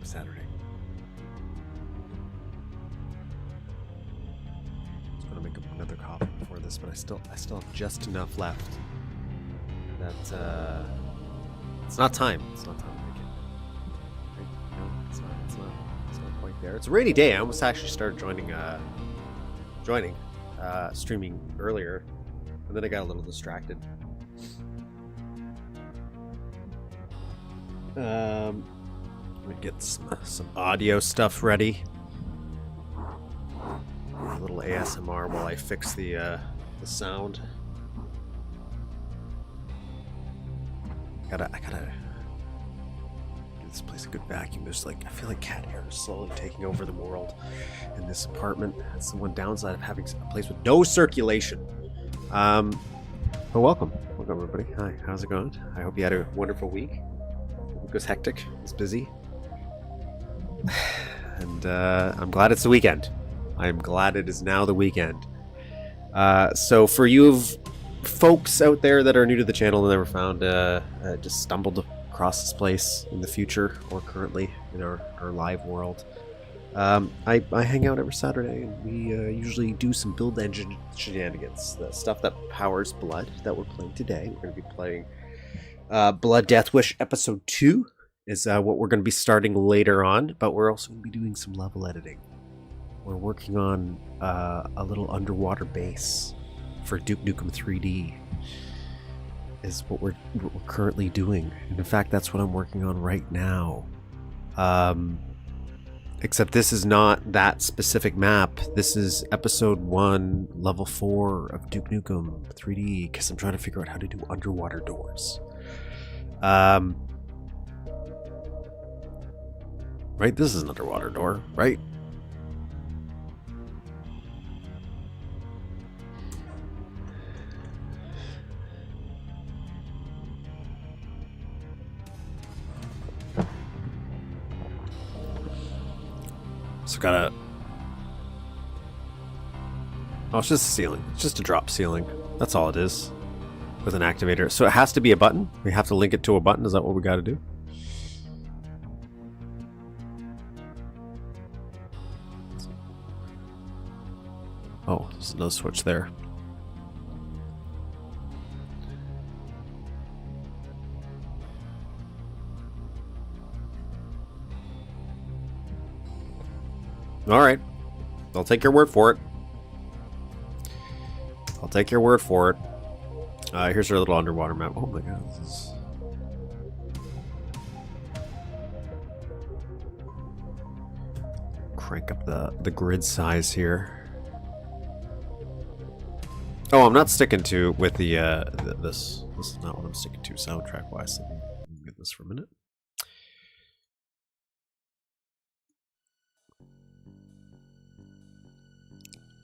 Saturday. I was gonna make another coffee before this, but I still have just enough left. That it's not time. It's not time to make it. Right? No, it's not quite there. It's a rainy day. I almost actually started streaming earlier, and then I got a little distracted. Let me get some audio stuff ready. A little ASMR while I fix the sound. I gotta give this place a good vacuum. There's I feel like cat hair is slowly taking over the world in this apartment. That's the one downside of having a place with no circulation. But welcome everybody. Hi, how's it going? I hope you had a wonderful week. It was hectic. It was busy. And I'm glad it's the weekend. I'm glad it is now the weekend. So for you folks out there that are new to the channel and never found, just stumbled across this place in the future or currently in our live world, I hang out every Saturday, and we usually do some build engine shenanigans. The stuff that powers Blood that we're playing today. We're going to be playing Blood Death Wish Episode 2 is what we're going to be starting later on, but we're also going to be doing some level editing. We're working on a little underwater base for Duke Nukem 3D is what we're currently doing. And in fact, that's what I'm working on right now. Except this is not that specific map. This is episode 1, level 4 of Duke Nukem 3D, because I'm trying to figure out how to do underwater doors. Right, this is an underwater door, right? So gotta... Oh, it's just a ceiling. It's just a drop ceiling. That's all it is. With an activator. So it has to be a button? We have to link it to a button? Is that what we gotta do? Oh, there's another switch there. Alright. I'll take your word for it. I'll take your word for it. Here's our little underwater map. Oh my god, this is... Crank up the grid size here. Oh, I'm not sticking to with the this is not what I'm sticking to soundtrack wise. Let me get this for a minute.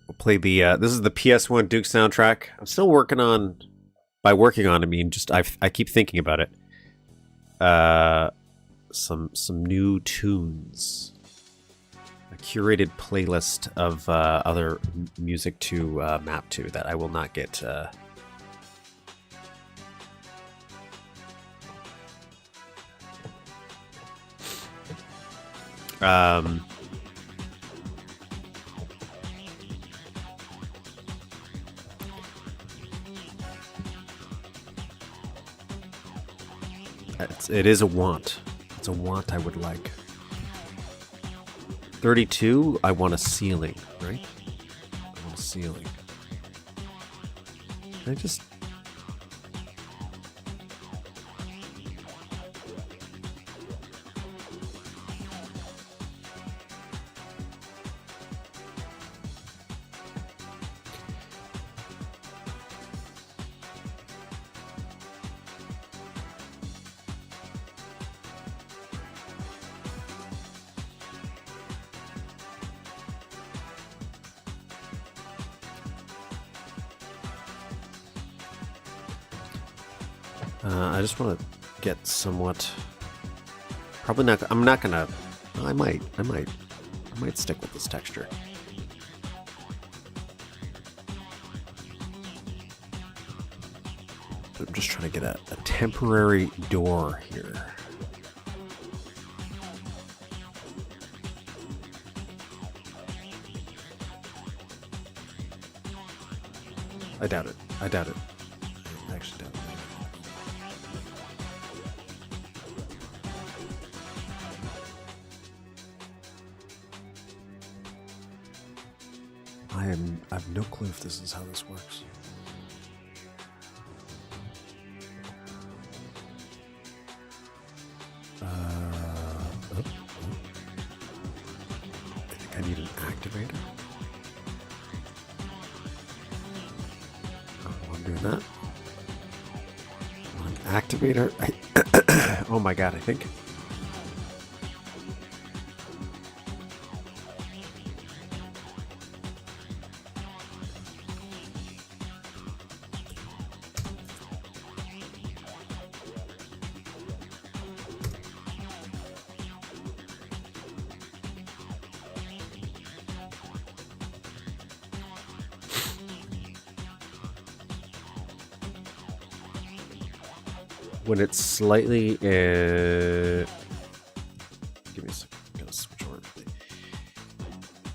We'll play the this is the PS1 Duke soundtrack. I'm still working on, by working on I mean just I keep thinking about it. Some new tunes. A curated playlist of other music to map to that I will not get it is a want. It's a want I would like. 32, I want a ceiling, right? I want a ceiling. Can I just... I just want to get somewhat... Probably not... I'm not gonna... I might stick with this texture. But I'm just trying to get a temporary door here. I doubt it. I doubt it. I actually doubt it. I have no clue if this is how this works. I think I need an activator. I'm doing that. An activator. Oh my god, I think. When it's slightly give me a second. I'm gonna switch over.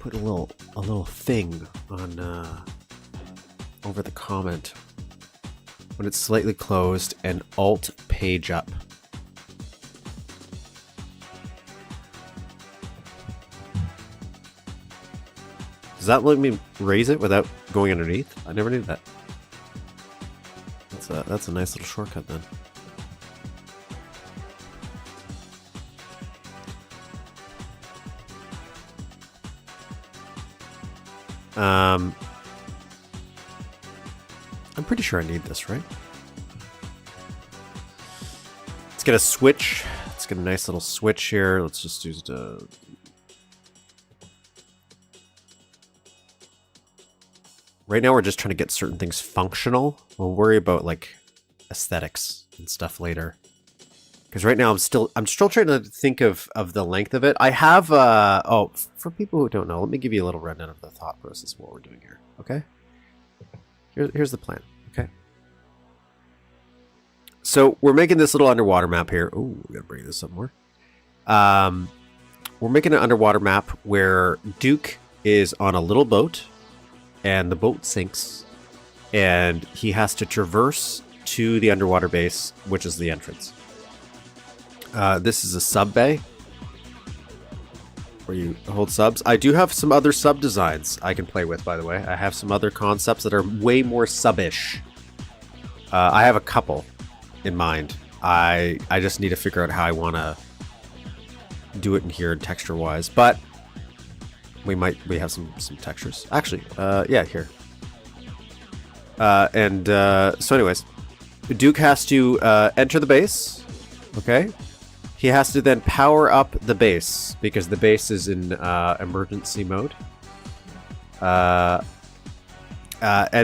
Put a little thing on over the comment. When it's slightly closed and alt page up. Does that let me raise it without going underneath? I never knew that. That's a nice little shortcut then. I'm pretty sure I need this, right? Let's get a switch. Let's get a nice little switch here. Let's just use the... Right now we're just trying to get certain things functional. We'll worry about like aesthetics and stuff later. Because right now I'm still trying to think of the length of it. I have oh, for people who don't know, let me give you a little rundown of the thought process of what we're doing here. Okay? Here's the plan. Okay. So we're making this little underwater map here. Oh, we gotta bring this up more. We're making an underwater map where Duke is on a little boat, and the boat sinks, and he has to traverse to the underwater base, which is the entrance. This is a sub bay where you hold subs. I do have some other sub designs I can play with, by the way. I have some other concepts that are way more sub-ish. I have a couple in mind. I just need to figure out how I want to do it in here texture-wise, but we have some textures. Actually, yeah, here. So anyways, Duke has to enter the base, okay? He has to then power up the base because the base is in emergency mode. And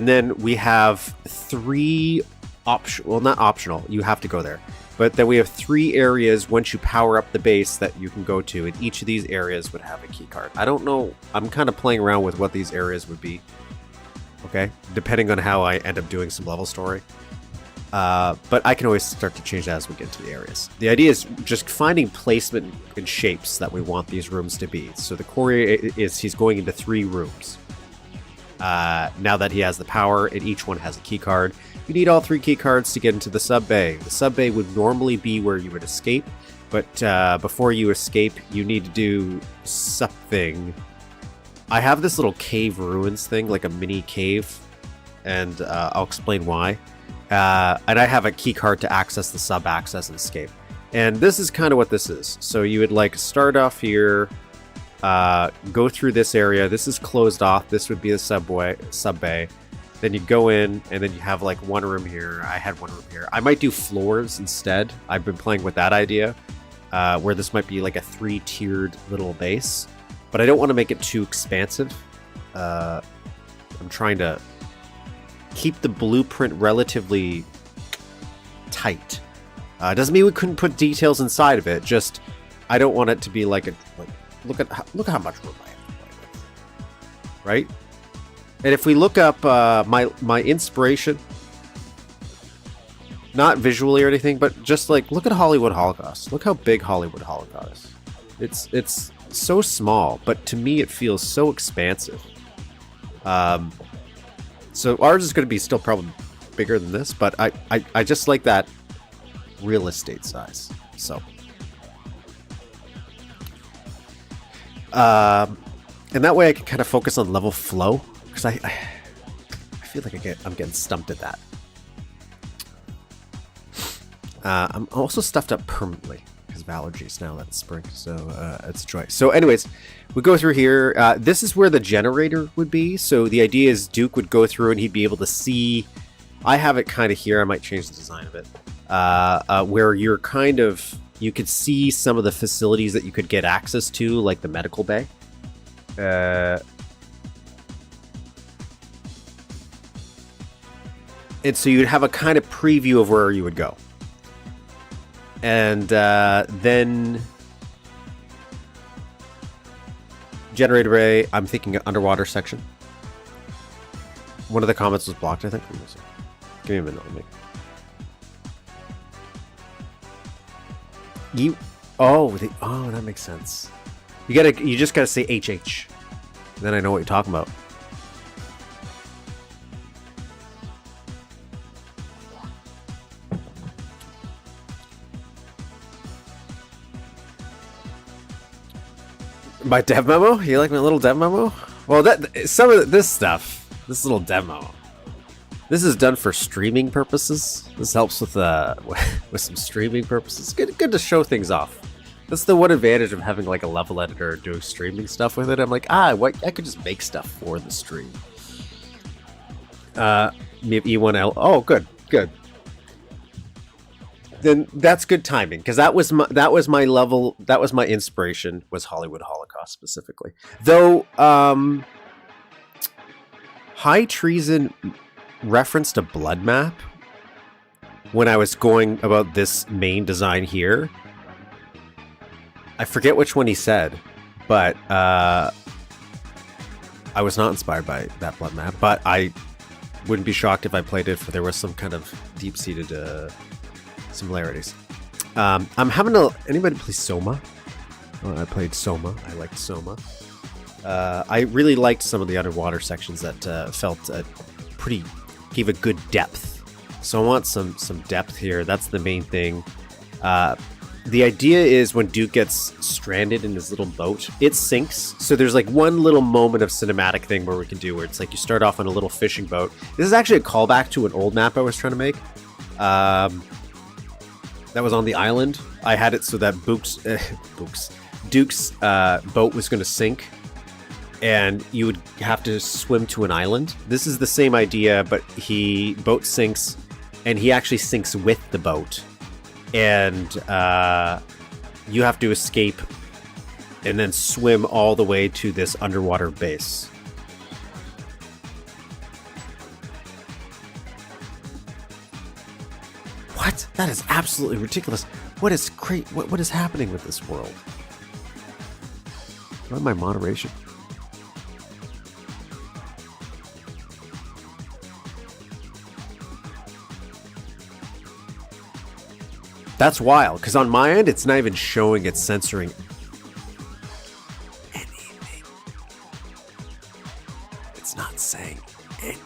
then we have three well, not optional, you have to go there. But then we have 3 areas once you power up the base that you can go to, and each of these areas would have a key card. I don't know, I'm kind of playing around with what these areas would be. Okay, depending on how I end up doing some level story. But I can always start to change that as we get to the areas. The idea is just finding placement and shapes that we want these rooms to be. So the core is he's going into 3 rooms. Now that he has the power, and each one has a key card. You need all 3 key cards to get into the sub bay. The sub bay would normally be where you would escape, but before you escape, you need to do something. I have this little cave ruins thing, like a mini cave, and I'll explain why. And I have a key card to access the sub access and escape. And this is kind of what this is. So you would like start off here, go through this area. This is closed off. This would be the sub bay. Then you go in, and then you have like 1 room here. I had 1 room here. I might do floors instead. I've been playing with that idea, where this might be like a 3-tiered little base. But I don't want to make it too expansive. I'm trying to keep the blueprint relatively tight. Doesn't mean we couldn't put details inside of it. Just I don't want it to be like look at how much room I have to play with, right? And if we look up my inspiration, not visually or anything, but just like look at Hollywood Holocaust. Look how big Hollywood Holocaust is. It's so small, but to me it feels so expansive. So So ours is going to be still probably bigger than this, but I just like that real estate size. So, and that way I can kind of focus on level flow, because I feel like I'm getting stumped at that. I'm also stuffed up permanently because of allergies now that it's spring, so it's joy. So anyways, we go through here. This is where the generator would be. So the idea is Duke would go through and he'd be able to see. I have it kind of here. I might change the design of it. Where you're kind of, you could see some of the facilities that you could get access to, like the medical bay. And so you'd have a kind of preview of where you would go. And then generator bay, I'm thinking underwater section. One of the comments was blocked, I think. Give me a minute. Oh, that makes sense. You just gotta say HH. Then I know what you're talking about. My dev memo? You like my little dev memo? Well, some of this stuff, this little demo, this is done for streaming purposes. This helps with with some streaming purposes. Good to show things off. That's the one advantage of having like a level editor doing streaming stuff with it. I'm like, I could just make stuff for the stream. E1L. Oh, good. Then that's good timing, because that was my level. That was my inspiration, was Hollywood Holocaust specifically. Though High Treason referenced a blood map when I was going about this main design here. I forget which one he said, but I was not inspired by that blood map. But I wouldn't be shocked if I played it, for there was some kind of deep-seated similarities. I'm having anybody play Soma? Oh, I played Soma. I liked Soma. I really liked some of the underwater sections that felt gave a good depth. So I want some depth here. That's the main thing. The idea is when Duke gets stranded in his little boat, it sinks. So there's like one little moment of cinematic thing where we can do where it's like you start off on a little fishing boat. This is actually a callback to an old map I was trying to make. That was on the island. I had it so that Duke's boat was going to sink, and you would have to swim to an island. This is the same idea, but boat sinks, and he actually sinks with the boat, and you have to escape and then swim all the way to this underwater base. What? That is absolutely ridiculous. What is what is happening with this world? What am I moderation? That's wild, because on my end, it's not even showing, it's censoring anything. It's not saying anything.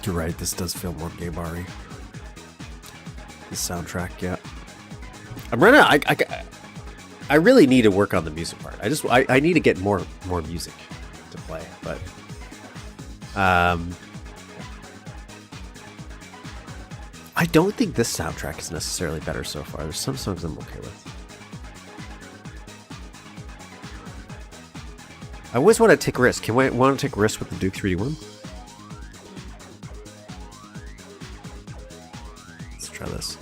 You're right, this does feel more gay bar-y. The soundtrack, yeah. I'm running. I really need to work on the music part. I need to get more music to play, but I don't think this soundtrack is necessarily better so far. There's some songs I'm okay with. I always want to take risks. Can we want to take risks with the Duke 3D1? Let's try this.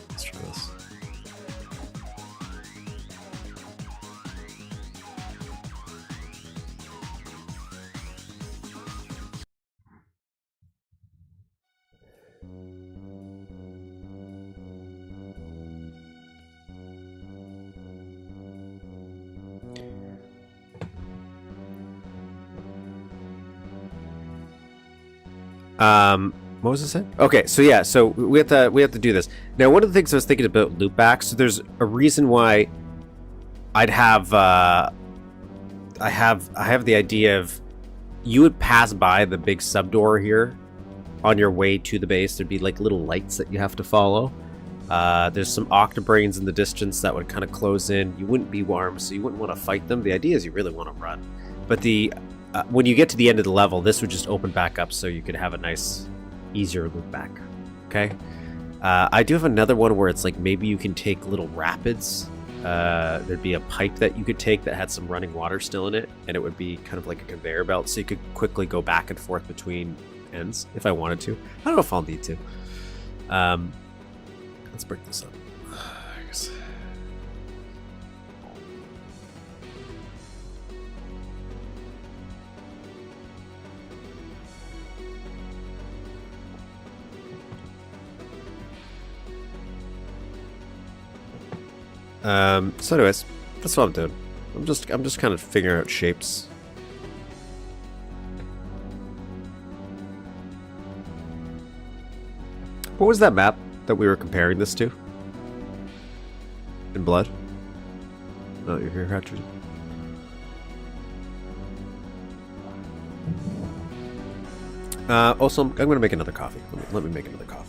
What was I saying? Okay, so yeah, so we have to do this. Now, one of the things I was thinking about loopbacks, so there's a reason why I'd have I have the idea of you would pass by the big sub door here on your way to the base. There'd be like little lights that you have to follow. There's some octobrains in the distance that would kind of close in. You wouldn't be warm, so you wouldn't want to fight them. The idea is you really want to run. But the when you get to the end of the level, this would just open back up so you could have a nice, easier loop back. Okay? I do have another one where it's like maybe you can take little rapids. There'd be a pipe that you could take that had some running water still in it, and it would be kind of like a conveyor belt, so you could quickly go back and forth between ends if I wanted to. I don't know if I'll need to. Let's break this up. I guess. So anyways, that's what I'm doing. I'm just kind of figuring out shapes. What was that map that we were comparing this to? In Blood? Oh, you're here, Hatcher. Also, I'm going to make another coffee. Let me make another coffee.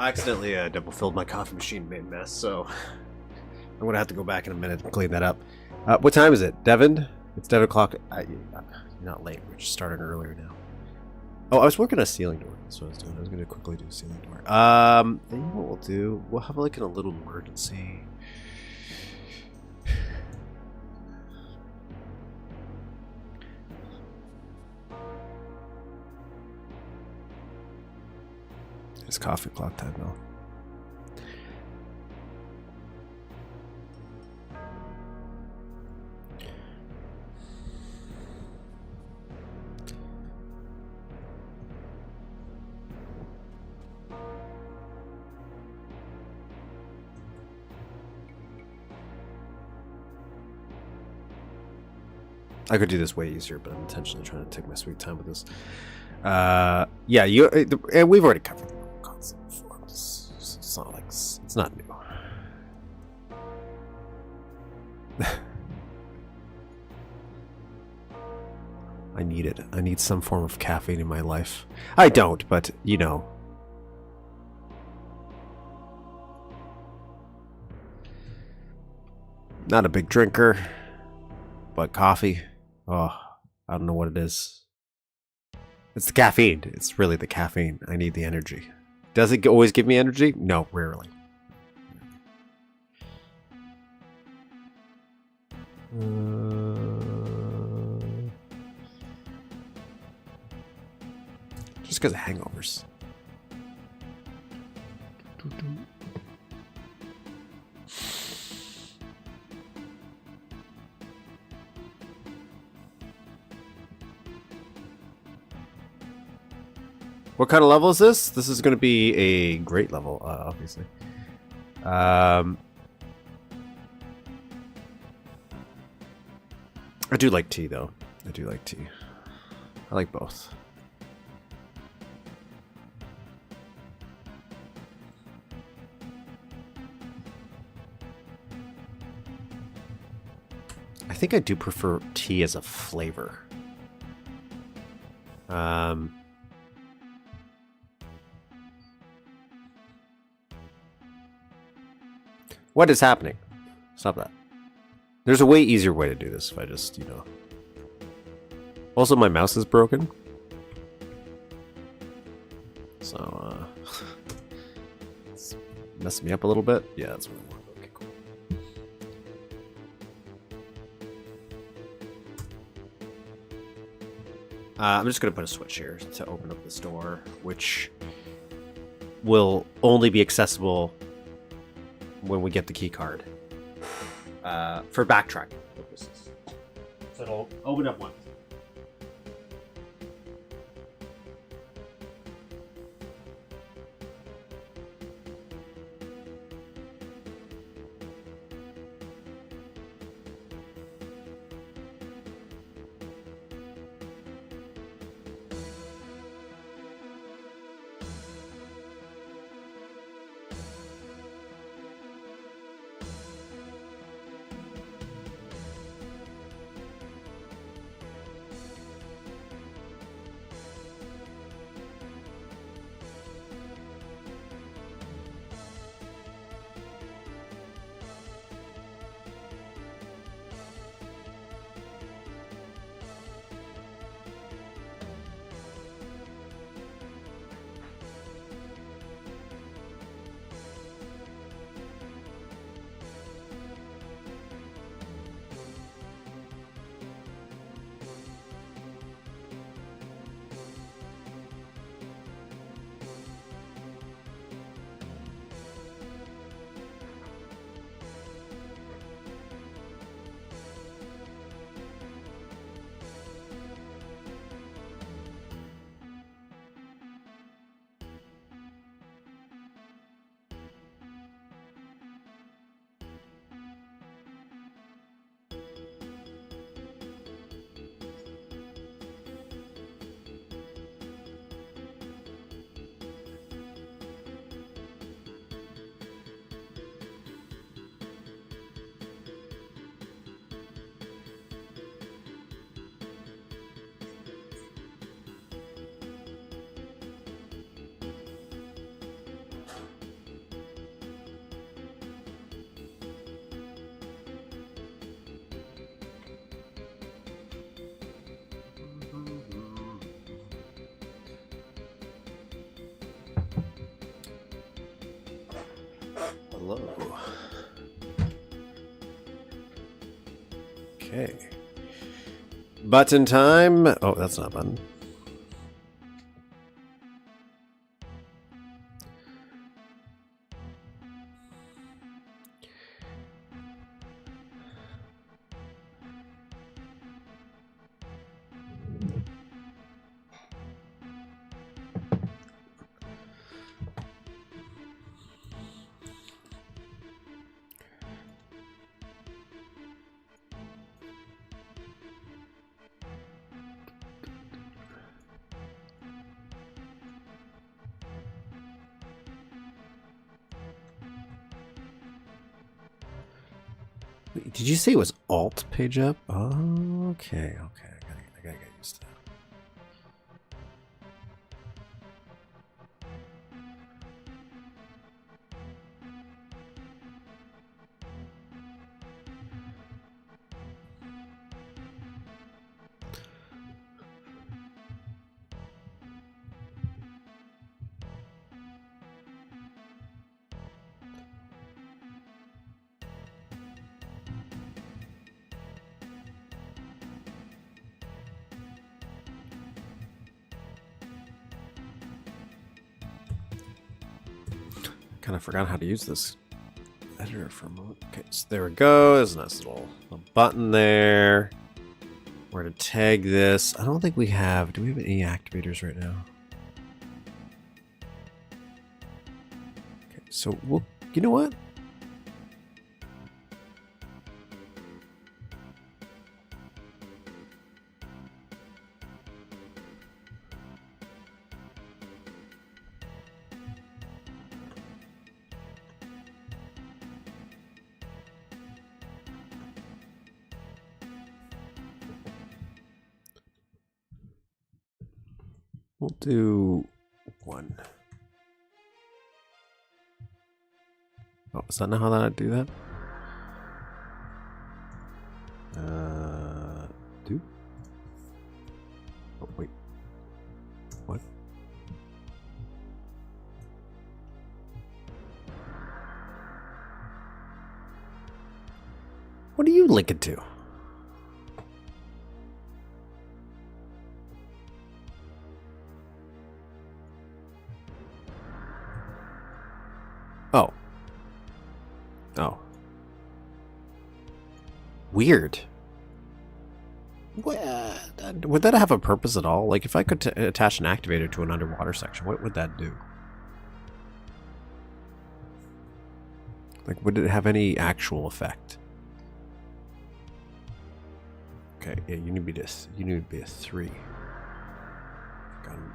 I accidentally double filled my coffee machine, made a mess, so I'm gonna have to go back in a minute and clean that up. What time is it, Devin? It's 10 o'clock. You're not late. We're just starting earlier now. Oh, I was working on a ceiling door. That's what I was doing. I was gonna quickly do a ceiling door. You know what we'll do? We'll have like a little emergency. It's coffee clock time now. I could do this way easier, but I'm intentionally trying to take my sweet time with this. Yeah, and we've already covered the concept before. It's not like it's not new. I need it. I need some form of caffeine in my life. I don't, but you know. Not a big drinker, but coffee. Oh, I don't know what it is. It's the caffeine. It's really the caffeine. I need the energy. Does it always give me energy? No, rarely. Just because of hangovers. What kind of level is this? This is going to be a great level, obviously. I do like tea, though. I do like tea. I like both. I think I do prefer tea as a flavor. What is happening? Stop that. There's a way easier way to do this if I just, you know. Also, my mouse is broken. So, it's messing me up a little bit. Yeah, that's what I want. Okay, cool. I'm just going to put a switch here to open up this door, which will only be accessible when we get the key card for backtracking purposes. So it'll open up once. Hello. Okay. Button time. Oh, that's not a button. Did you say it was alt page up? Oh, okay, okay. I gotta get used to that. Kind of forgot how to use this editor for a moment. Okay, so there we go. There's a nice little button there. Where to tag this? I don't think we have. Do we have any activators right now? Okay, so we'll. You know what? We'll do one. Oh, is that not how I do that? Do? Oh, wait. What? What are you linking to? Oh. Oh. Weird. What, would that have a purpose at all? Like, if I could attach an activator to an underwater section, what would that do? Like, would it have any actual effect? Okay, yeah, you need to be a 3. Got him.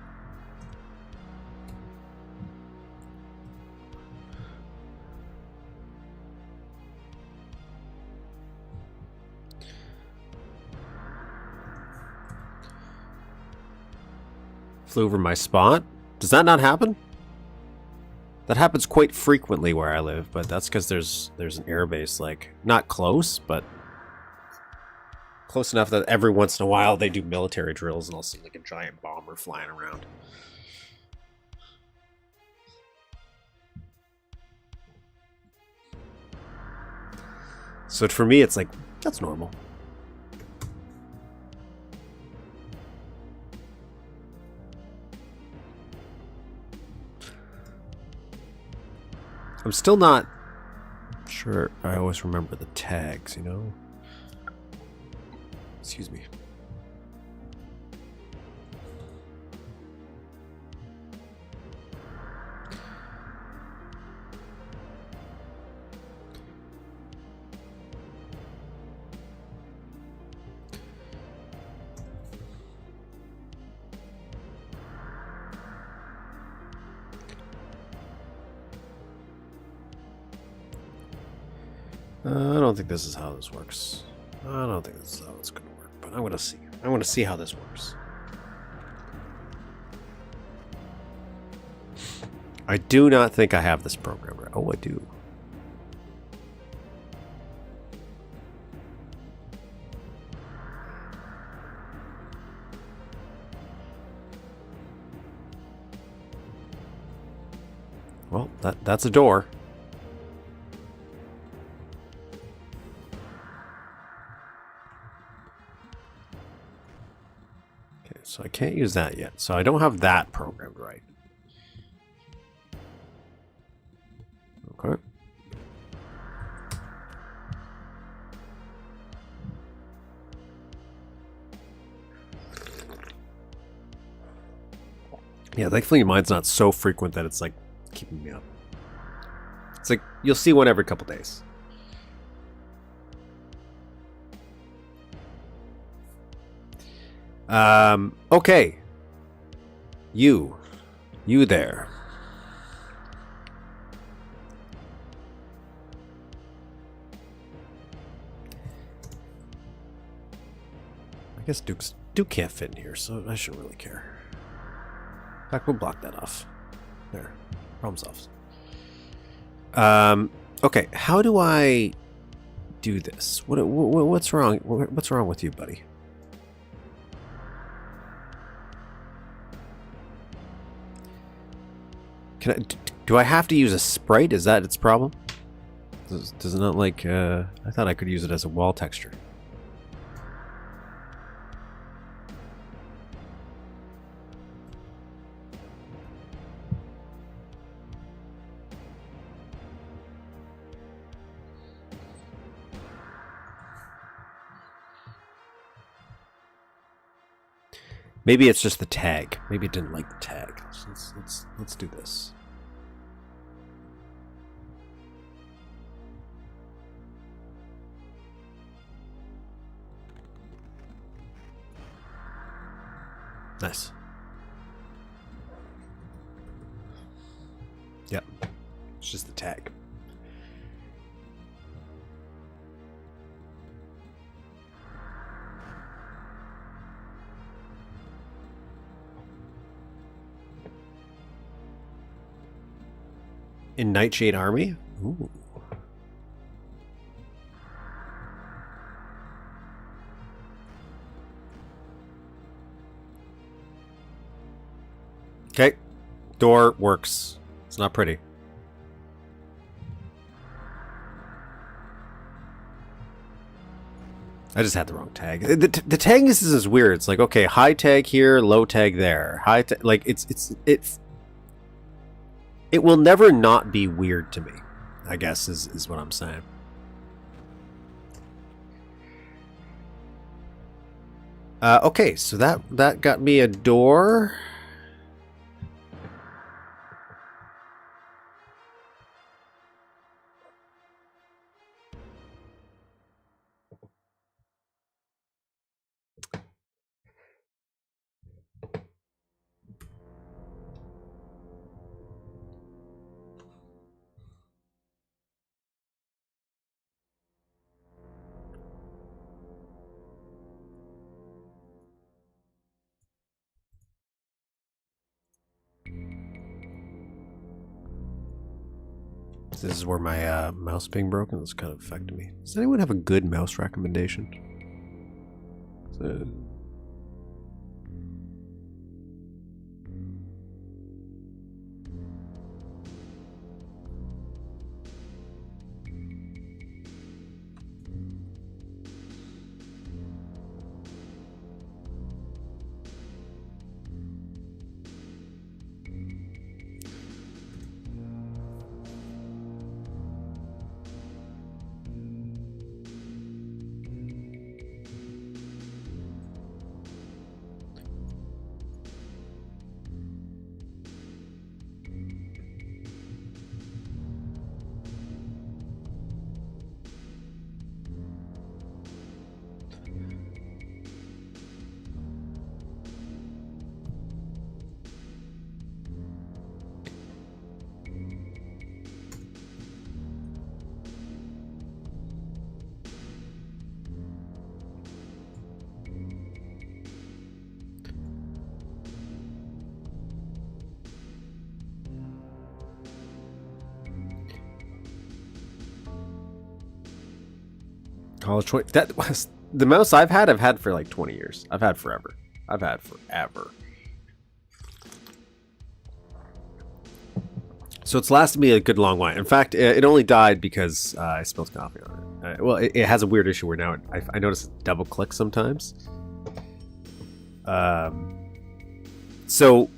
Flew over my spot. Does that not happen? That happens quite frequently where I live, but that's because there's an airbase, like, not close, but close enough that every once in a while they do military drills and I'll see like a giant bomber flying around. So for me, it's like, that's normal. I'm still not sure I always remember the tags, you know? Excuse me. I don't think this is how this works. I don't think this is how it's going to work, but I want to see. I want to see how this works. I do not think I have this program right. Oh, I do. Well, that's a door. so I can't use that yet. So I don't have that programmed right. Okay. Yeah, thankfully mine's not so frequent that it's like keeping me up. It's like you'll see one every couple days. Okay. You there. I guess Duke can't fit in here, so I shouldn't really care. In fact, we'll block that off. There. Problem solved. Okay, how do I do this? What's wrong? What's wrong with you, buddy? Do I have to use a sprite? Is that its problem? Does it not like, I thought I could use it as a wall texture. Maybe it's just the tag. Maybe it didn't like the tag. So let's do this. Nice. Yep. It's just the tag. In Nightshade Army? Ooh. Okay. Door works. It's not pretty. I just had the wrong tag. The tag is weird. It's like, okay, high tag here, low tag there. High tag, like it will never not be weird to me, I guess is what I'm saying. Okay, so that got me a door. This is where my mouse being broken is kind of affecting me. Does anyone have a good mouse recommendation? College 20. That was the mouse I've had for like 20 years. I've had forever. So it's lasted me a good long while. In fact, it only died because I spilled coffee on it. Well, it has a weird issue where now I notice it double click sometimes. So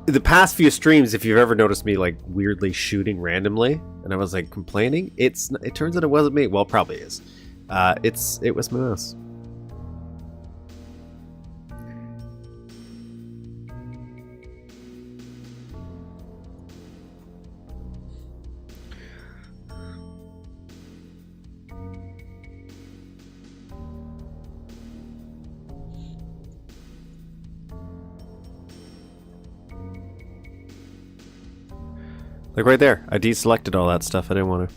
the past few streams, if you've ever noticed me like weirdly shooting randomly, and I was like complaining, it turns out it wasn't me. Well, it probably is. It was my mouse. Like right there, I deselected all that stuff. I didn't want to.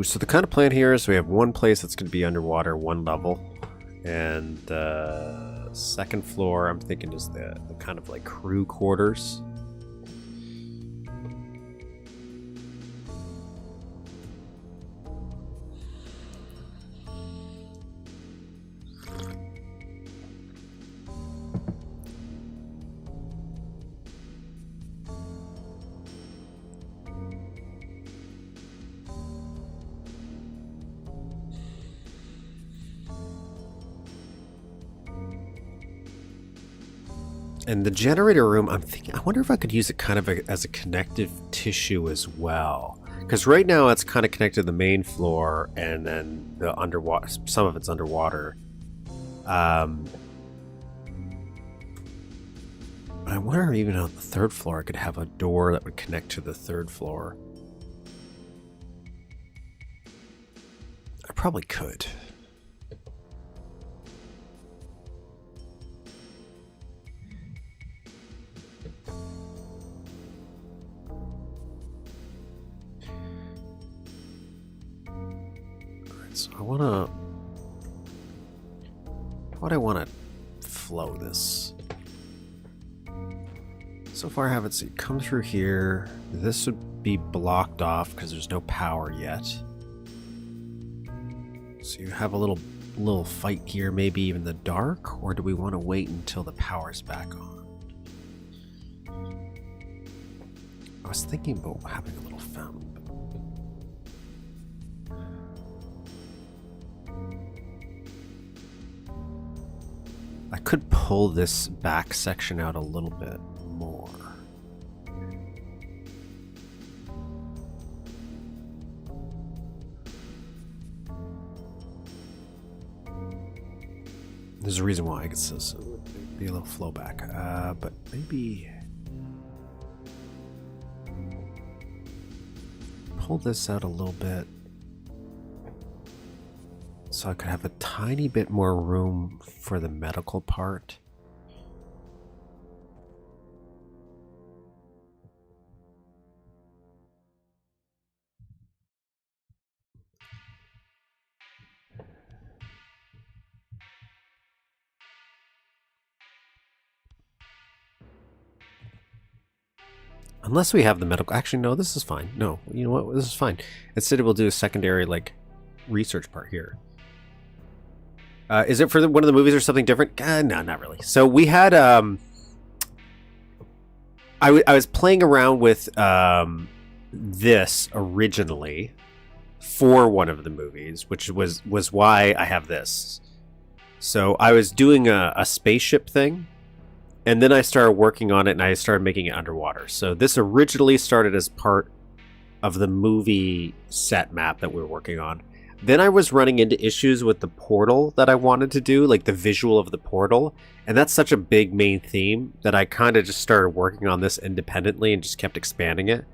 So the kind of plan here is we have one place that's going to be underwater, one level, and the second floor I'm thinking is the kind of like crew quarters. And the generator room, I'm thinking, I wonder if I could use it kind of as a connective tissue as well. Because right now it's kind of connected to the main floor, and then the underwater, some of it's underwater. But I wonder if even on the third floor I could have a door that would connect to the third floor. I probably could. So I wanna... How do I wanna flow this? So far I haven't seen... Come through here. This would be blocked off because there's no power yet. So you have a little fight here, maybe even in the dark? Or do we want to wait until the power's back on? I was thinking about having a little fountain. I could pull this back section out a little bit more. There's a reason why I guess this would be a little flow back, but maybe pull this out a little bit. So I could have a tiny bit more room for the medical part. Unless we have the medical... Actually, no, this is fine. No, you know what? This is fine. Instead, we'll do a secondary, like, research part here. Is it for one of the movies or something different? No, not really. So we had I was playing around with this originally for one of the movies, which was why I have this. So I was doing a spaceship thing, and then I started working on it, and I started making it underwater. So this originally started as part of the movie set map that we were working on. Then I was running into issues with the portal that I wanted to do, like the visual of the portal. And that's such a big main theme that I kind of just started working on this independently and just kept expanding it.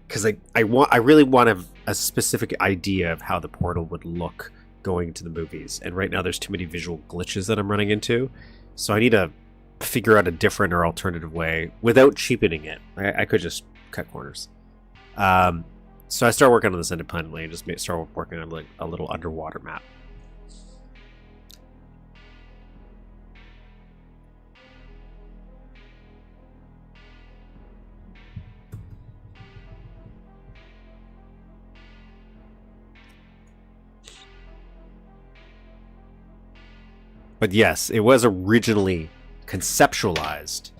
Because I really want a specific idea of how the portal would look going into the movies. And right now there's too many visual glitches that I'm running into. So I need to figure out a different or alternative way without cheapening it. I could just cut corners. So I start working on this independently and just start working on like a little underwater map. But yes, it was originally conceptualized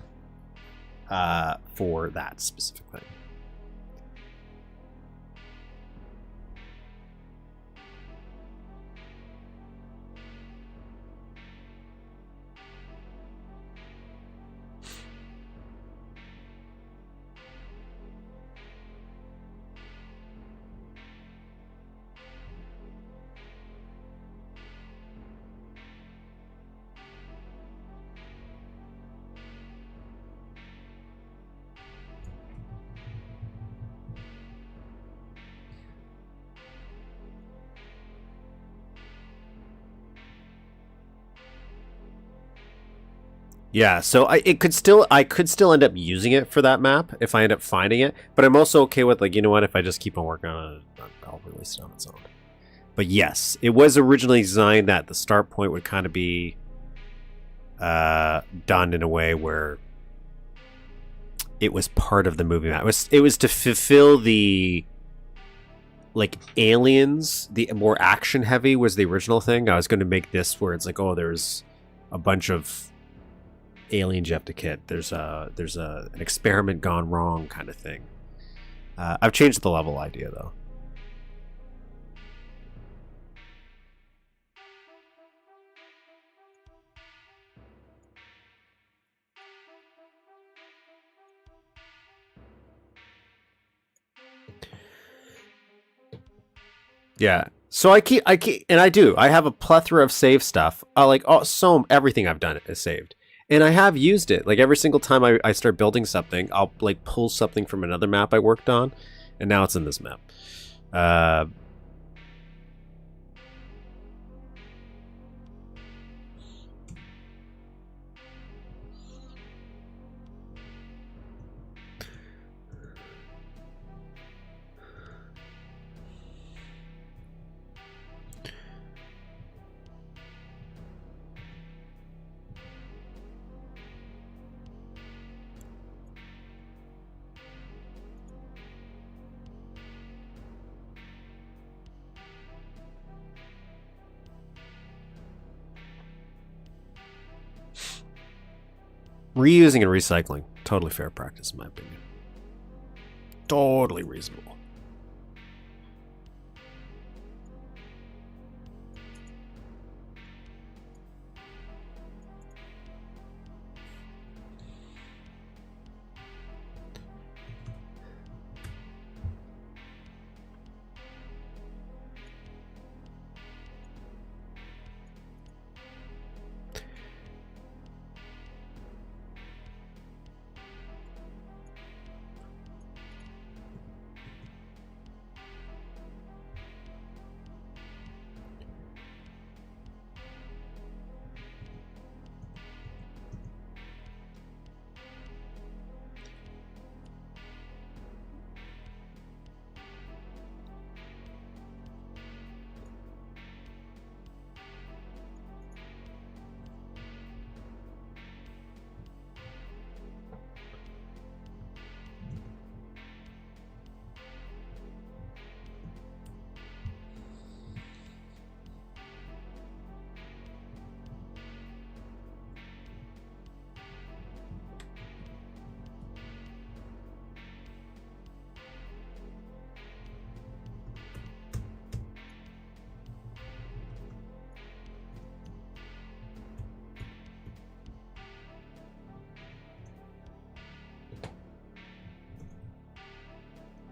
for that specific thing. Yeah, so I could still end up using it for that map if I end up finding it, but I'm also okay with, like, you know what, if I just keep on working on it, I'll release it on its own. But yes, it was originally designed that the start point would kind of be done in a way where it was part of the movie map. It was to fulfill the, like, aliens, the more action heavy was the original thing. I was going to make this where it's like, oh, there's a bunch of aliens you have to kit. There's an experiment gone wrong kind of thing. I've changed the level idea though. Yeah. So I keep, and I have a plethora of save stuff. Everything I've done is saved. And I have used it. Like, every single time I start building something, I'll, like, pull something from another map I worked on, and now it's in this map. Reusing and recycling, totally fair practice in my opinion. Totally reasonable.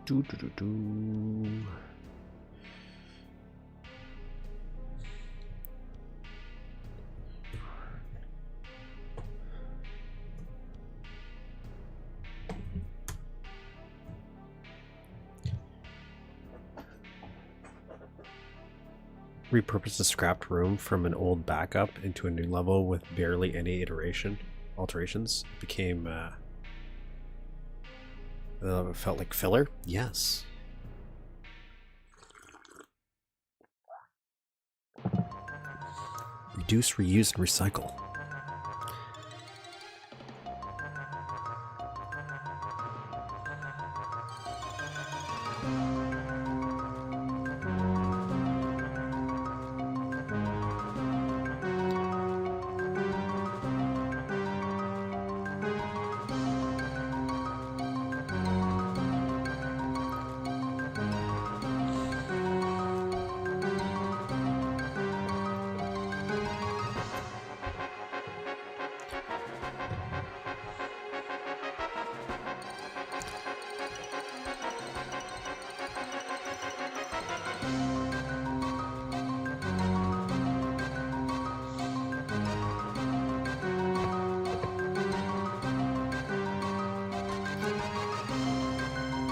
Do. repurposed a scrapped room from an old backup into a new level with barely any alterations. It became, it felt like filler? Yes. Reduce, reuse, and recycle.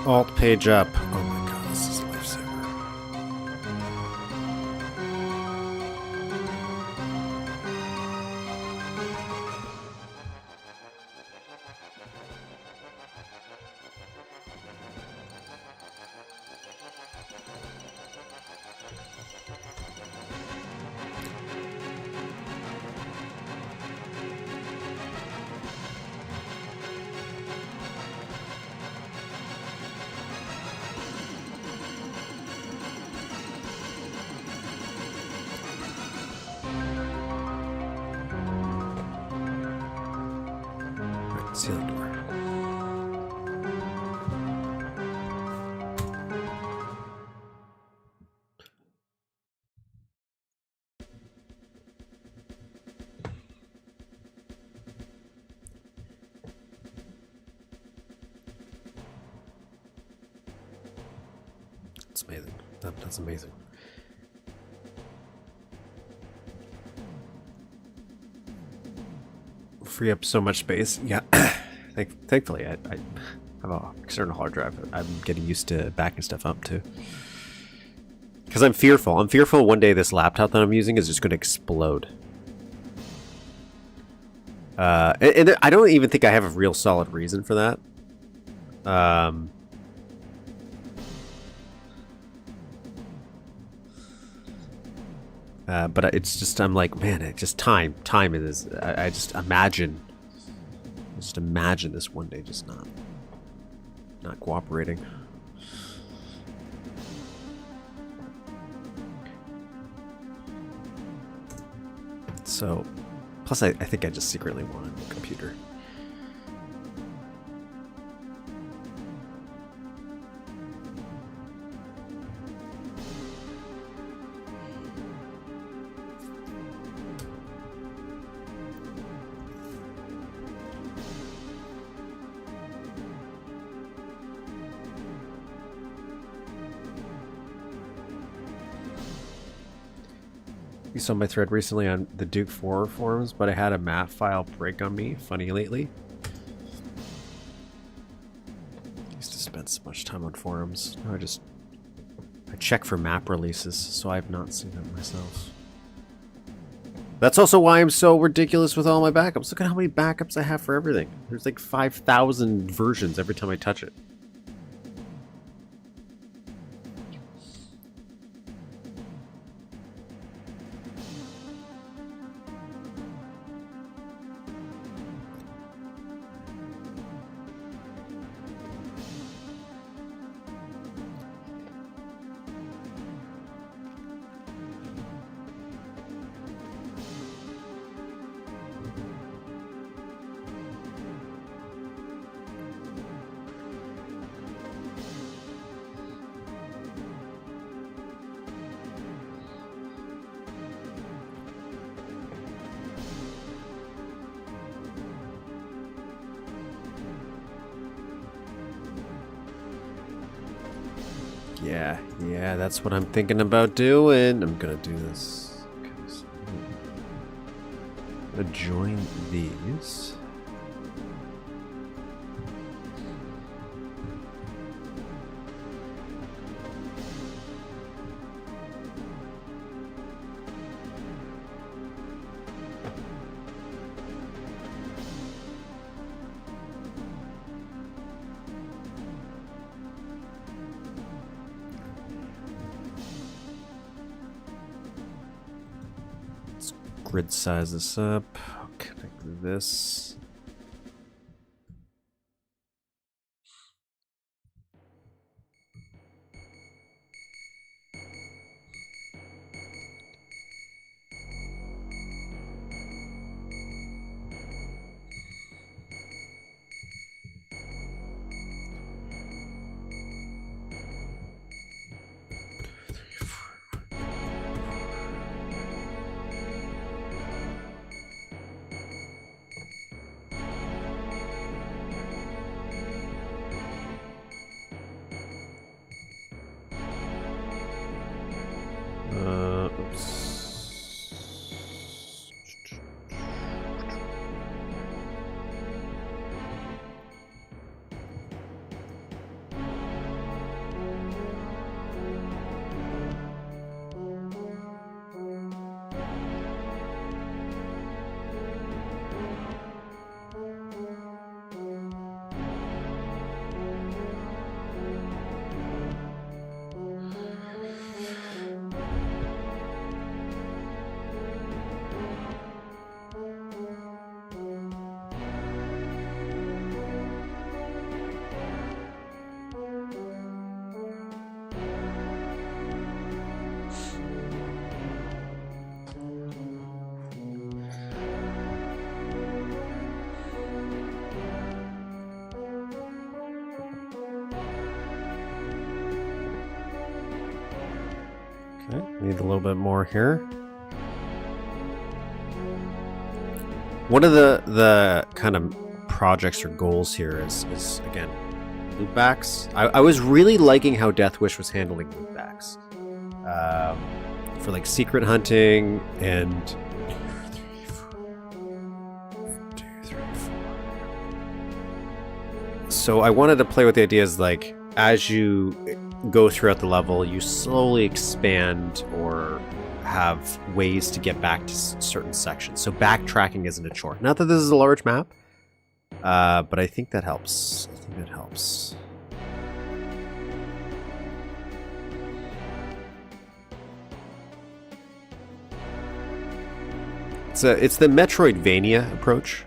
Alt page up. Oh my god, this is a lifesaver. Ceiling door. That's amazing. That's amazing. Free up so much space. Yeah. Thankfully, I have an external hard drive. I'm getting used to backing stuff up too. Because I'm fearful. I'm fearful one day this laptop that I'm using is just going to explode. And I don't even think I have a real solid reason for that. But it's just, I'm like, man, it just time it is. I just imagine this one day just not cooperating. So, plus I think I just secretly wanted a computer. You saw my thread recently on the Duke 4 forums, but I had a map file break on me. Funny lately. Used to spend so much time on forums. Now I check for map releases, so I've not seen them myself. That's also why I'm so ridiculous with all my backups. Look at how many backups I have for everything. There's like 5,000 versions every time I touch it. Yeah, that's what I'm thinking about doing. I'm gonna do this. I'm gonna join these. grid size this up. Connect this. Need a little bit more here. One of the kind of projects or goals here is again, loopbacks. I was really liking how Death Wish was handling loopbacks. For like secret hunting and so I wanted to play with the ideas like as you go throughout the level, you slowly expand or have ways to get back to certain sections. So backtracking isn't a chore. Not that this is a large map, but I think that helps. I think that helps. It's the Metroidvania approach.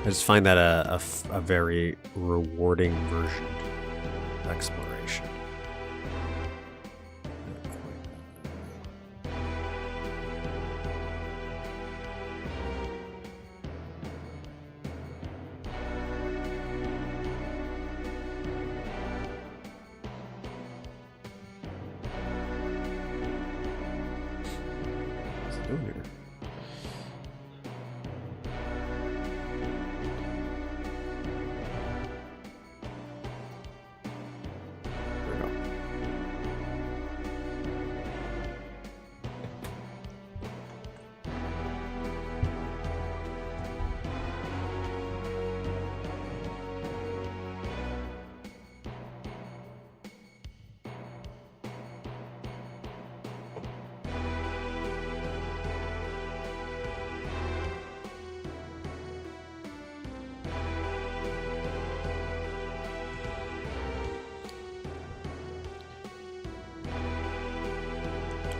I just find that a very rewarding version of exploration. What's it doing here?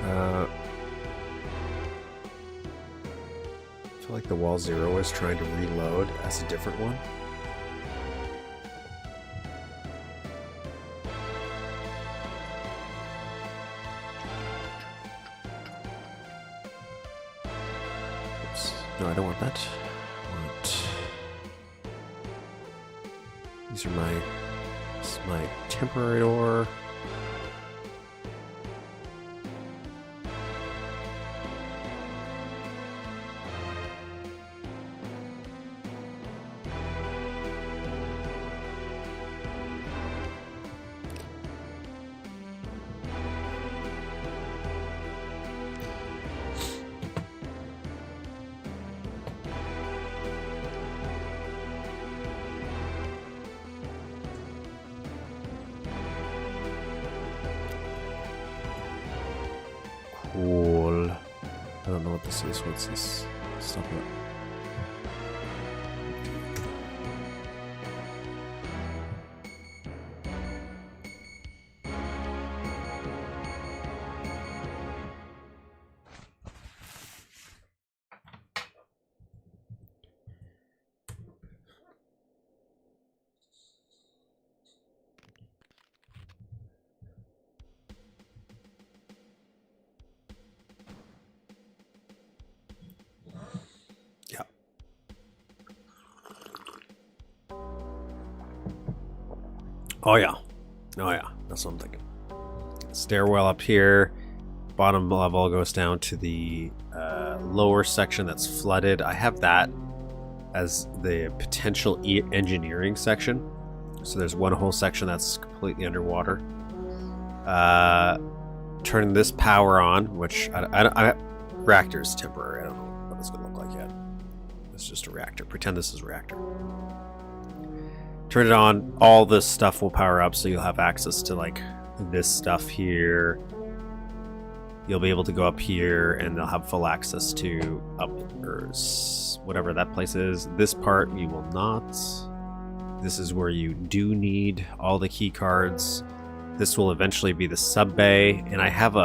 I feel like the wall 0 is trying to reload as a different one. Oops. No, I don't want that. I want... These are this is my temporary door. Cool. I don't know what this is. What's this? Stop it. Oh yeah. Oh yeah. That's what I'm thinking. Stairwell up here. Bottom level goes down to the lower section that's flooded. I have that as the potential engineering section. So there's one whole section that's completely underwater. Turn this power on, which reactor's temporary. I don't know what it's going to look like yet. It's just a reactor. Pretend this is a reactor. Turn it on, all this stuff will power up, so you'll have access to like this stuff here. You'll be able to go up here and they'll have full access to whatever that place is. This part you will not. This is where you do need all the key cards. This will eventually be the sub bay, and I have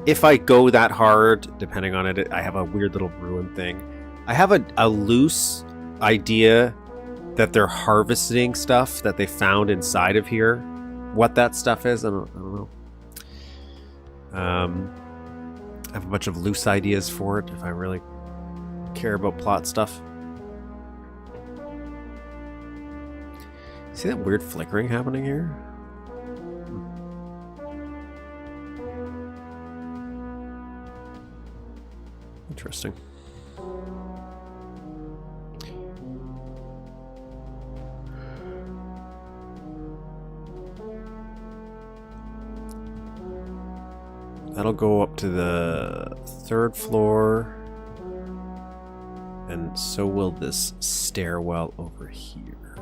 if I go that hard, depending on it, I have a weird little ruin thing. I have a loose idea that they're harvesting stuff that they found inside of here. What that stuff is, I don't know. I have a bunch of loose ideas for it if I really care about plot stuff. See that weird flickering happening here? Interesting. That'll go up to the 3rd floor, and so will this stairwell over here.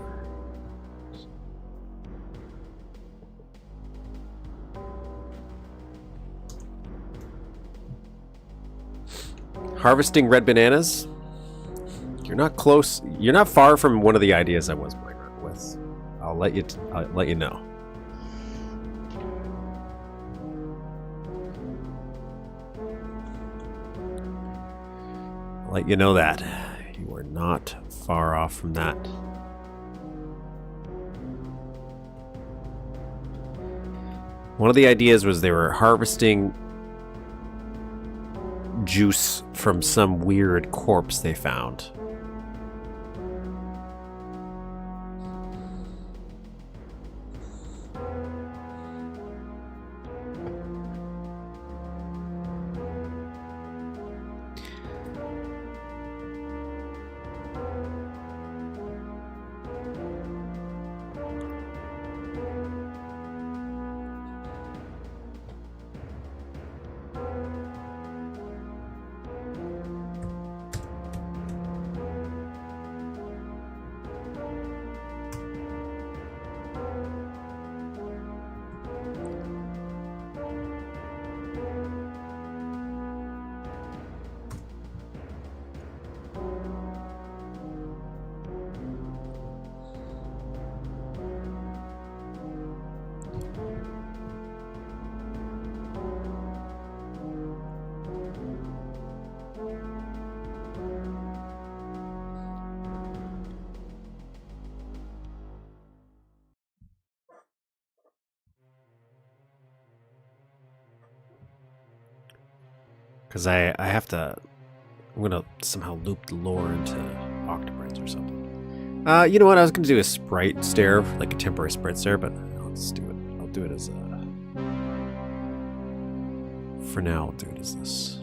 Harvesting red bananas. You're not close. You're not far from one of the ideas I was playing around with. I'll let you know. Let you know that you are not far off from that. One of the ideas was they were harvesting juice from some weird corpse they found. Because I have to... I'm going to somehow loop the lore into Octobrains or something. You know what? I was going to do a sprite stair, like a temporary sprite stair, but I'll just do it. I'll do it as a... For now, I'll do it as this.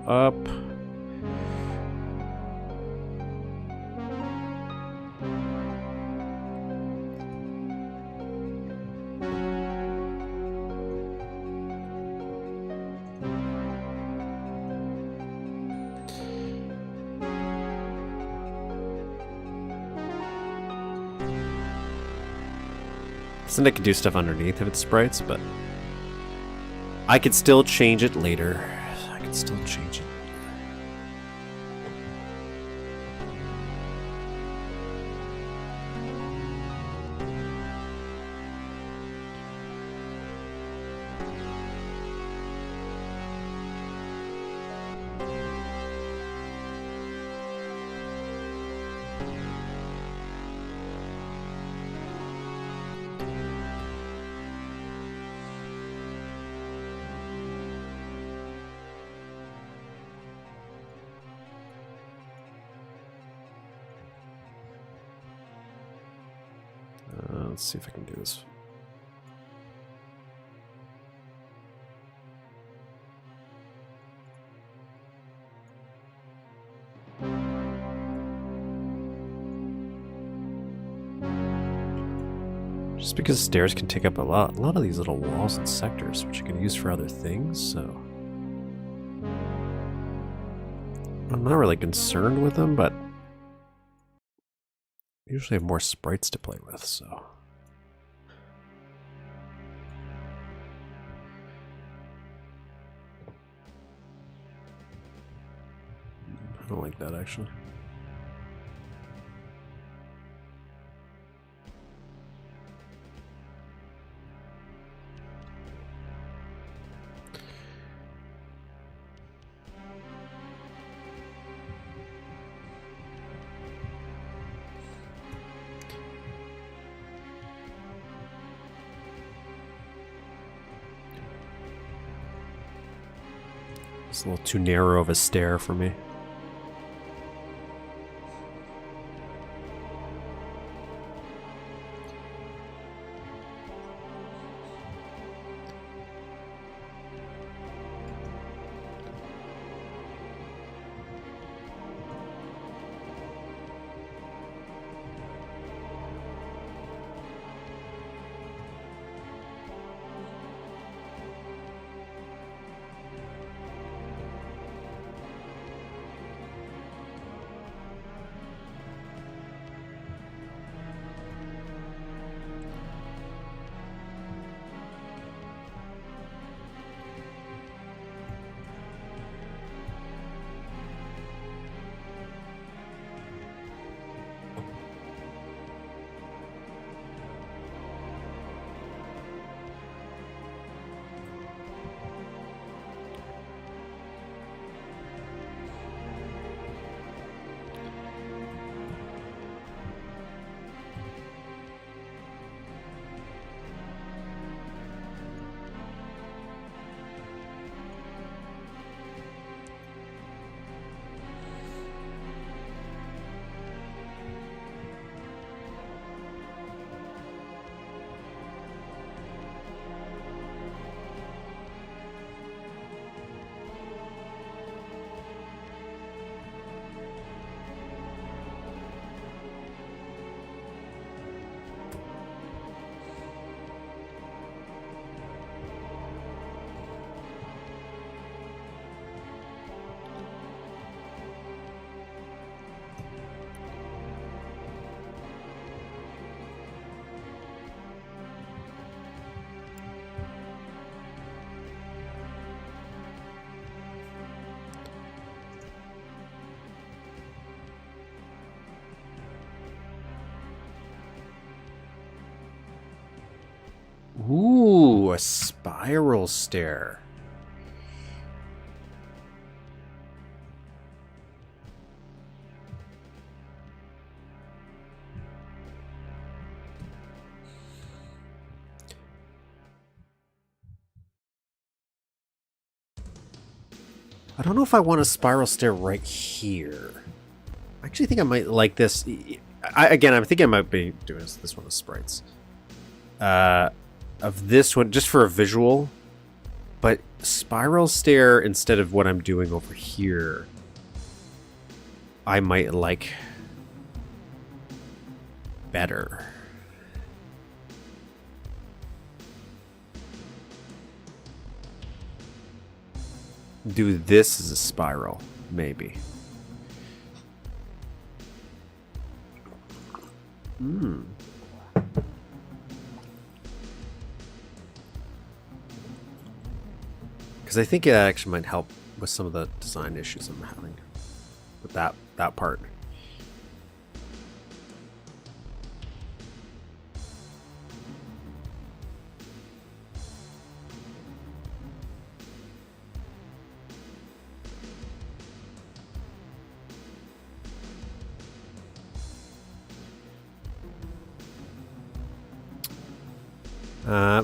up. Then I could do stuff underneath if it's sprites, but I could still change it later. I could still change it. Let's see if I can do this. Just because stairs can take up a lot of these little walls and sectors, which you can use for other things, so I'm not really concerned with them, but I usually have more sprites to play with, so. I don't like that, actually. It's a little too narrow of a stair for me. Ooh, a spiral stair. I don't know if I want a spiral stair right here. I actually think I might like this. Again, I'm thinking I might be doing this one with sprites. Of this one, just for a visual, But spiral stair instead of what I'm doing over here, I might like better. Do this as a spiral, maybe. Because I think it actually might help with some of the design issues I'm having with that part.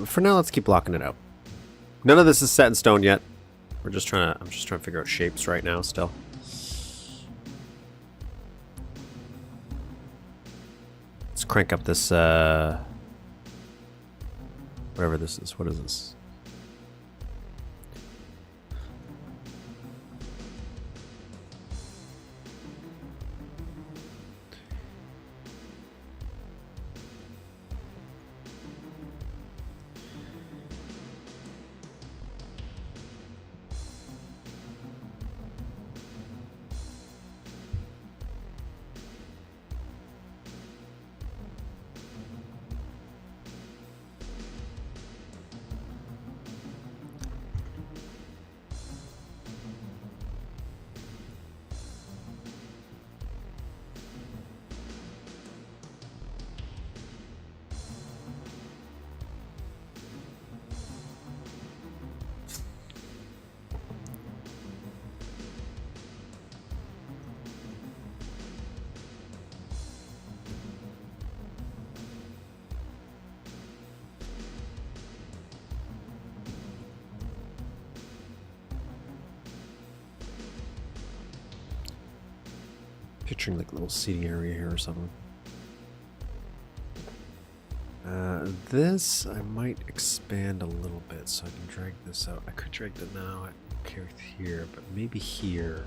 For now, let's keep blocking it out. None of this is set in stone yet. I'm just trying to figure out shapes right now still. Let's crank up this whatever this is. What is this? Picturing like a little seating area here or something. This I might expand a little bit so I can drag this out. I could drag that now. I don't care here, but maybe here.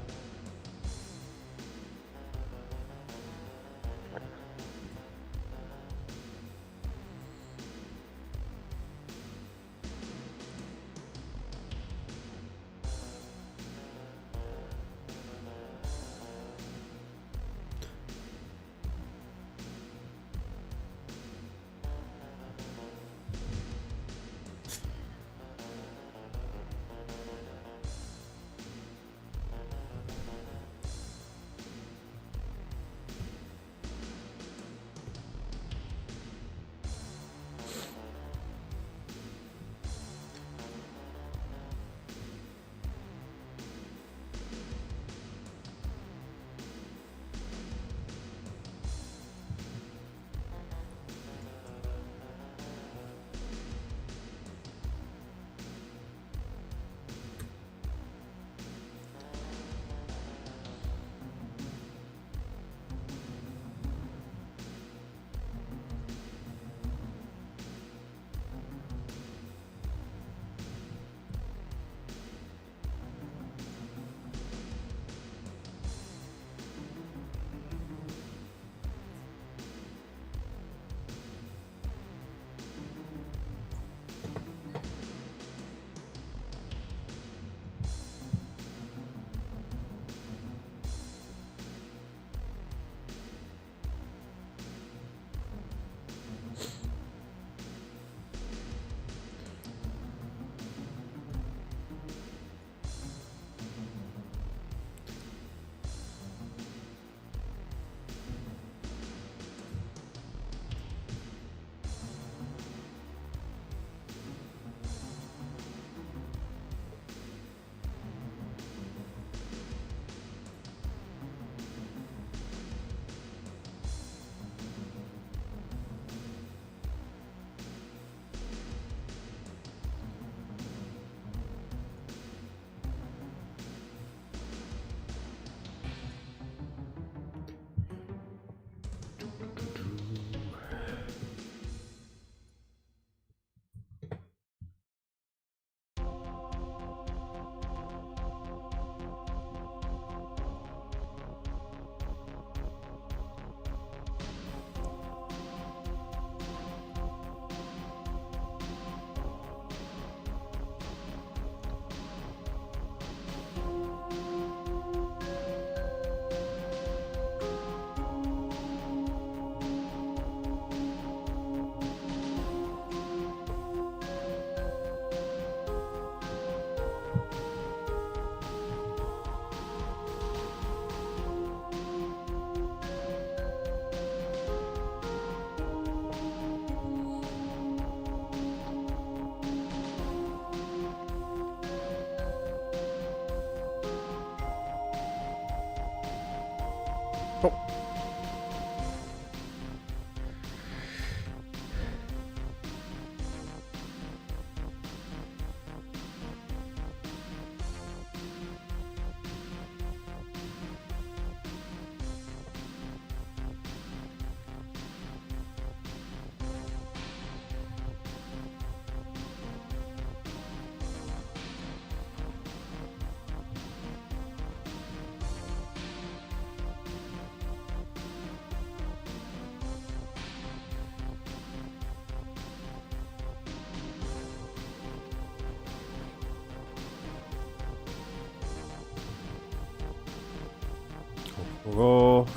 We'll go...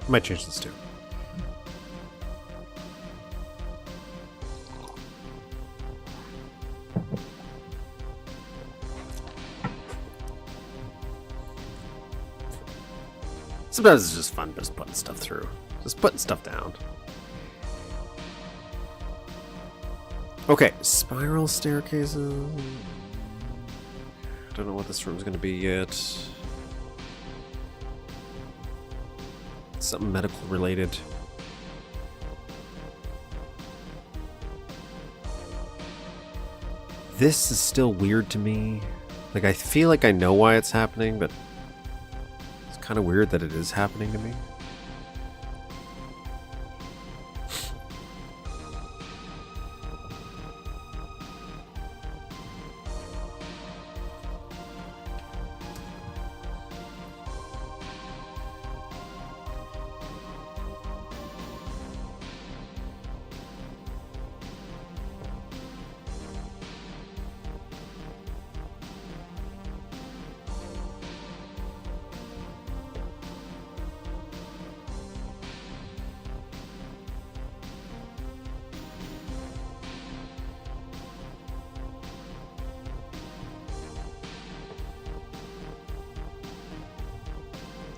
I might change this too. Sometimes it's just fun just putting stuff through. Just putting stuff down. Okay, spiral staircases. Don't know what this room's gonna be yet. Something medical related. This is still weird to me. Like, I feel like I know why it's happening, but it's kind of weird that it is happening to me.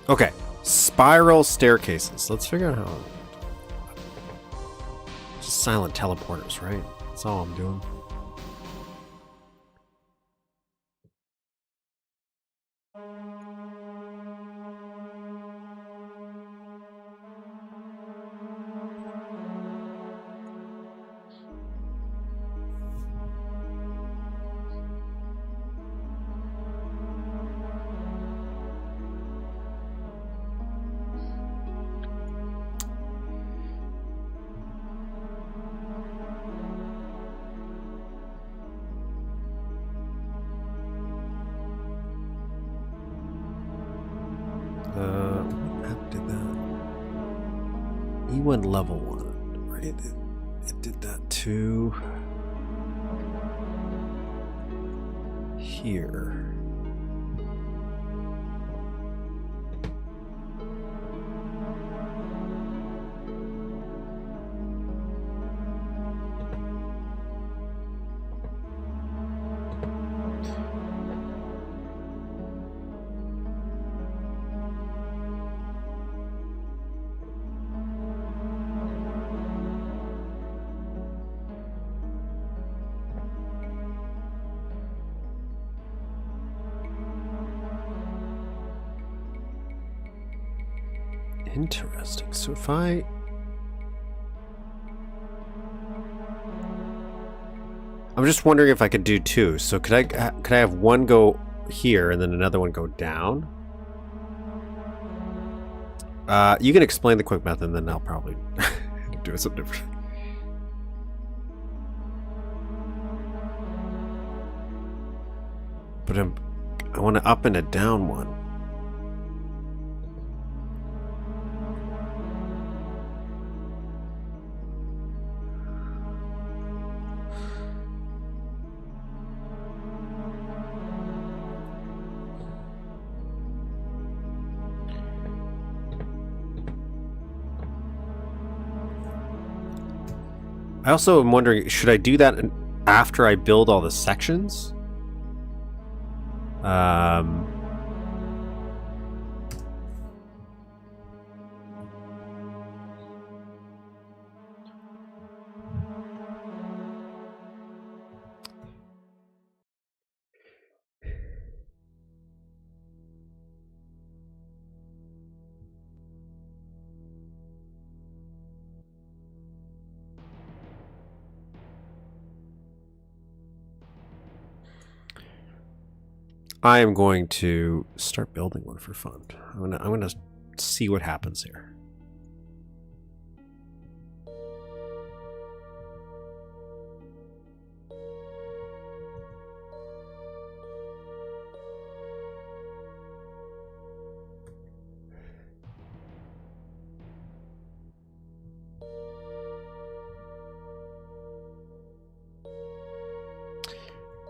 Okay, spiral staircases. Let's figure out how. Just silent teleporters, right? That's all I'm doing. What app did that? E1 level 1, right? It did that too. Here. Interesting. So if I'm just wondering if I could do two. So could I have one go here and then another one go down? You can explain the quick method, and then I'll probably do something different. But I want to up and a down one. I also am wondering, should I do that after I build all the sections? I am going to start building one for fun. I'm gonna see what happens here.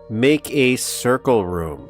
Make a circle room.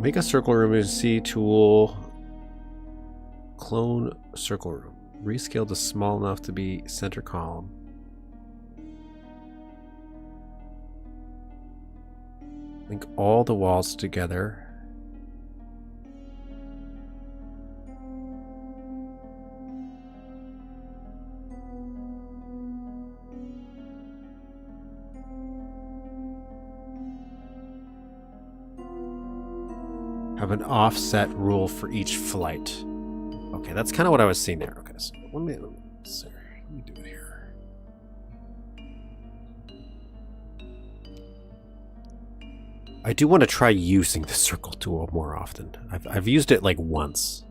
Make a circle room in C tool. Clone circle room. Rescale to small enough to be center column. Link all the walls together. Have an offset rule for each flight. Okay, that's kind of what I was seeing there. Okay, so let me do it here. I do want to try using the circle tool more often. I've used it like once.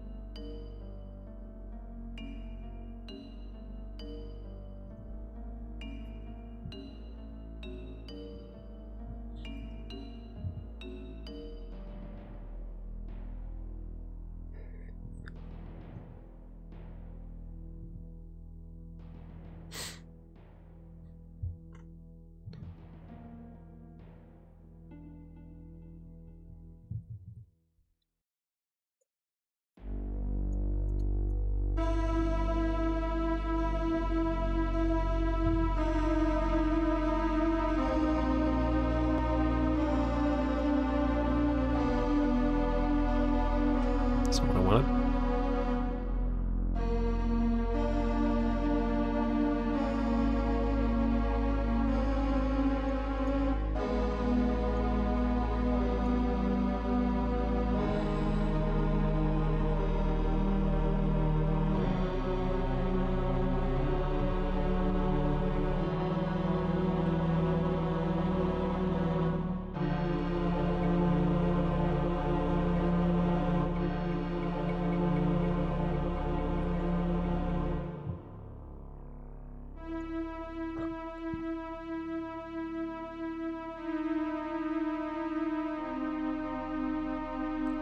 That's what I wanted.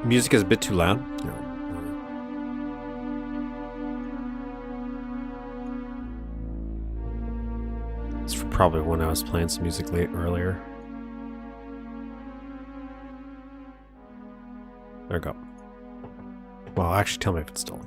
Music is a bit too loud. No. It's probably when I was playing some music earlier. There we go. Well, actually, tell me if it's still.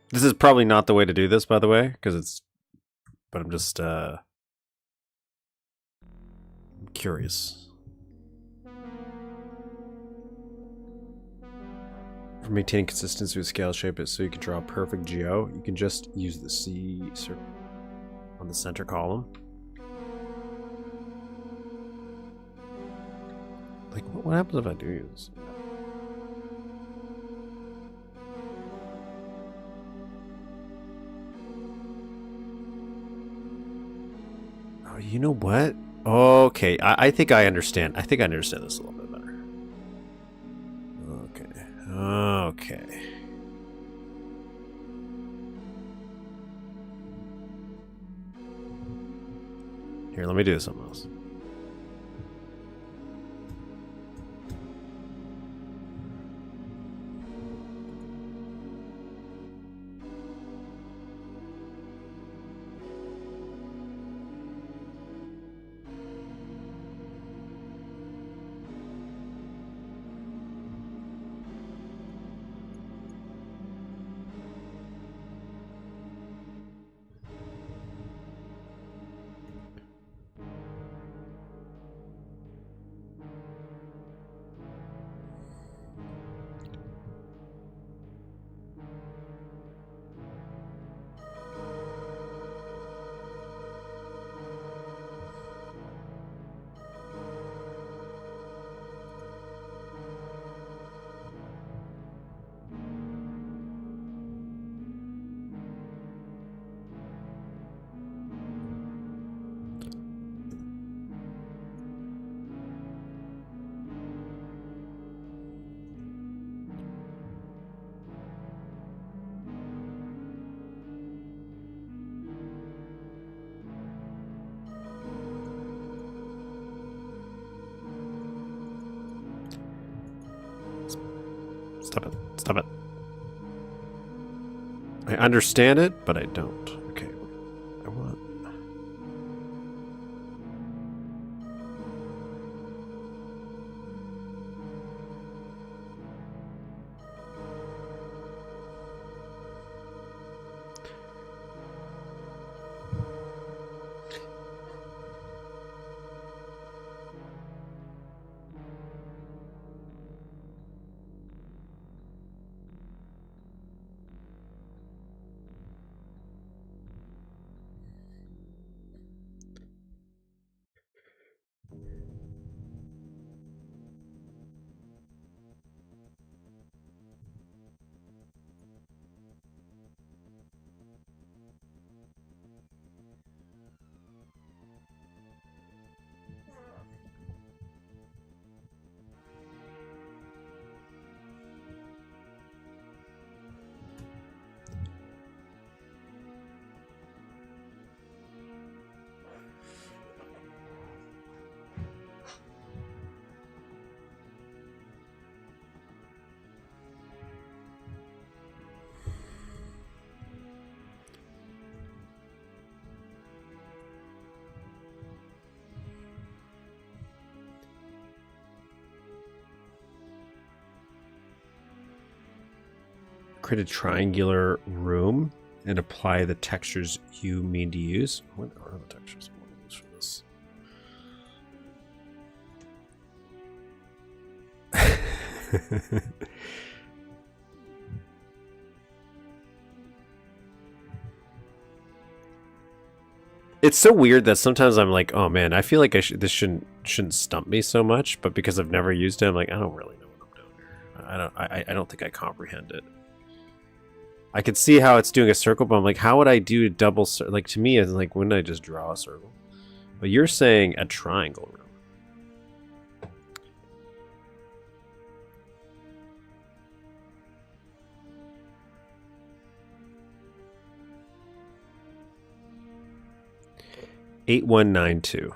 This is probably not the way to do this, by the way, because it's. But I'm just curious. For maintaining consistency with scale, shape it so you can draw a perfect geo. You can just use the C circle on the center column. Like, what happens if I do use? You know what? Okay, I think I understand. I think I understand this a little bit better. Okay. Here, let me do something else. Stop it. I understand it, but I don't. Okay. I want... Create a triangular room and apply the textures you mean to use. What are the textures I want to use for this? It's so weird that sometimes I'm like, oh man, I feel like this shouldn't stump me so much, but because I've never used it, I'm like, I don't really know what I'm doing here. I don't think I comprehend it. I could see how it's doing a circle, but I'm like, how would I do a double circle? Like, to me, it's like, wouldn't I just draw a circle? But you're saying a triangle room. $8192.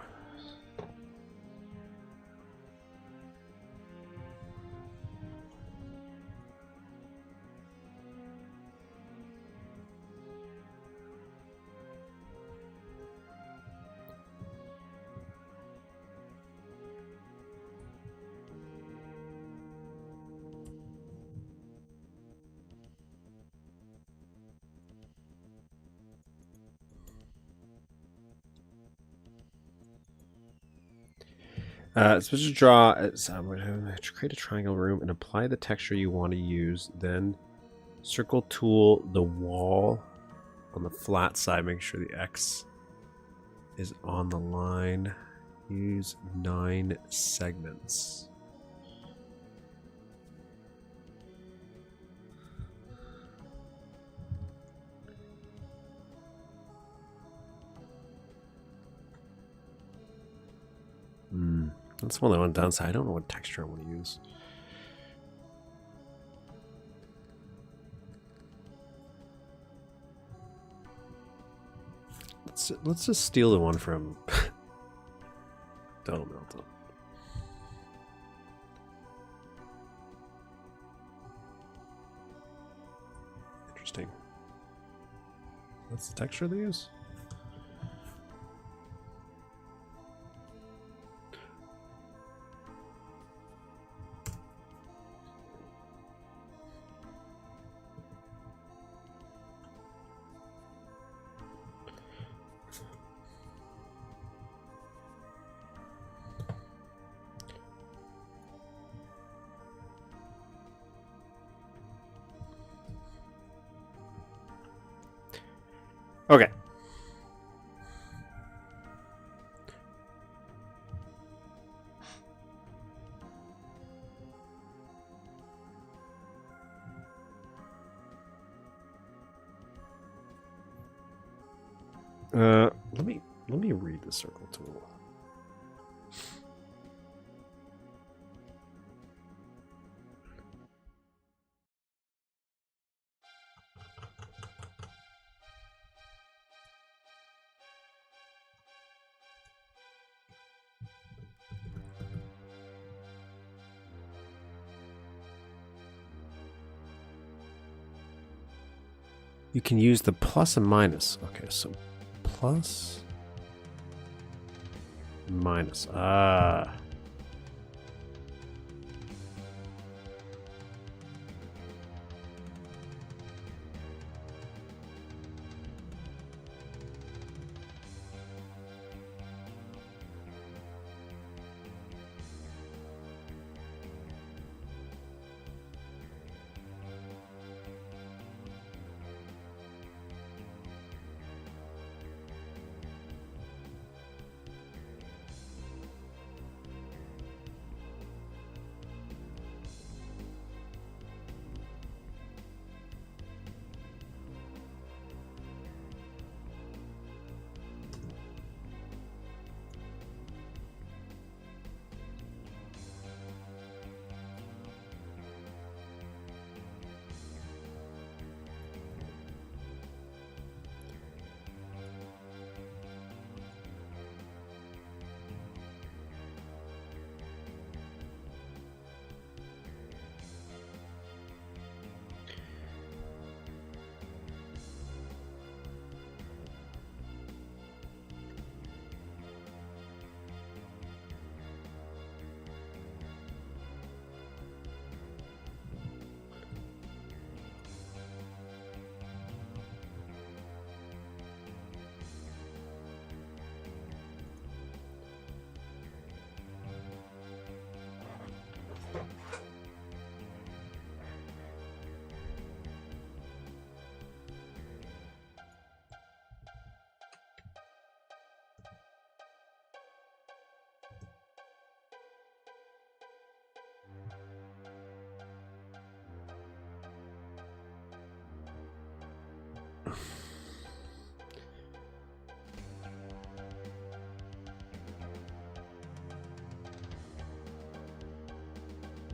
Supposed to draw. I'm going to create a triangle room and apply the texture you want to use. Then circle tool the wall on the flat side. Make sure the X is on the line. Use 9 segments. That's one downside. I don't know what texture I want to use. Let's just steal the one from Don't Melt Them. Interesting. What's the texture they use? Okay. Let me read the circle tool. You can use the plus and minus. Okay, so plus, minus. Ah.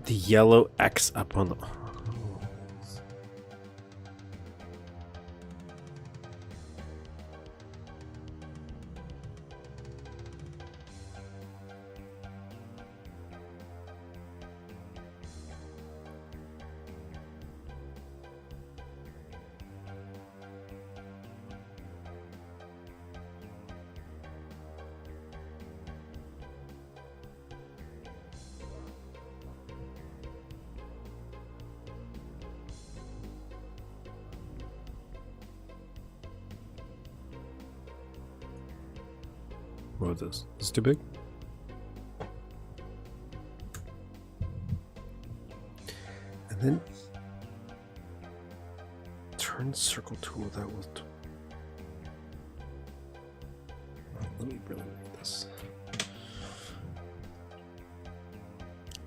The yellow X up on the... What is this? Is this too big? And then turn circle tool that will. Let me really read this.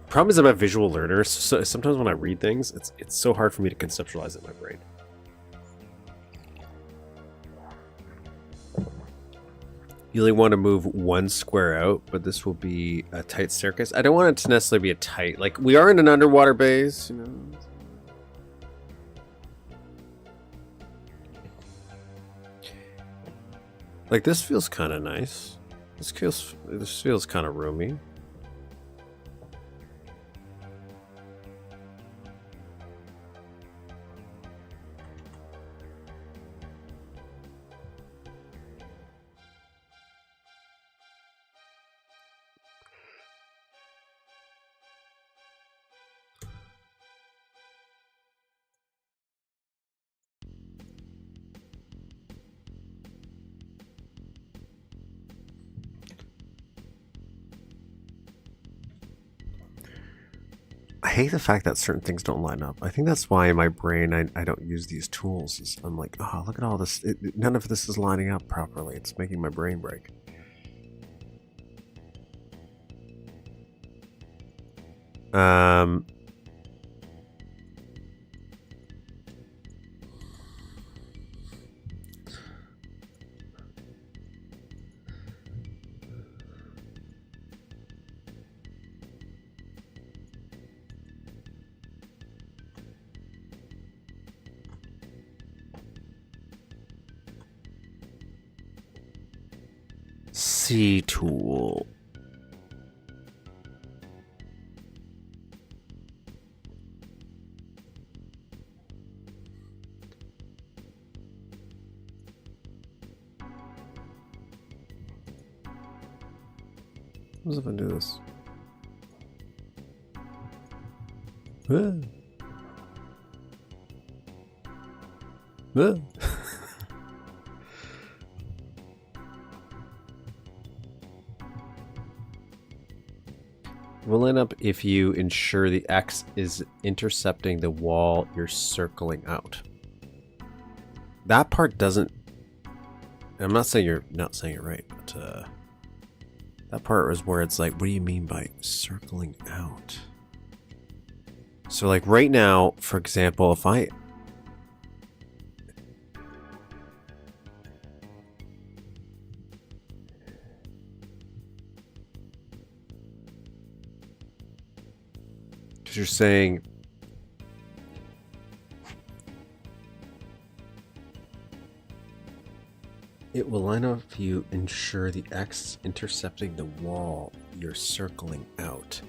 Problem is, I'm a visual learner, so sometimes when I read things, it's so hard for me to conceptualize it in my brain. You only want to move one square out, but this will be a tight staircase. I don't want it to necessarily be a tight... Like, we are in an underwater base, you know. Like, this feels kind of nice. This feels kind of roomy. I hate the fact that certain things don't line up. I think that's why in my brain I don't use these tools. I'm like, oh, look at all this. None of this is lining up properly. It's making my brain break. C tool. What if I do this? Will line up if you ensure the X is intercepting the wall you're circling out. That part doesn't... I'm not saying you're not saying it right, but that part was where it's like, what do you mean by circling out? So like right now, for example, if I... Because you're saying... It will line up if you ensure the X intercepting the wall you're circling out.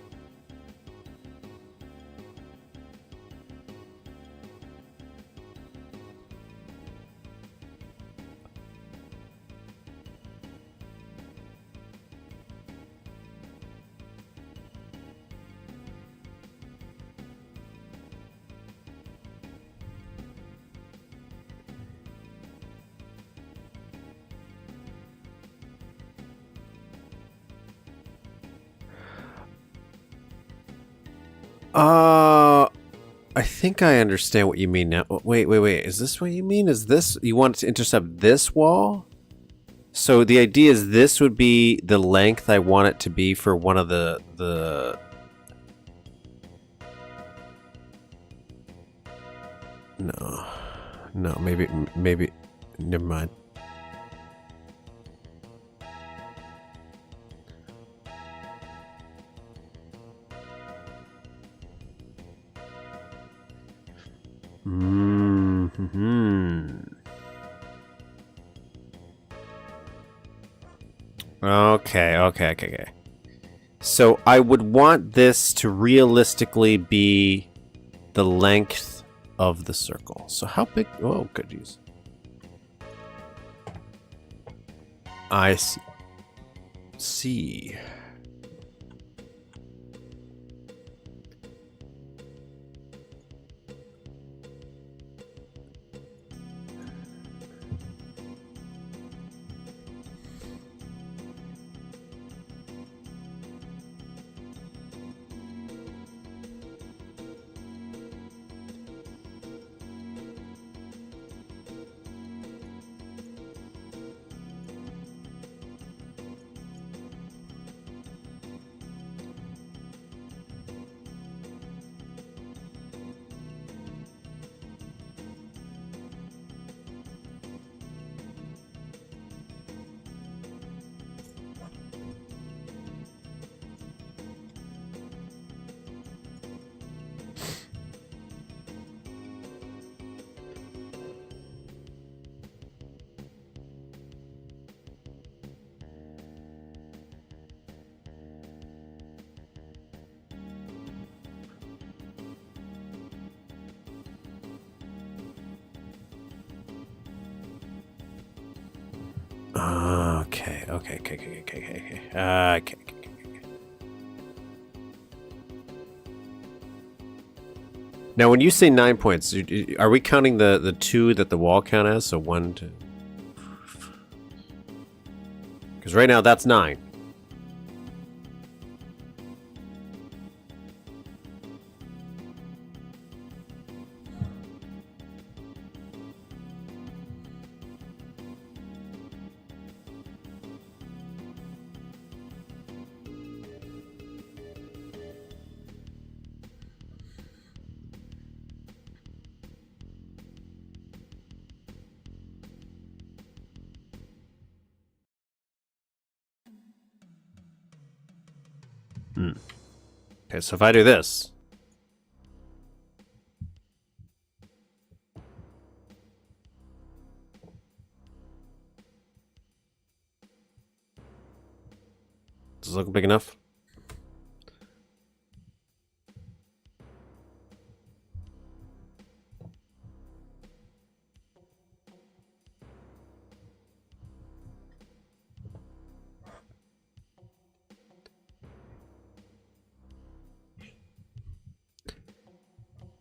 I think I understand what you mean now. Wait. Is this what you mean? Is this... You want it to intercept this wall? So the idea is this would be the length I want it to be for one of the... No, maybe, never mind. Okay. So I would want this to realistically be the length of the circle. So how big? Oh, goodies. I see. Okay. Now, when you say 9 points, are we counting the 2 that the wall count as? So 1, 2. Because right now that's 9. Okay, so if I do this. Does it look big enough?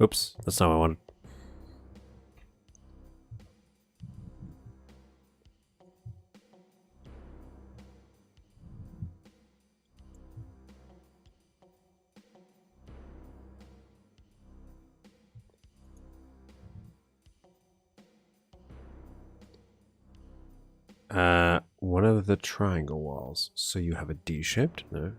Oops, that's not what I wanted. One of the triangle walls. So you have a D-shaped? No.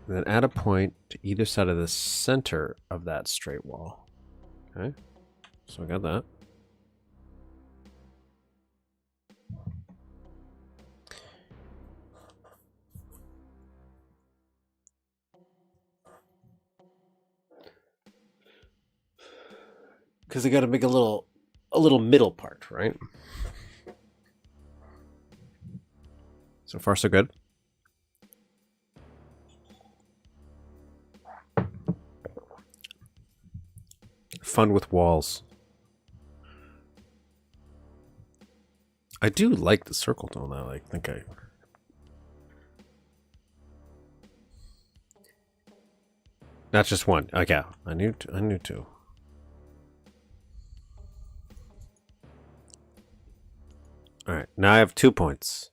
And then add a point to either side of the center of that straight wall. Okay, so I got that. Because I got to make a little middle part, right? So far, so good. Fun with walls. I do like the circle tone though. I think I... Not just one. Okay, I knew two. All right, now I have 2 points.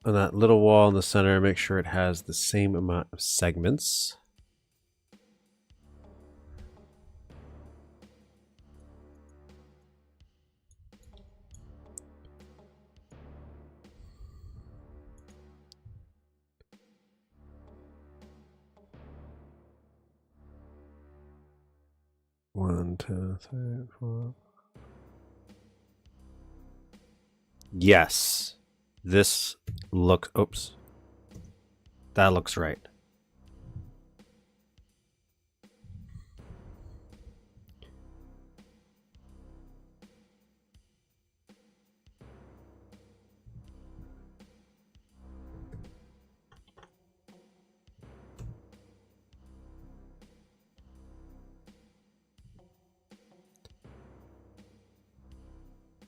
On that little wall in the center, make sure it has the same amount of segments. One, two, three, four. Yes. This looks... Oops. That looks right.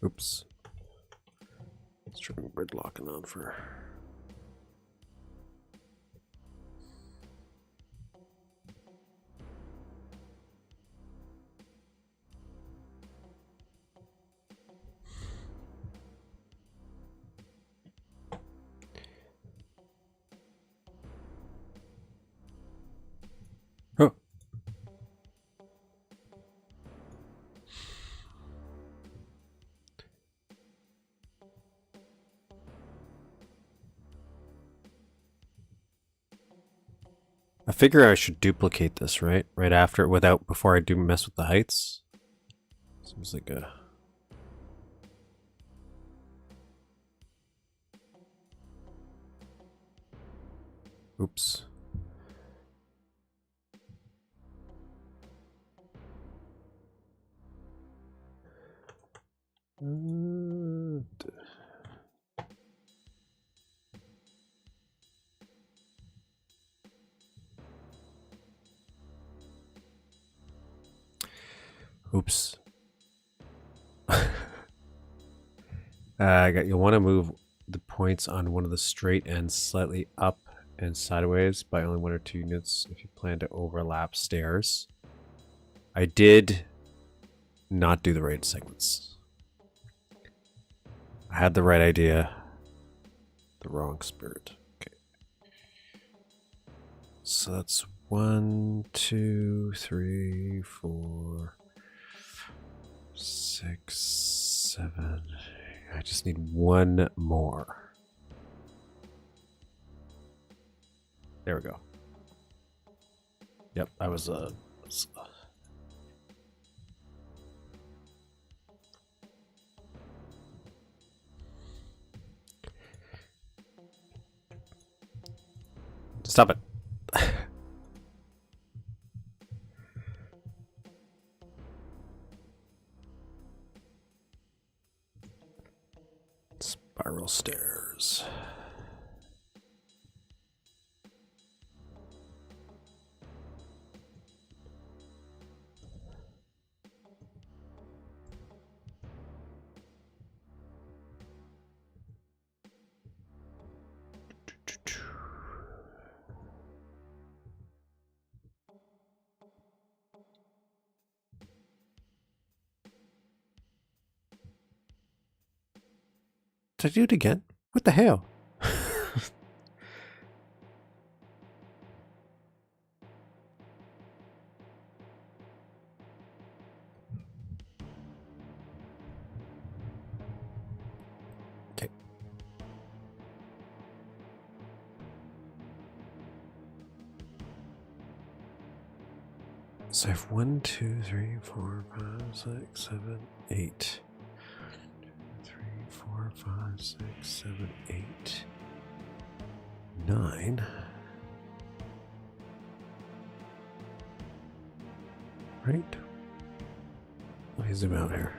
Oops. Let's try gridlocking on for... Oh. figure I should duplicate this, right? Right after, before I do mess with the heights. Seems like a... Oops. Oops. You'll want to move the points on one of the straight ends slightly up and sideways by only 1 or 2 units if you plan to overlap stairs. I did not do the right segments. I had the right idea, the wrong spirit. Okay. So that's 1, 2, 3, 4, 6, 7. I just need one more. There we go. Yep, I was Stop it. Spiral stairs. Did I do it again? What the hell? Okay. So I have 1, 2, 3, 4, 5, 6, 7, 8. 3, 4, 5, 6, 7, 8, 9. Right? Let me zoom out here.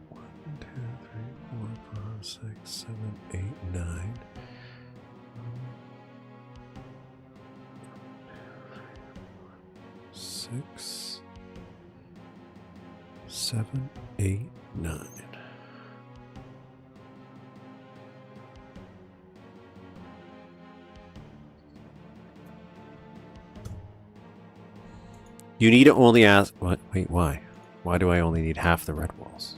One, 2, 3, 4, 5, 6, 7, 8, 9. 6, 7, 8, 9. You need to only ask. What? Wait, why? Why do I only need half the red walls?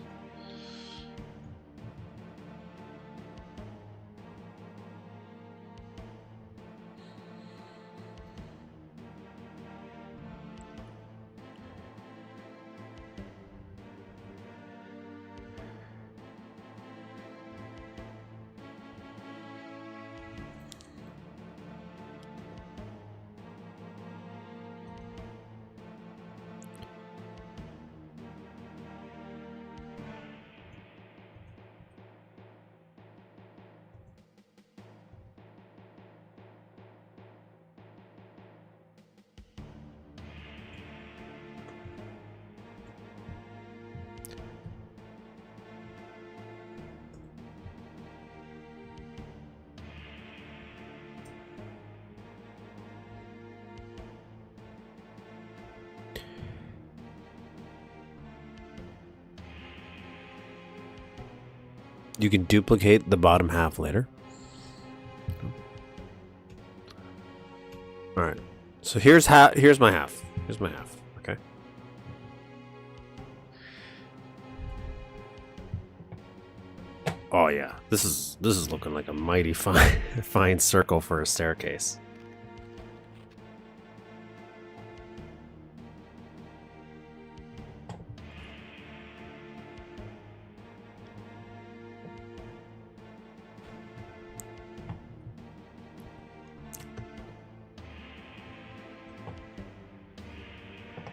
You can duplicate the bottom half later. All right. So here's my half. Here's my half. Okay. Oh yeah. This is looking like a mighty fine circle for a staircase.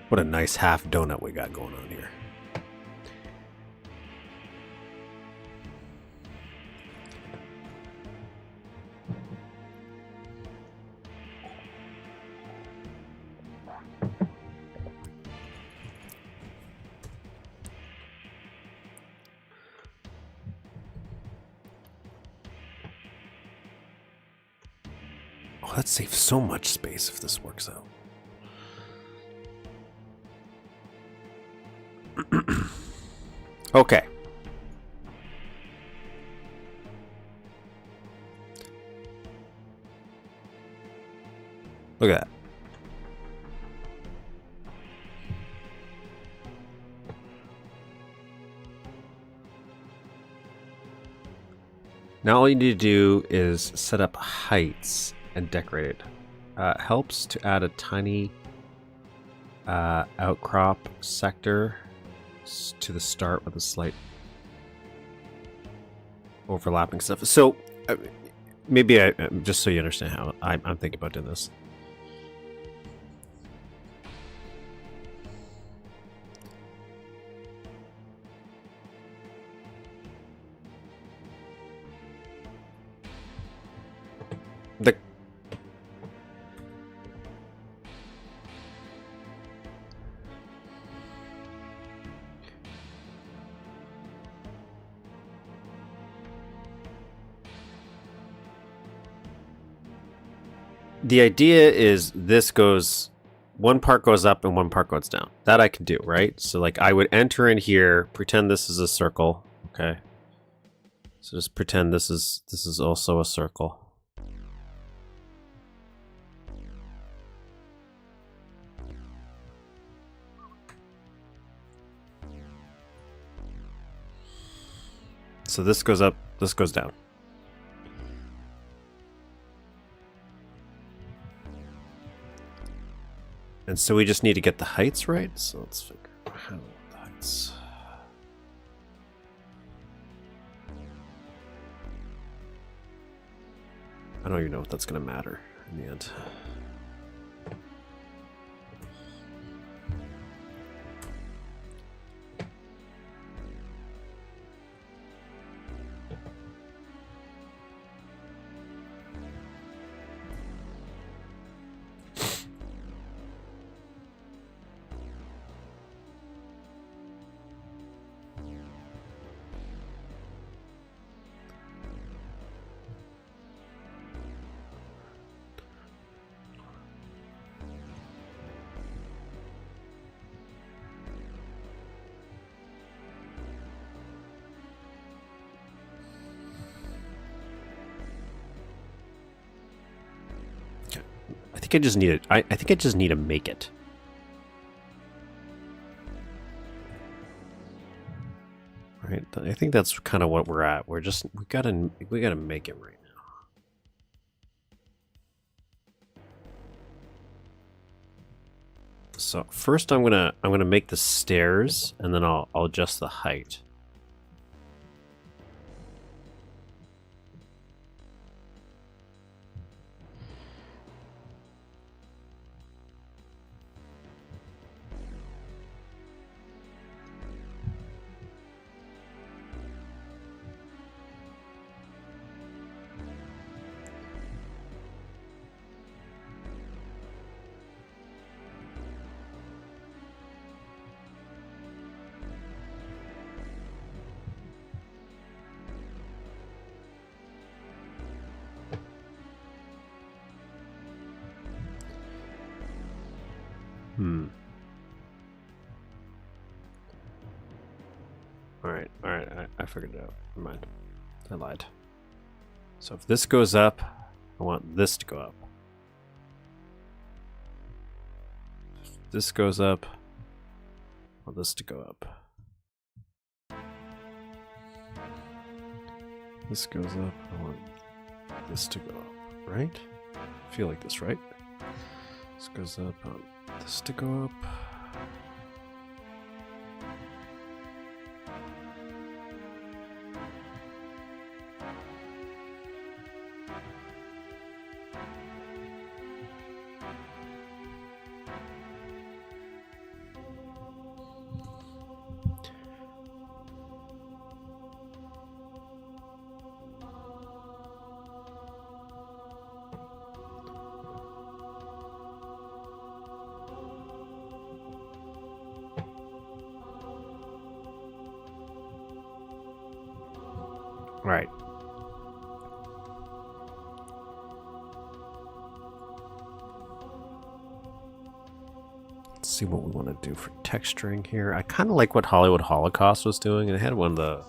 What a nice half donut we got going on here. Oh, that saves so much space if this works out. Okay. Look at that. Now all you need to do is set up heights and decorate it. Helps to add a tiny outcrop sector to the start with a slight overlapping stuff. So maybe I just so you understand how I'm thinking about doing this. The idea is this goes, one part goes up and one part goes down. That I can do, right? So like I would enter in here, pretend this is a circle, okay? So just pretend this is also a circle. So this goes up, this goes down. And so we just need to get the heights right. So let's figure out how the heights. I don't even know if that's going to matter in the end. I think I just need it. I think I just need to make it. Right. I think that's kind of what we're at. We're just we gotta make it right now. So first I'm gonna make the stairs and then I'll adjust the height. Alright, I figured it out. Never mind. I lied. So if this goes up, I want this to go up. If this goes up, I want this to go up. This goes up, I want this to go up, right? I feel like this, right? This goes up, I want this to go up. Right. Let's see what we want to do for texturing here. I kind of like what Hollywood Holocaust was doing, and it had one of the...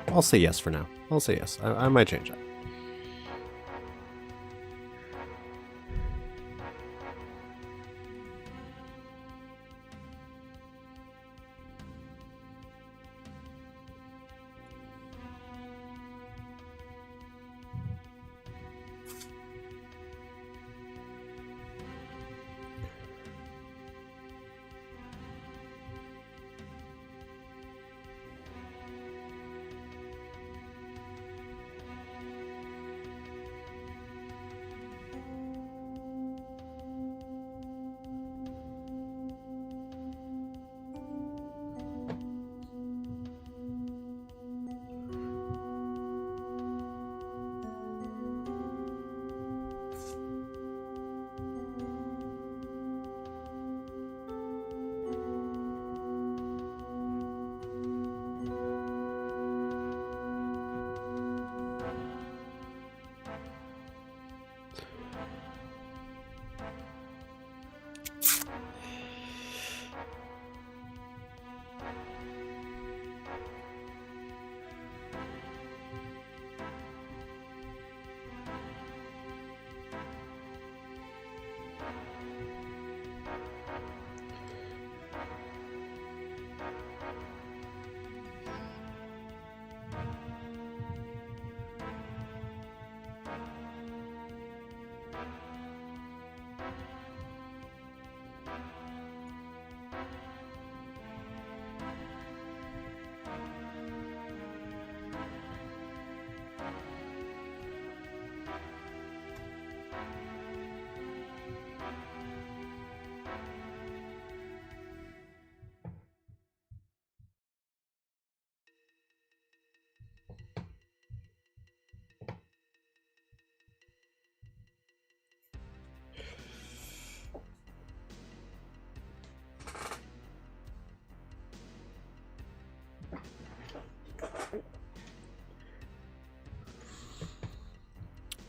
I'll say yes for now. I'll say yes. I might change that.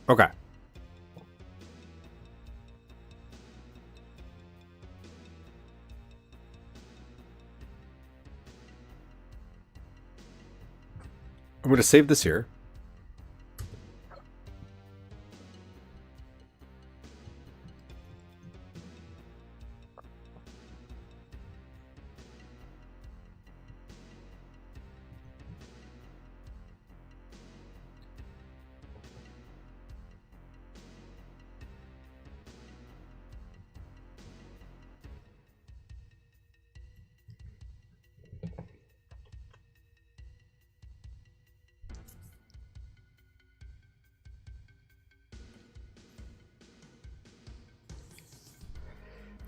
Okay. I'm going to save this here.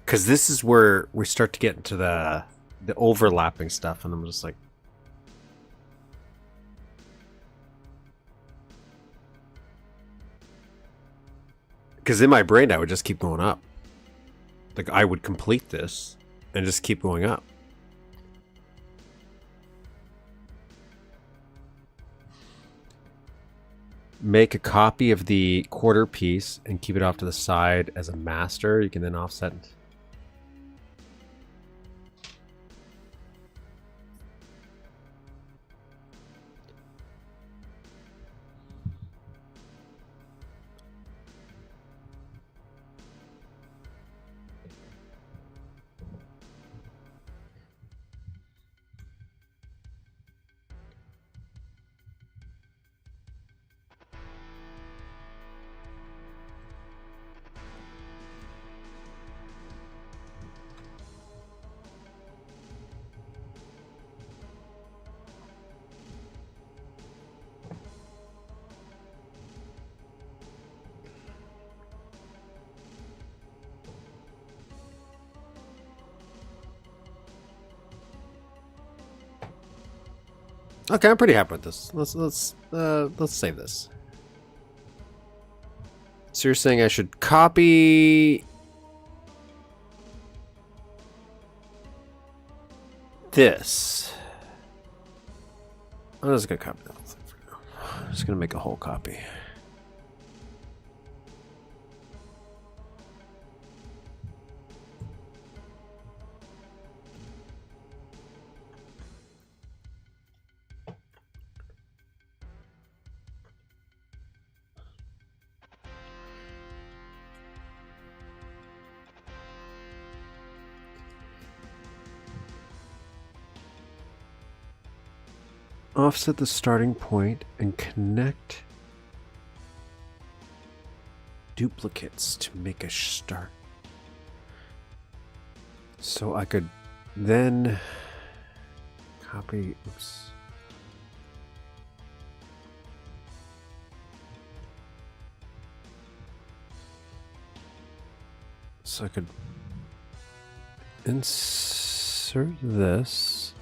Because this is where we start to get into the overlapping stuff, and I'm just like, because in my brain I would just keep going up. Like I would complete this and just keep going up. Make a copy of the quarter piece and keep it off to the side as a master. You can then offset. Okay, I'm pretty happy with this. Let's save this. So you're saying I should copy this. I'm just gonna copy that whole thing for now. I'm just gonna make a whole copy. Offset the starting point and connect duplicates to make a start. So I could then copy, oops. So I could insert this.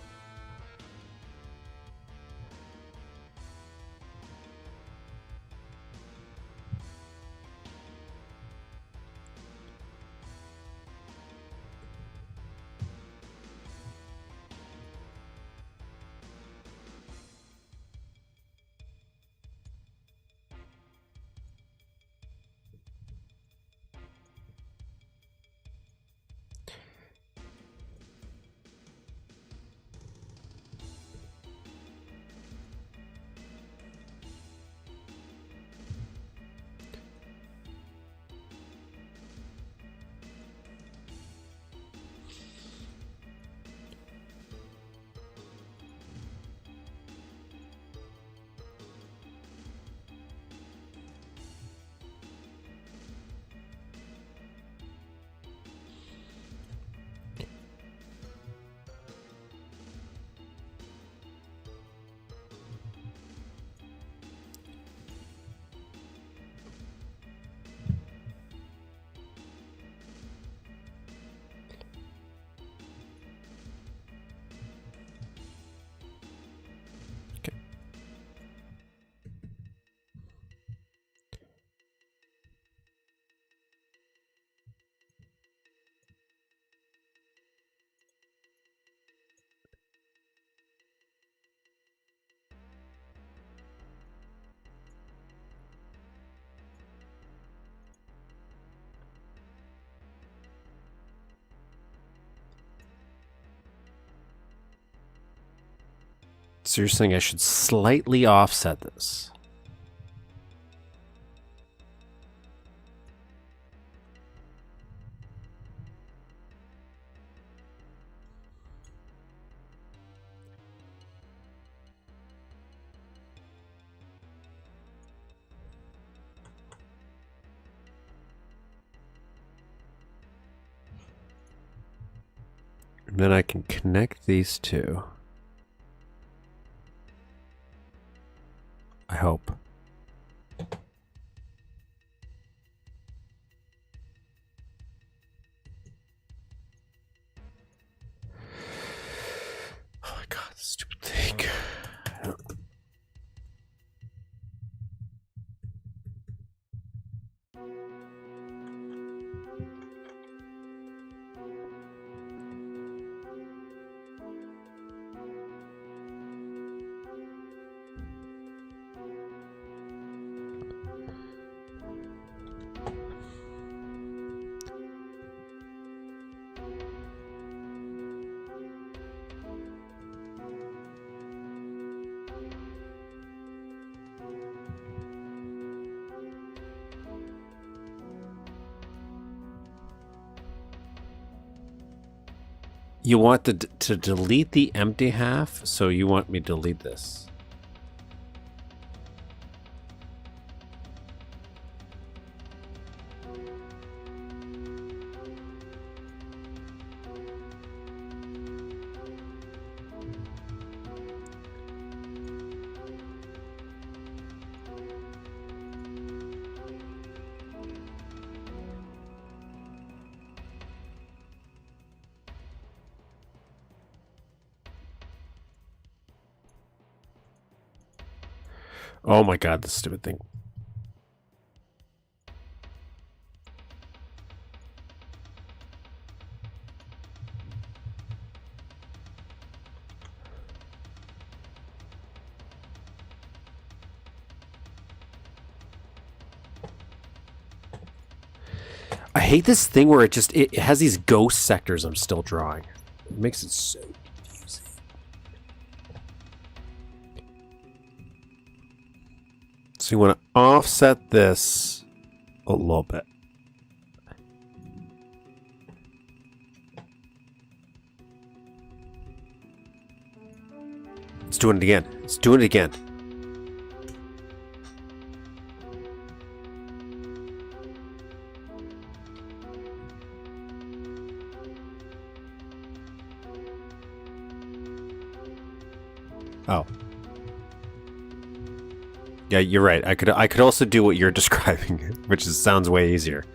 So you're saying I should slightly offset this? And then I can connect these two. I hope. Oh my god, this stupid thing. You want to delete the empty half, so you want me to delete this. Oh my god, this stupid thing. I hate this thing where it has these ghost sectors I'm still drawing. It makes it so confusing. So you want to offset this a little bit. Let's do it again. Let's do it again. Oh. Yeah, you're right. I could also do what you're describing, which sounds way easier.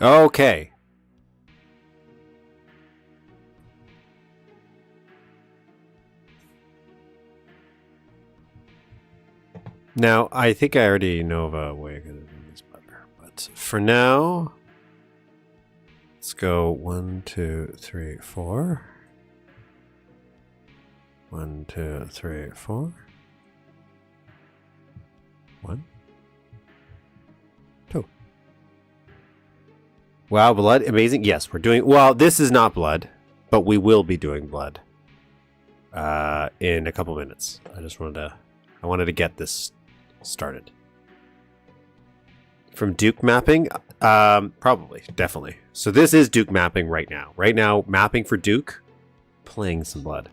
Okay. Now, I think I already know of a way I could do this better, but for now, let's go 1, 2, 3, 4. 1, 2, 3, 4. 1, 2. Wow, blood, amazing. Yes, we're doing well. This is not blood, but we will be doing blood in a couple minutes. I wanted to get this started. From Duke mapping, probably, definitely. So this is Duke mapping right now. Right now, mapping for Duke, playing some blood.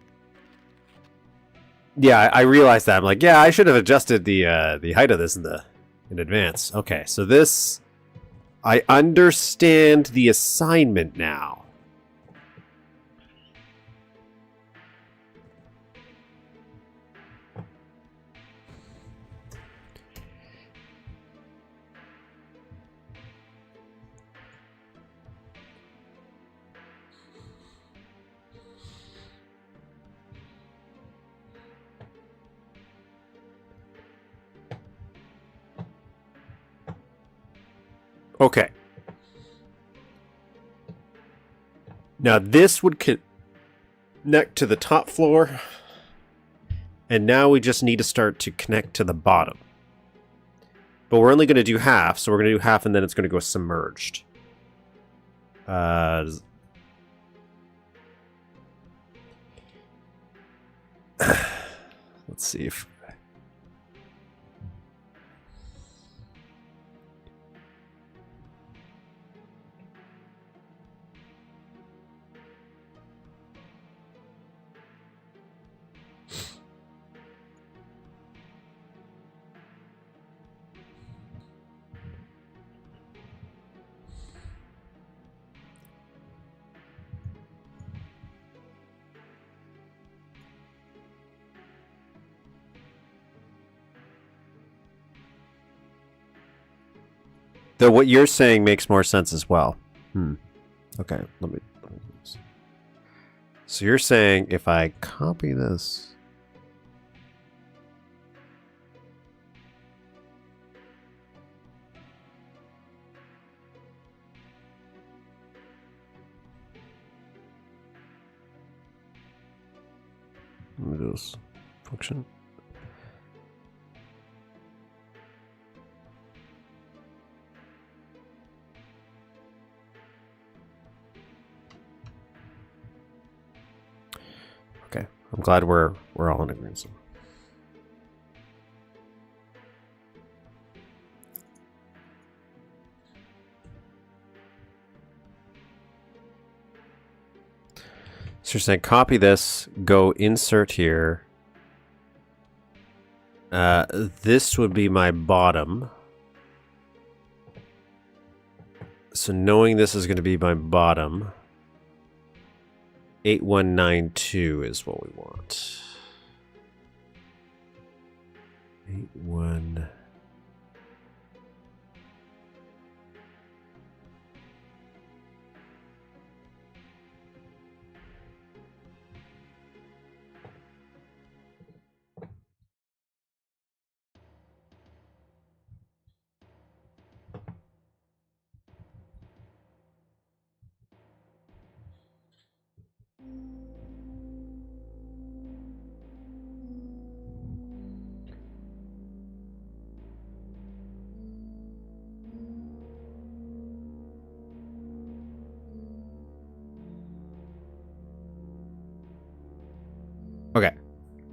Yeah, I realized that. I'm like, yeah, I should have adjusted the height of this in advance. Okay, so this, I understand the assignment now. Okay. Now this would connect to the top floor. And now we just need to start to connect to the bottom. But we're only going to do half, so we're going to do half and then it's going to go submerged. Let's see if... Though what you're saying makes more sense as well. Okay, let me so you're saying if I copy this... Let me do this function. Okay, I'm glad we're all in agreement. So you're saying copy this, go insert here. This would be my bottom. So knowing this is going to be my bottom, 8192 is what we want. 81. Okay,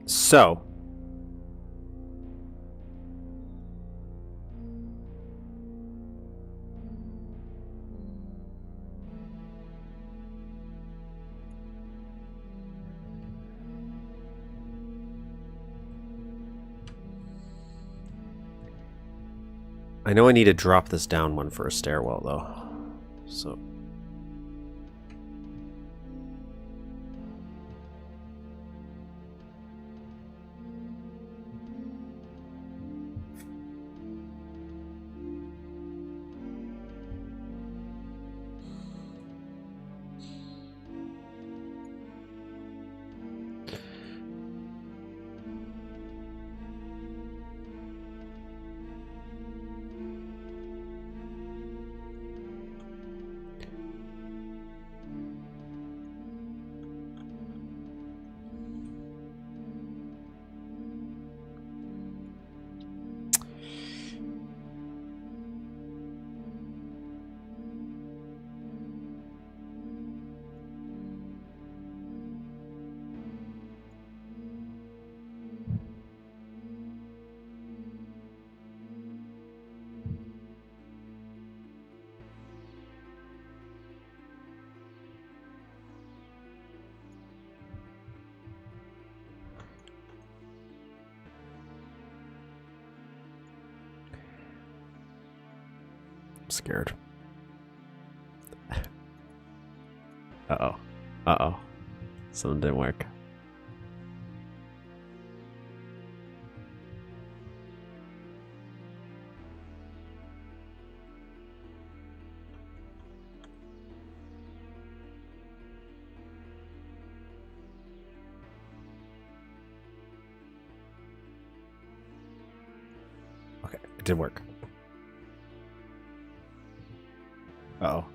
so I know I need to drop this down one for a stairwell though. So I'm scared. Uh-oh. Uh-oh. Something didn't work. Okay, it did work. Uh-oh.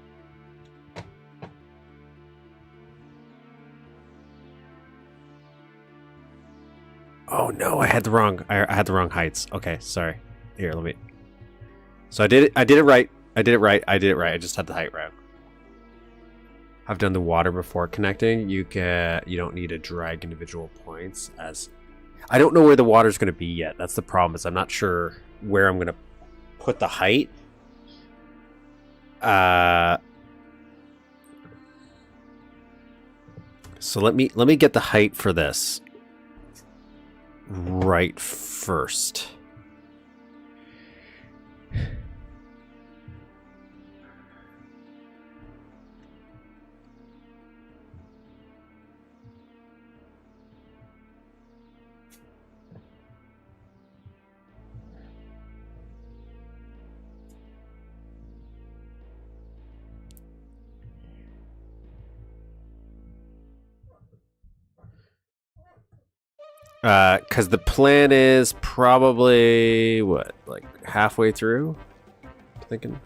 Oh no, I had the wrong heights. Okay, sorry. Here, let me. So I did it right. I did it right. I just had the height wrong. I've done the water before connecting. You don't need to drag individual points as I don't know where the water's going to be yet. That's the problem. Is I'm not sure where I'm going to put the height. So let me get the height for this right first. Because the plan is probably what, like halfway through? Thinking.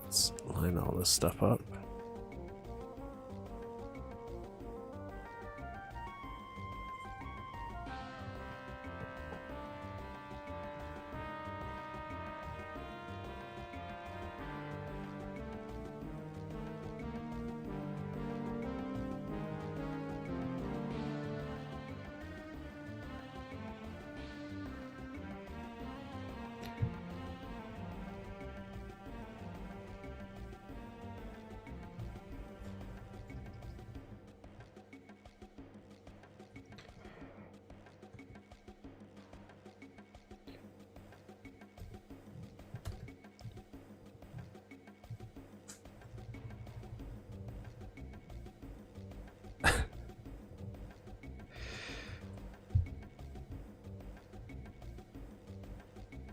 Let's line all this stuff up.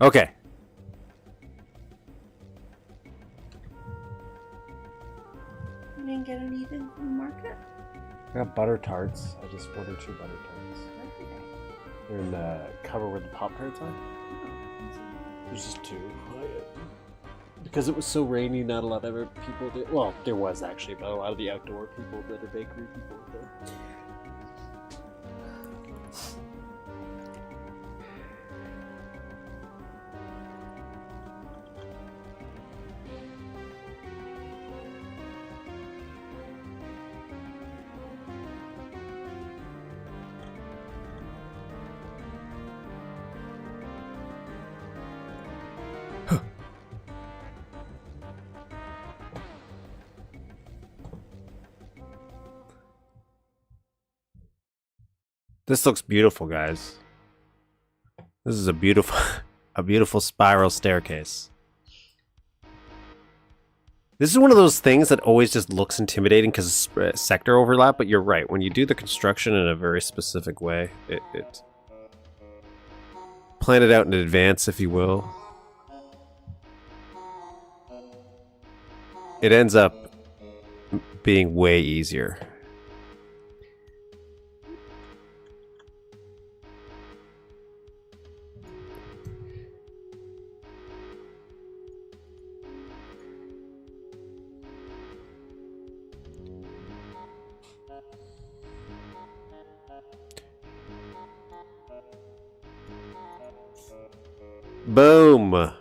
Okay. You didn't get anything from the market? I got butter tarts. I just ordered 2 butter tarts. Okay. They're in the cover where the Pop Tarts are. There's just 2. Because it was so rainy, not a lot of people did. Well, there was actually, but a lot of the outdoor people that are bakery people were there. This looks beautiful, guys. This is a beautiful, a beautiful spiral staircase. This is one of those things that always just looks intimidating because it's sector overlap, but you're right. When you do the construction in a very specific way, it plan it out in advance, if you will. It ends up being way easier. Boom!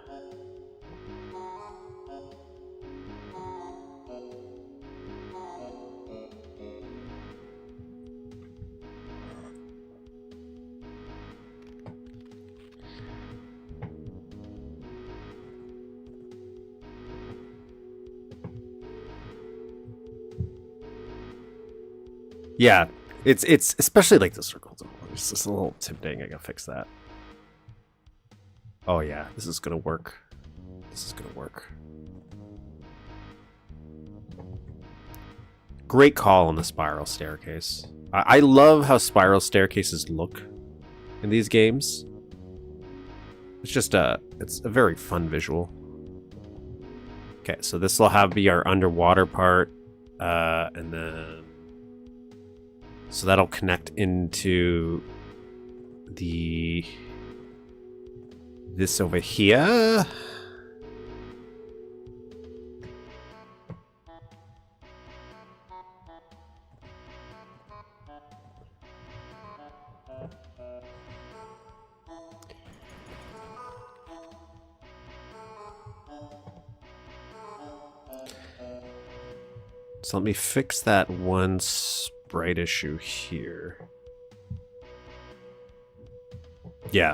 Yeah, it's especially like the circles. It's just a little intimidating. I gotta fix that. Oh yeah, this is gonna work. This is gonna work. Great call on the spiral staircase. I love how spiral staircases look in these games. It's just it's a very fun visual. Okay, so this will be our underwater part, and then so that'll connect into this over here. So let me fix that one sprite issue here. Yeah.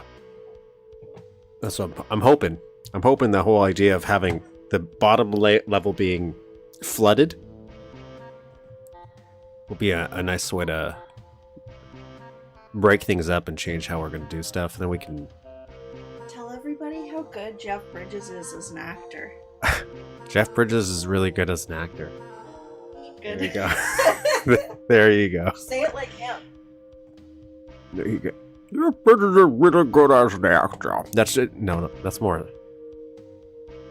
That's what I'm hoping. I'm hoping the whole idea of having the bottom level being flooded will be a nice way to break things up and change how we're going to do stuff. And then we can... Tell everybody how good Jeff Bridges is as an actor. Jeff Bridges is really good as an actor. Good. There you go. There you go. Say it like him. There you go. Jeff Bridges is really good as an actor. That's it. No, that's more.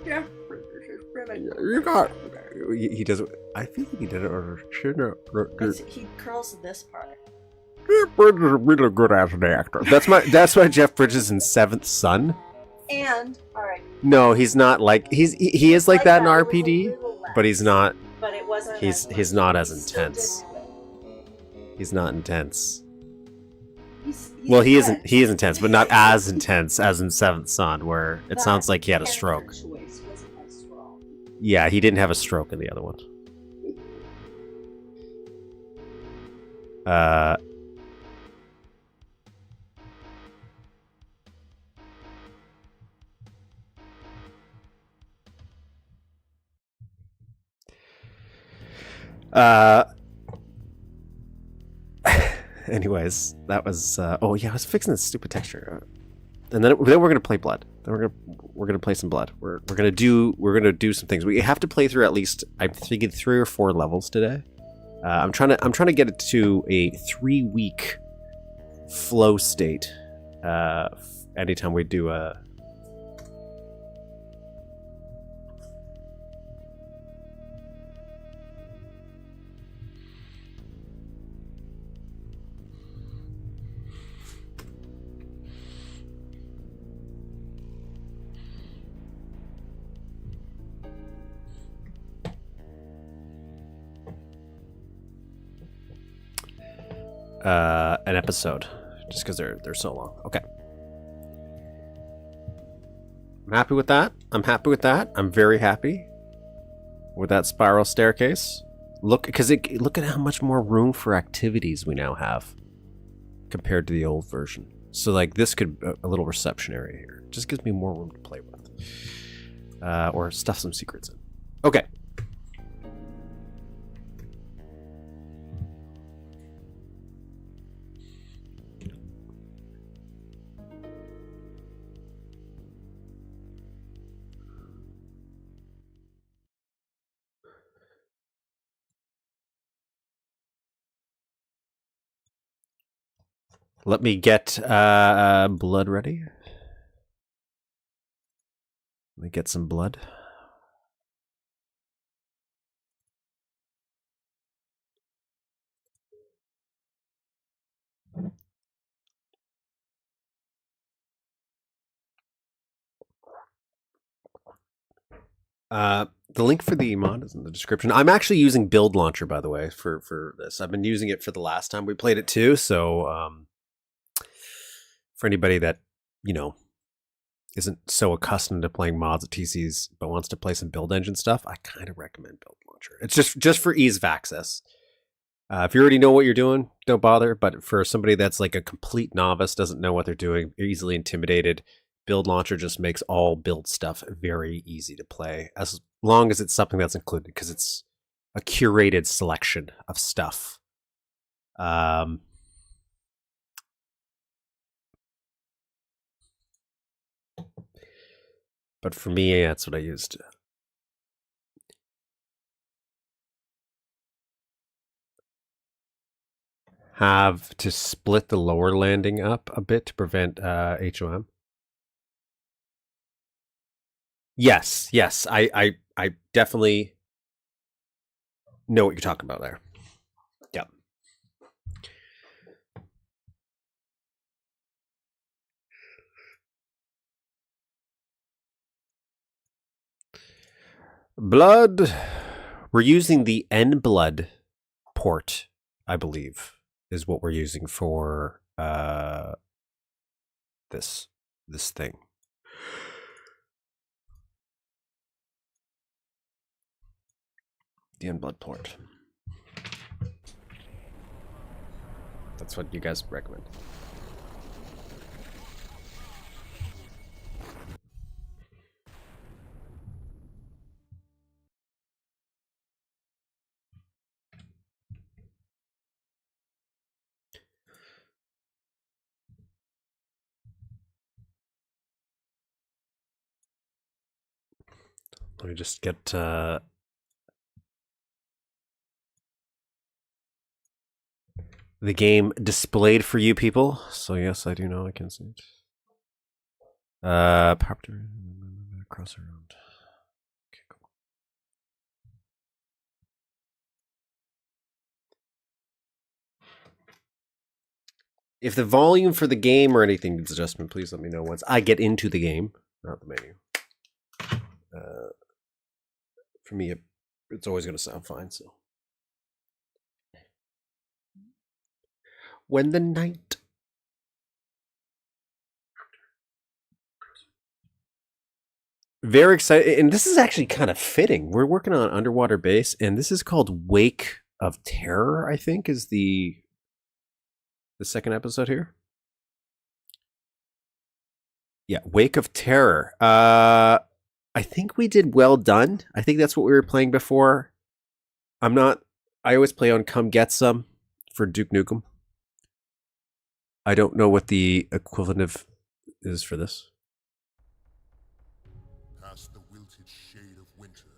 Jeff Bridges is really good. You got... He does... I feel like he did it on He curls this part. Jeff Bridges is really good as an actor. That's why Jeff Bridges in Seventh Son. And, alright. No, he's not like... He is like that in It was a RPD, little less, but he's not... But it wasn't He's not as He still did intense. do it. He's not intense. He's Well, he good. is intense, but not as intense as in Seventh Son, where it That sounds like he had a character stroke. choice wasn't as strong. Yeah, he didn't have a stroke in the other one. Anyways, that was oh yeah, I was fixing this stupid texture, and then we're gonna play Blood. Then we're gonna play some Blood. We're gonna do some things. We have to play through at least, I'm thinking, 3 or 4 levels today. I'm trying to get it to a 3-week flow state. Anytime we do a an episode, just because they're so long. Okay, I'm happy with that. I'm very happy with that spiral staircase. Look at how much more room for activities we now have compared to the old version. So like this could a little reception area here. Just gives me more room to play with, or stuff some secrets in. Okay. Let me get blood ready. Let me get some blood. The link for the mod is in the description. I'm actually using Build Launcher, by the way, for this. I've been using it for the last time we played it too. So for anybody that, you know, isn't so accustomed to playing mods at TCs but wants to play some build engine stuff, I kind of recommend Build Launcher. It's just for ease of access. If you already know what you're doing, don't bother. But for somebody that's like a complete novice, doesn't know what they're doing, easily intimidated, Build Launcher just makes all build stuff very easy to play, as long as it's something that's included, because it's a curated selection of stuff. Um, but for me, that's what I used. Have to split the lower landing up a bit to prevent HOM. Yes, yes, I definitely know what you're talking about there. Yep. Blood. We're using the N blood port, I believe, is what we're using for this thing. The N blood port. That's what you guys recommend. Let me just get the game displayed for you people. So yes, I do know I can see it. Property cross around. Okay, cool. If the volume for the game or anything needs adjustment, please let me know once I get into the game, not the menu. For me, it's always going to sound fine. So, when the night. Very excited, and this is actually kind of fitting. We're working on underwater base, and this is called Wake of Terror. I think is the second episode here. Yeah, Wake of Terror. I think we did Well Done. I think that's what we were playing before. I always play on Come Get Some for Duke Nukem. I don't know what the equivalent of is for this.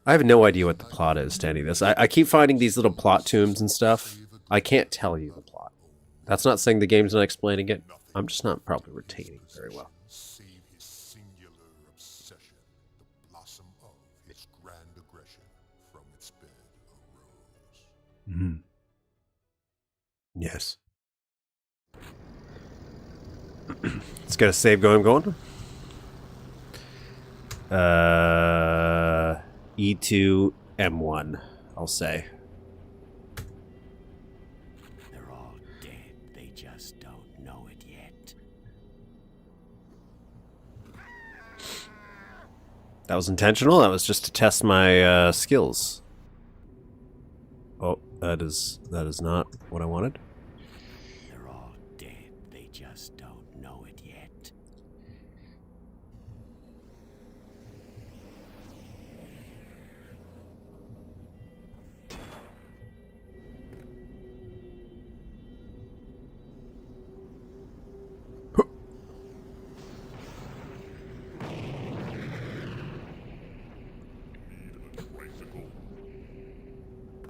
I have no idea what the plot is to any of this. I keep finding these little plot tombs and stuff. I can't tell you the plot. That's not saying the game's not explaining it. I'm just not probably retaining very well. Mm-hmm. Yes. Let's get a save going. E2 M1, I'll say. They're all dead. They just don't know it yet. That was intentional. That was just to test my skills. Oh, that is not what I wanted. They're all dead. They just don't know it yet.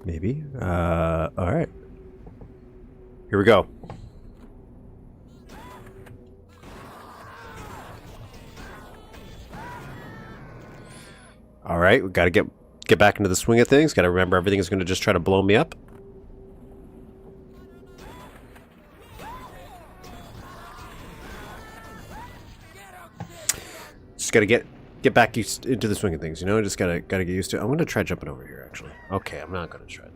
Maybe. All right. Here we go. All right, we got to get back into the swing of things. Got to remember everything is going to just try to blow me up. Just got to get back into the swing of things, you know? Just gotta get used to it. I'm gonna try jumping over here, actually. Okay, I'm not gonna try to.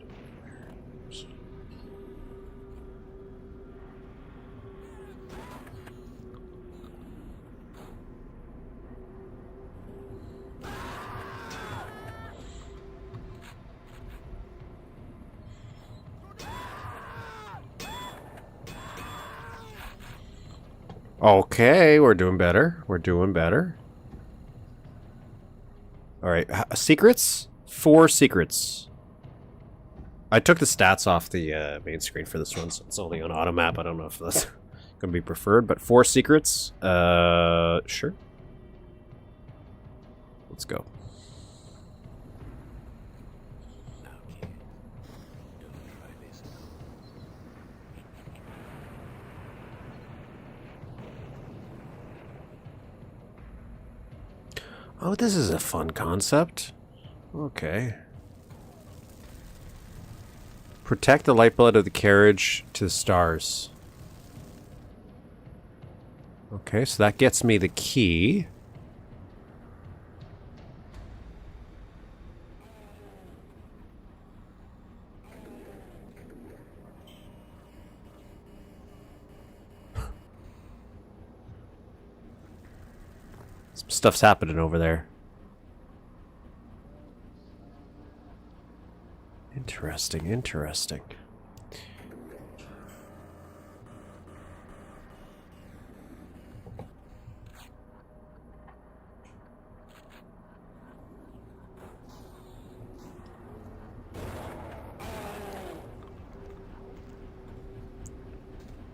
Okay, we're doing better. We're doing better. All right, secrets? 4 secrets. I took the stats off the main screen for this one, so it's only on auto map. I don't know if that's going to be preferred, but 4 secrets. Sure. Let's go. Now, kid, don't try this at home. Oh, this is a fun concept. Okay. Protect the lifeblood of the carriage to the stars. Okay, so that gets me the key. Some stuff's happening over there. Interesting, interesting.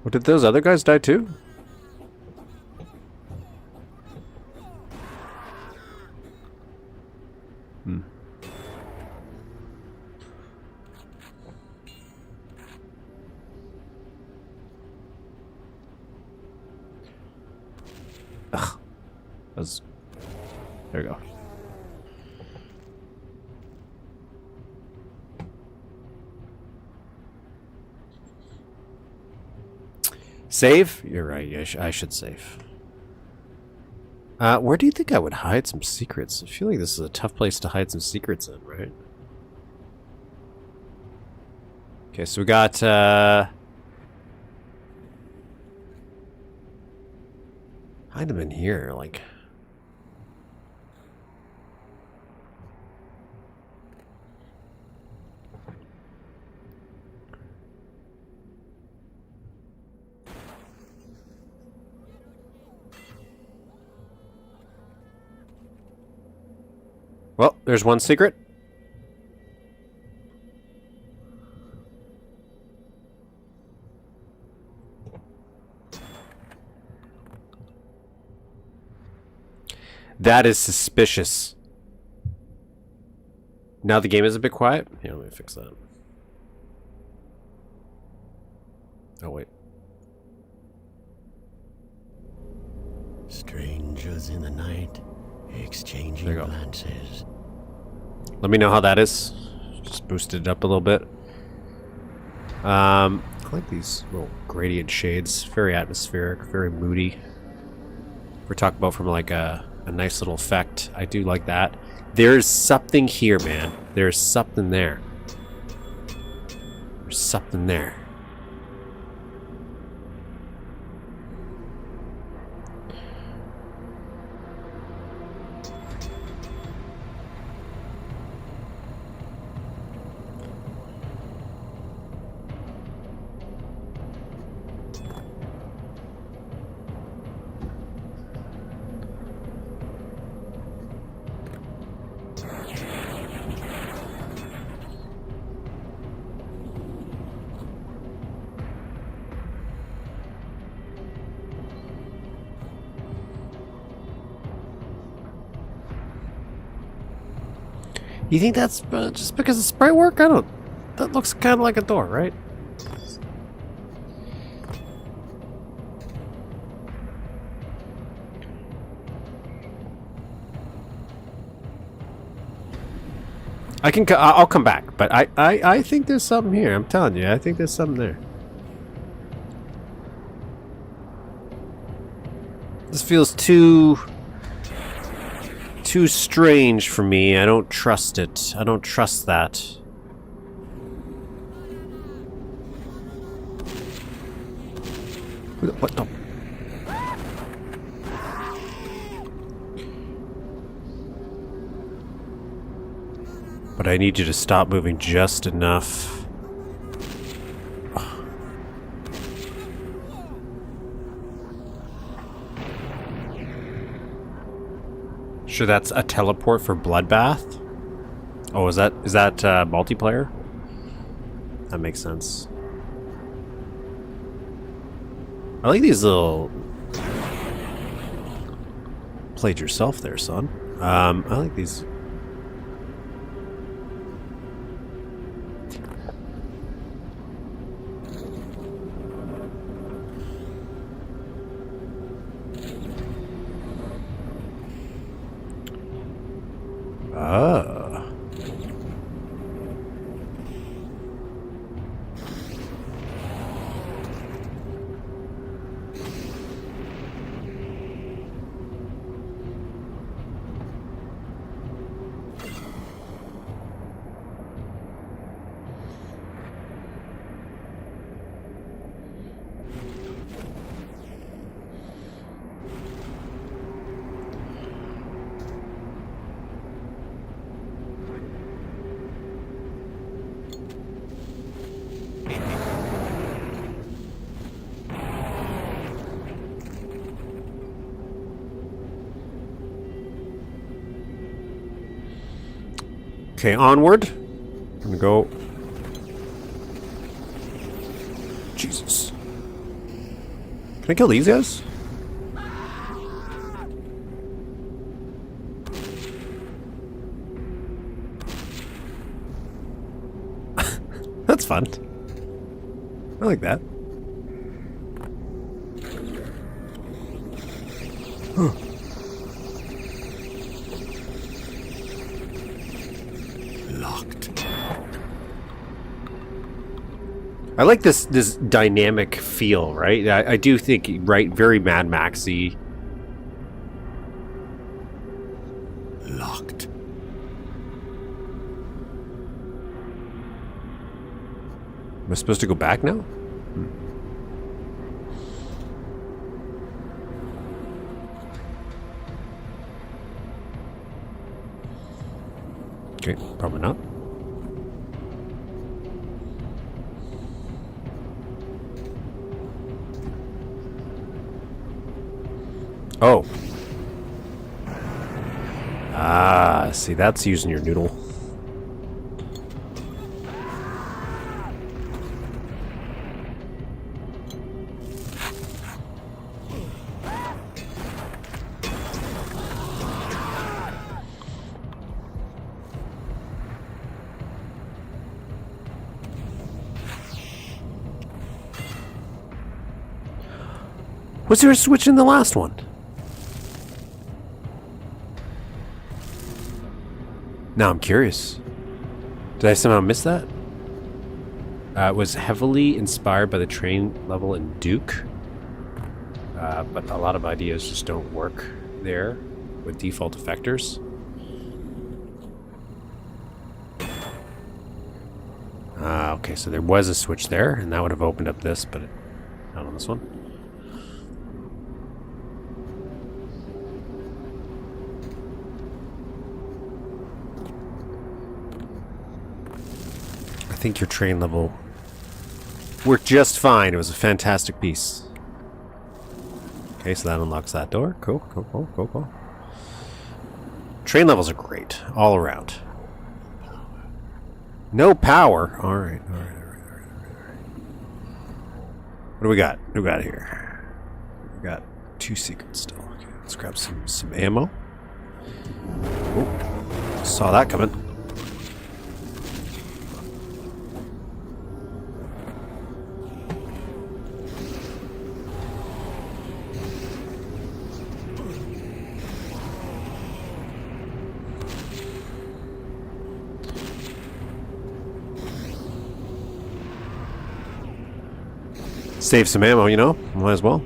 What, did those other guys die too? Ugh. There we go. Save? You're right. I should save. Where do you think I would hide some secrets? I feel like this is a tough place to hide some secrets in, right? Okay, so we got, hide them in here, like... Well, there's one secret. That is suspicious. Now the game is a bit quiet. Here, let me fix that. Oh, wait. Strangers in the night, exchanging glances. Let me know how that is. Just boosted it up a little bit. I like these little gradient shades. Very atmospheric, very moody. We're talking about from like a nice little effect. I do like that. There's something here, man. There's something there. There's something there. You think that's just because of sprite work? I don't... That looks kind of like a door, right? I'll come back, but I think there's something here. I'm telling you, I think there's something there. This feels too strange for me. I don't trust it. I don't trust that. What the? But I need you to stop moving just enough. Sure, that's a teleport for Bloodbath. Oh, is that multiplayer? That makes sense. I like these little... Played yourself there, son. I like these... Ah. Okay, onward. I'm gonna go. Jesus. Can I kill these guys? That's fun. I like that. Huh. Locked. I like this dynamic feel, right? I do think, right, very Mad Maxy. Locked. Am I supposed to go back now? Okay, probably not. Oh. Ah, see, that's using your noodle. Was there a switch in the last one? Now I'm curious. Did I somehow miss that? It was heavily inspired by the train level in Duke. But a lot of ideas just don't work there with default effectors. Okay, so there was a switch there, and that would have opened up this, but not on this one. I think your train level worked just fine. It was a fantastic piece. Okay, so that unlocks that door. Cool, cool, cool, cool, cool. Train levels are great, all around. No power. All right, all right, all right, all right, all right. What do we got? What do we got here? We got 2 secrets still. Okay, let's grab some ammo. Oh, saw that coming. Save some ammo, you know? Might as well.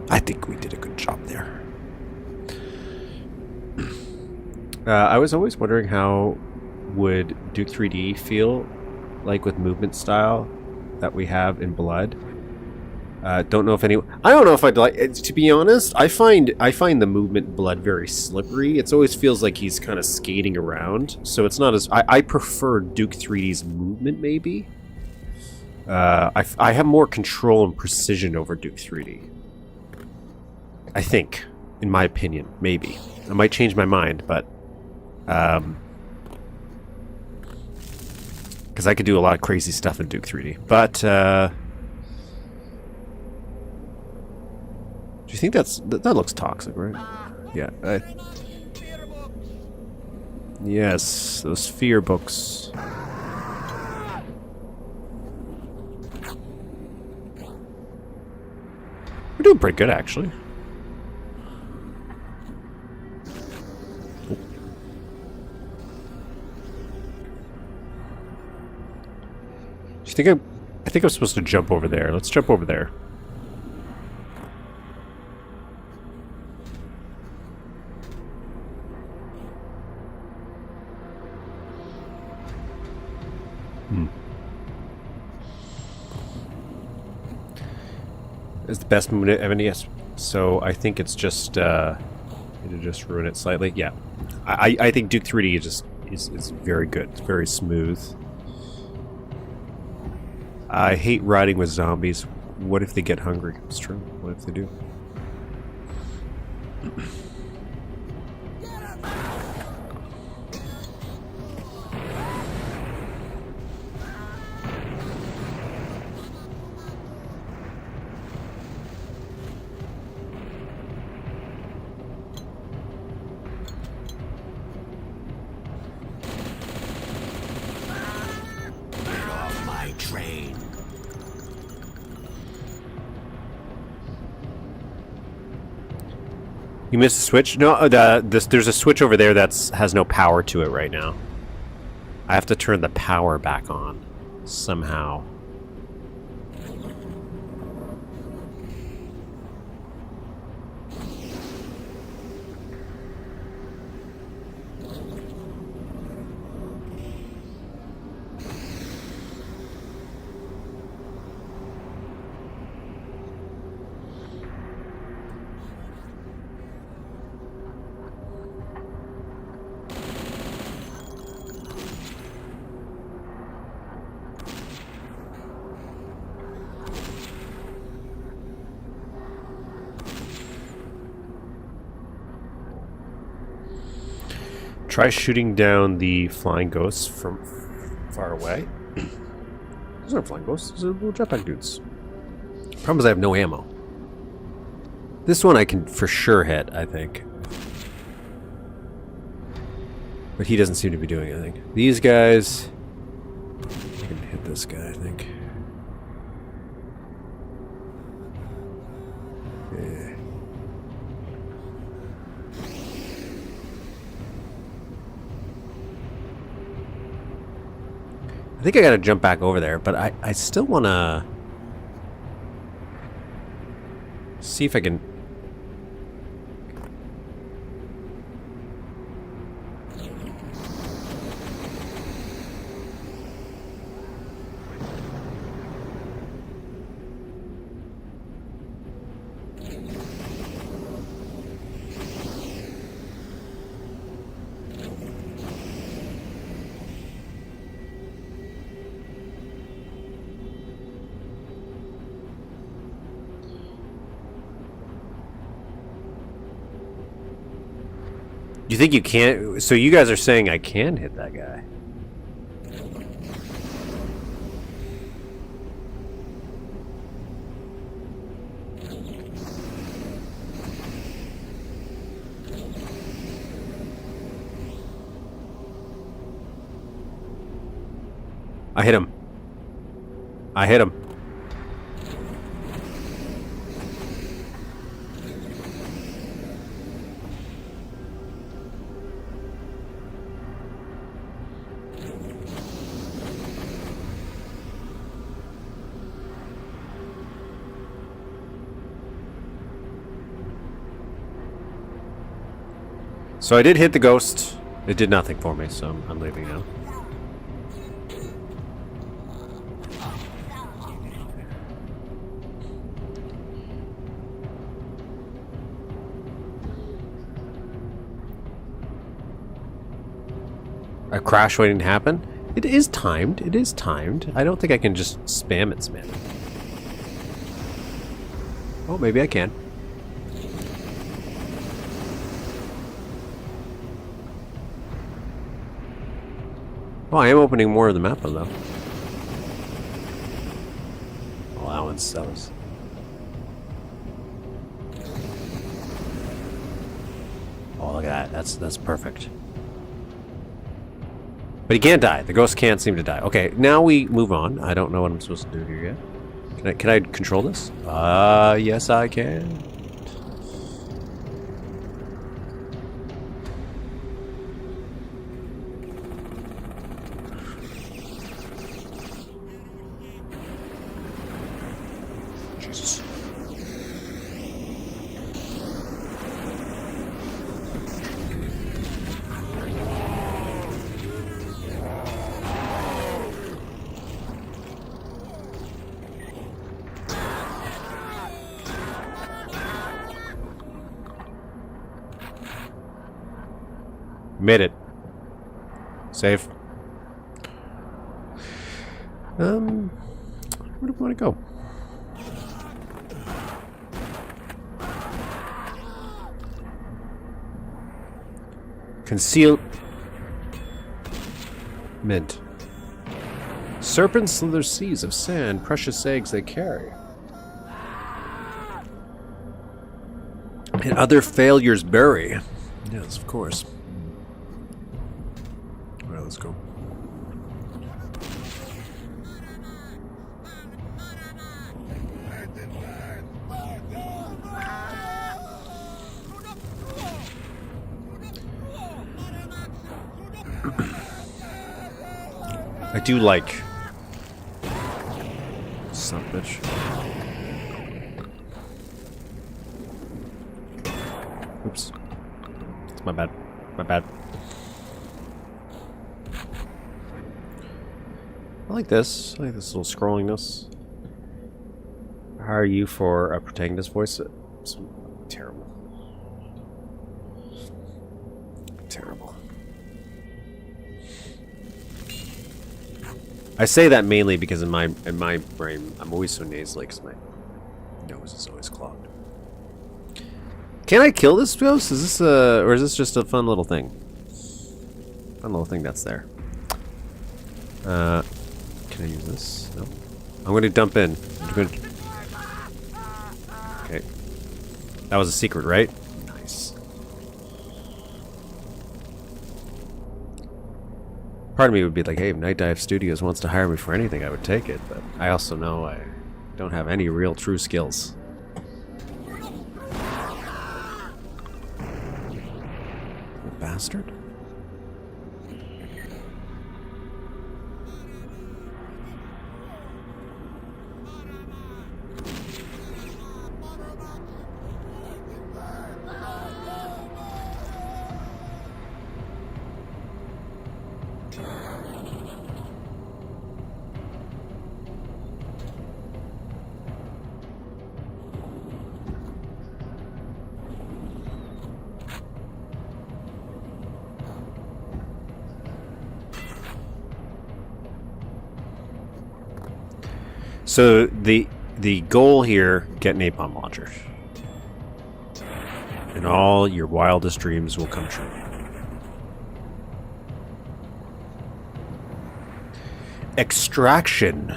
I think we did a good job there. I was always wondering how would Duke 3D feel like with movement style that we have in Blood. Don't know if any. I don't know if I'd like. To be honest, I find the movement Blood very slippery. It always feels like he's kind of skating around. So it's not as. I prefer Duke 3D's movement. Maybe. I have more control and precision over Duke 3D. I think. In my opinion, maybe. I might change my mind, but because I could do a lot of crazy stuff in Duke 3D. But do you think that looks toxic, right? Yeah. Yes, those fear books. We're doing pretty good, actually. I think I'm supposed to jump over there. Let's jump over there. It's the best move of NES. So I think it's just to just ruin it slightly. Yeah. I think Duke 3D is very good. It's very smooth. I hate riding with zombies. What if they get hungry? It's true. What if they do? Get off my train. You missed a switch? No, there's a switch over there that's has no power to it right now. I have to turn the power back on somehow. Try shooting down the flying ghosts from far away. Those aren't flying ghosts, those are little jetpack dudes. Problem is I have no ammo. This one I can for sure hit, I think. But he doesn't seem to be doing anything. These guys... I can hit this guy, I think. Yeah. I think I gotta jump back over there, but I still wanna see if I can. You think you can't? So you guys are saying I can hit that guy? I hit him. I hit him. So I did hit the ghost. It did nothing for me, so I'm leaving now. A crash waiting to happen? It is timed. It is timed. I don't think I can just spam it, spam it. Oh, maybe I can. Oh, I am opening more of the map, though. Allowance, that was... Oh, look at that. That's perfect. But he can't die. The ghost can't seem to die. Okay, now we move on. I don't know what I'm supposed to do here yet. Can I control this? Yes I can. Jesus. Made it. Save. Where do we want to go? Concealment. Serpents slither seas of sand, precious eggs they carry. And other failures bury. Yes, of course. Alright, let's go. I do like son of a bitch. Oops. It's my bad. My bad. I like this. I like this little scrollingness. How are you for a protagonist voice? It's terrible. Terrible. I say that mainly because in my brain I'm always so nasally because my nose is always clogged. Can I kill this ghost? Is this or is this just a fun little thing? Fun little thing that's there. Can I use this? No. I'm going to dump in. Okay. That was a secret, right? Nice. Part of me would be like, hey, if Night Dive Studios wants to hire me for anything, I would take it. But I also know I don't have any real true skills. Bastard. So the goal here, get napalm launchers. And all your wildest dreams will come true. Extraction.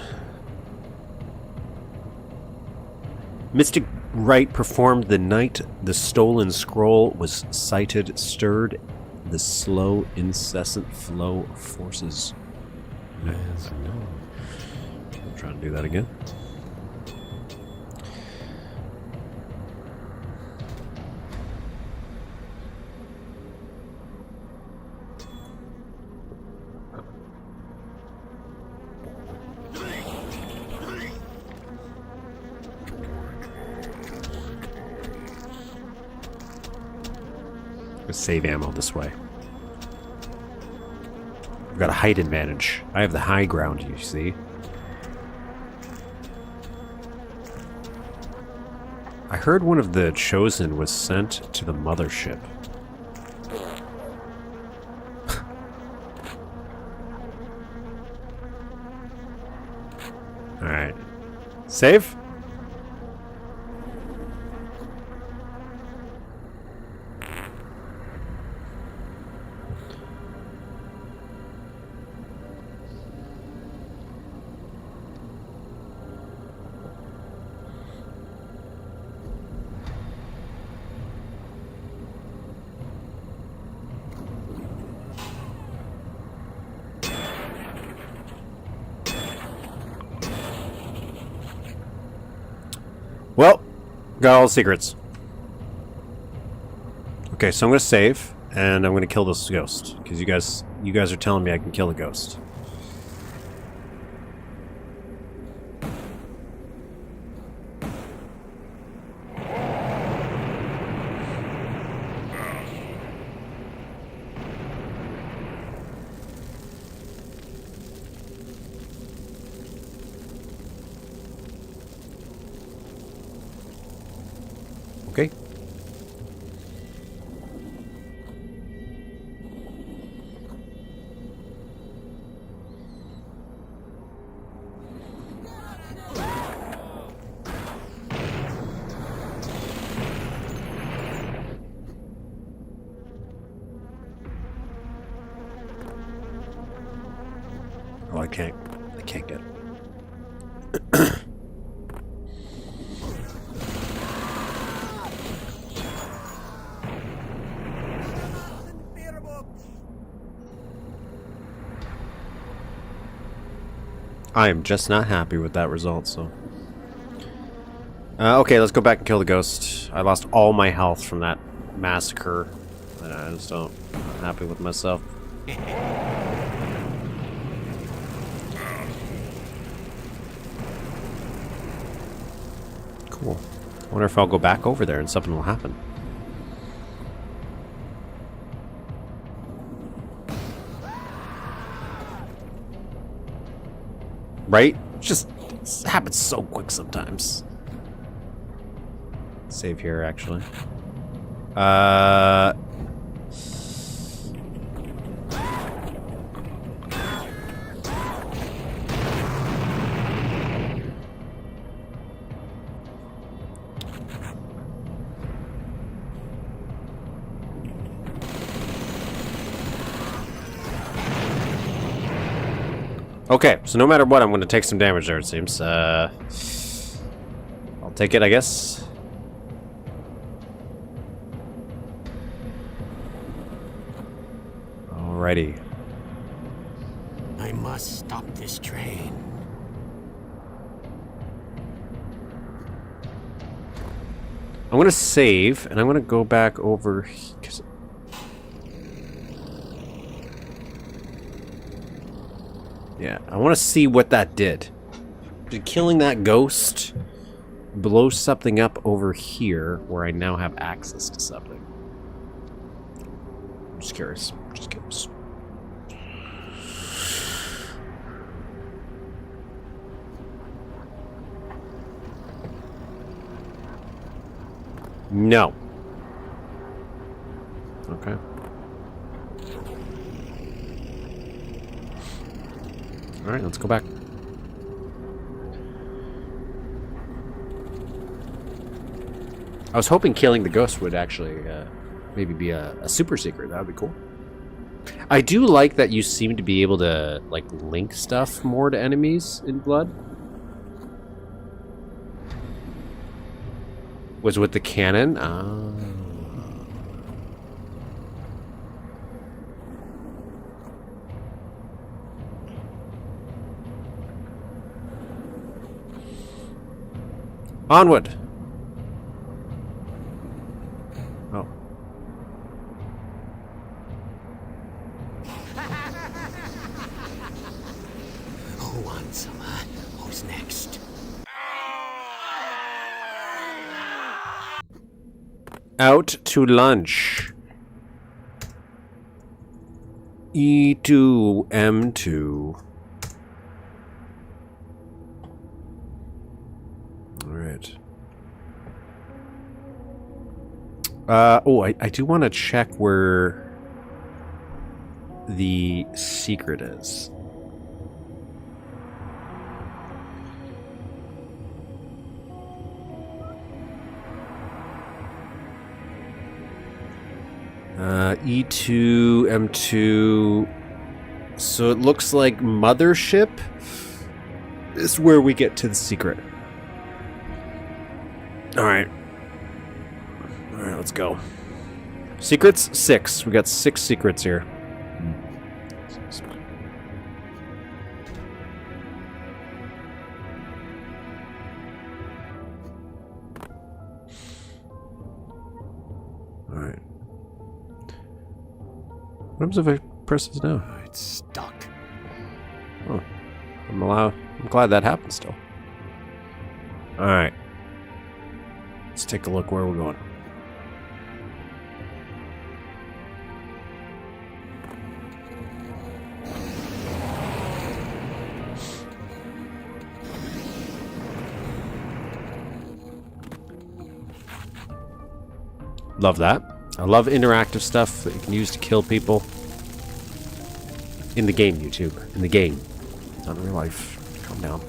Mystic Rite performed the night the stolen scroll was sighted, stirred the slow, incessant flow of forces. Yes, I know. Trying to do that again. Let's save ammo this way. I've got a height advantage. I have the high ground, you see. I heard one of the Chosen was sent to the Mothership. Alright. Save? Got all the secrets. Okay, so I'm gonna save, and I'm gonna kill this ghost because you guys are telling me I can kill the ghost. Okay. Oh, I can't get it. I am just not happy with that result, so... okay, let's go back and kill the ghost. I lost all my health from that massacre. And I just I'm not happy with myself. Cool. I wonder if I'll go back over there and something will happen. Right? Just it happens so quick sometimes. Save here, actually. Okay, so no matter what, I'm going to take some damage there, it seems. I'll take it, I guess. Alrighty. I must stop this train. I'm going to save, and I'm going to go back over... Yeah, I want to see what that did. Did killing that ghost blow something up over here where I now have access to something? I'm just curious. Just curious. No. Okay. Alright, let's go back. I was hoping killing the ghost would actually maybe be a super secret. That would be cool. I do like that you seem to be able to like link stuff more to enemies in Blood. Was with the cannon? Onward! Oh. Who wants some? Who's next? Out to lunch. E2, M2. Alright. Oh, I do want to check where the secret is. E2, M2. So it looks like Mothership is where we get to the secret. Alright. Alright, let's go. Secrets? 6. We got 6 secrets here. happens if I press this now? It's stuck. Oh, I'm glad that happened still. Alright. Let's take a look where we're going. Love that. I love interactive stuff that you can use to kill people. In the game, YouTube. In the game. Not in real life. Calm down.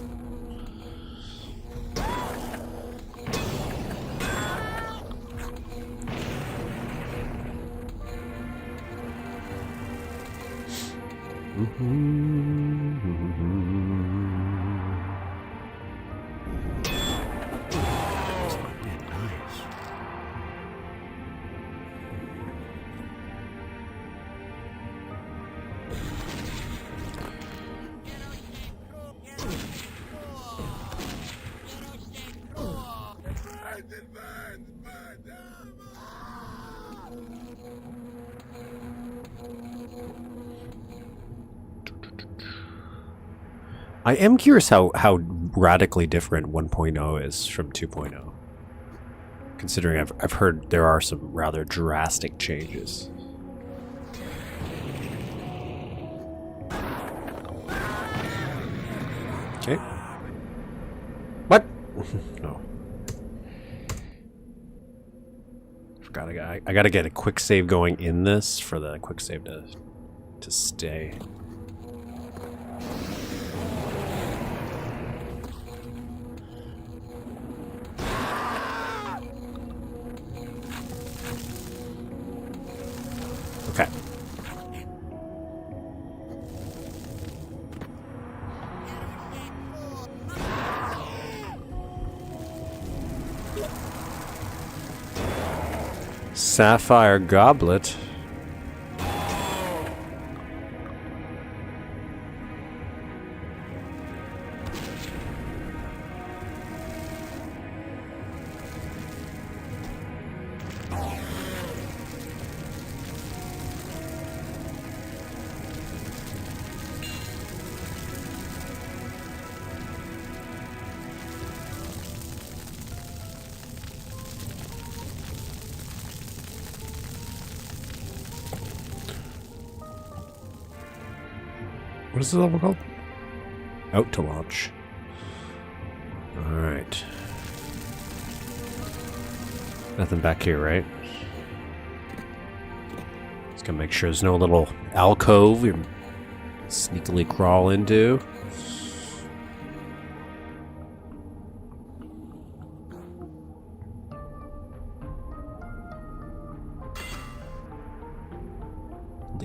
I am curious how radically different 1.0 is from 2.0. Considering I've heard there are some rather drastic changes. Okay. What? No. Forgot I gotta get a quick save going in this for the quick save to stay. Okay. Sapphire Goblet. What is this level called? Out to launch. Alright. Nothing back here, right? Just gotta make sure there's no little alcove you sneakily crawl into.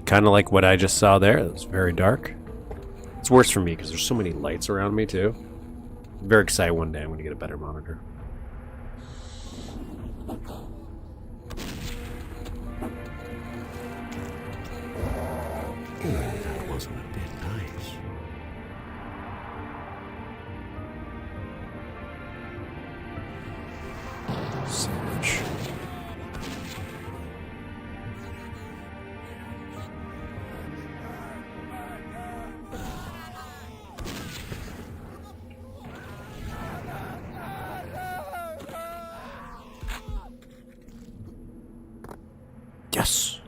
Kind of like what I just saw there. It was very dark. It's worse for me because there's so many lights around me too. I'm very excited one day I'm going to get a better monitor. That wasn't a bit nice. Sandwich. Yes.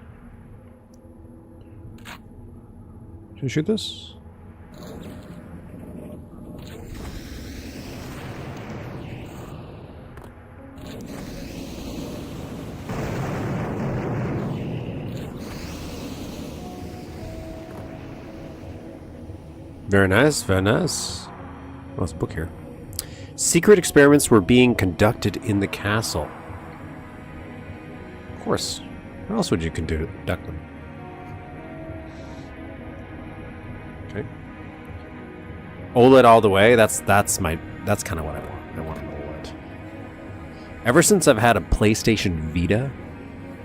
Should I shoot this? Very nice, very nice. Oh, there's a book here. Secret experiments were being conducted in the castle. Of course. Where else would you conduct them? Okay. OLED all the way. That's kind of what I want. I want an OLED. Ever since I've had a PlayStation Vita,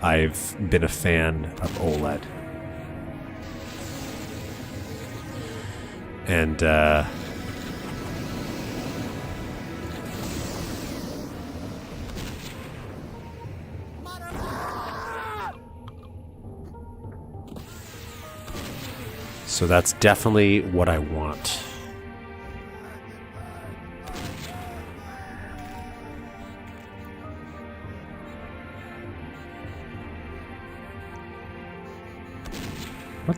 I've been a fan of OLED. And So that's definitely what I want. What?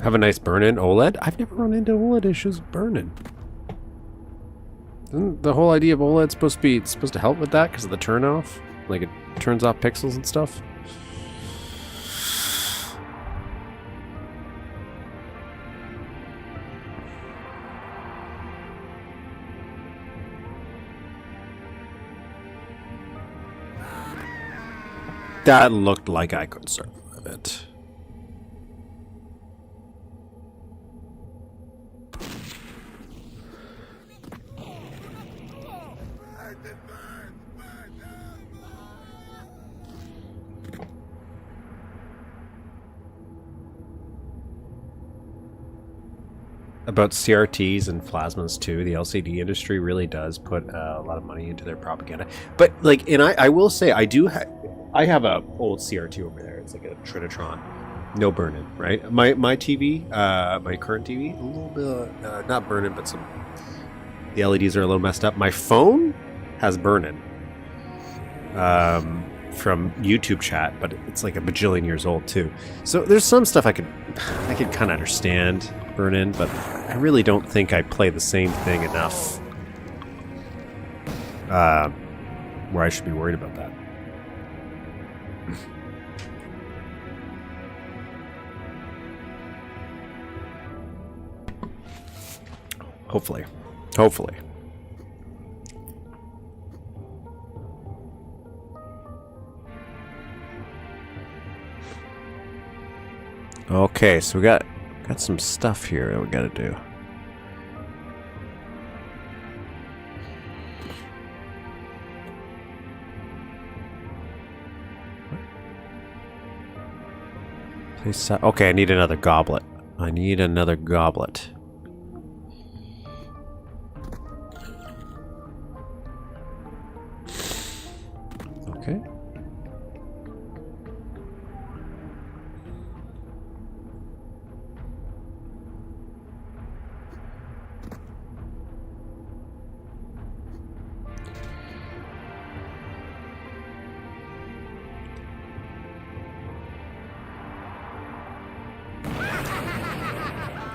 Have a nice burn-in OLED? I've never run into OLED issues burn-in. Isn't the whole idea of OLED supposed to help with that because of the turn off? Like it turns off pixels and stuff? That looked like I could survive it. About CRTs and plasmas too, the LCD industry really does put a lot of money into their propaganda. But like, and I will say, I have a old CRT over there. It's like a Trinitron, no burn-in, right? My TV, my current TV, a little bit not burn-in, but the LEDs are a little messed up. My phone has burn-in from YouTube chat, but it's like a bajillion years old too. So there's some stuff I could kind of understand burn-in, but I really don't think I play the same thing enough where I should be worried about that. Hopefully. Okay, so we got some stuff here that we gotta do. Please, okay, I need another goblet. Okay.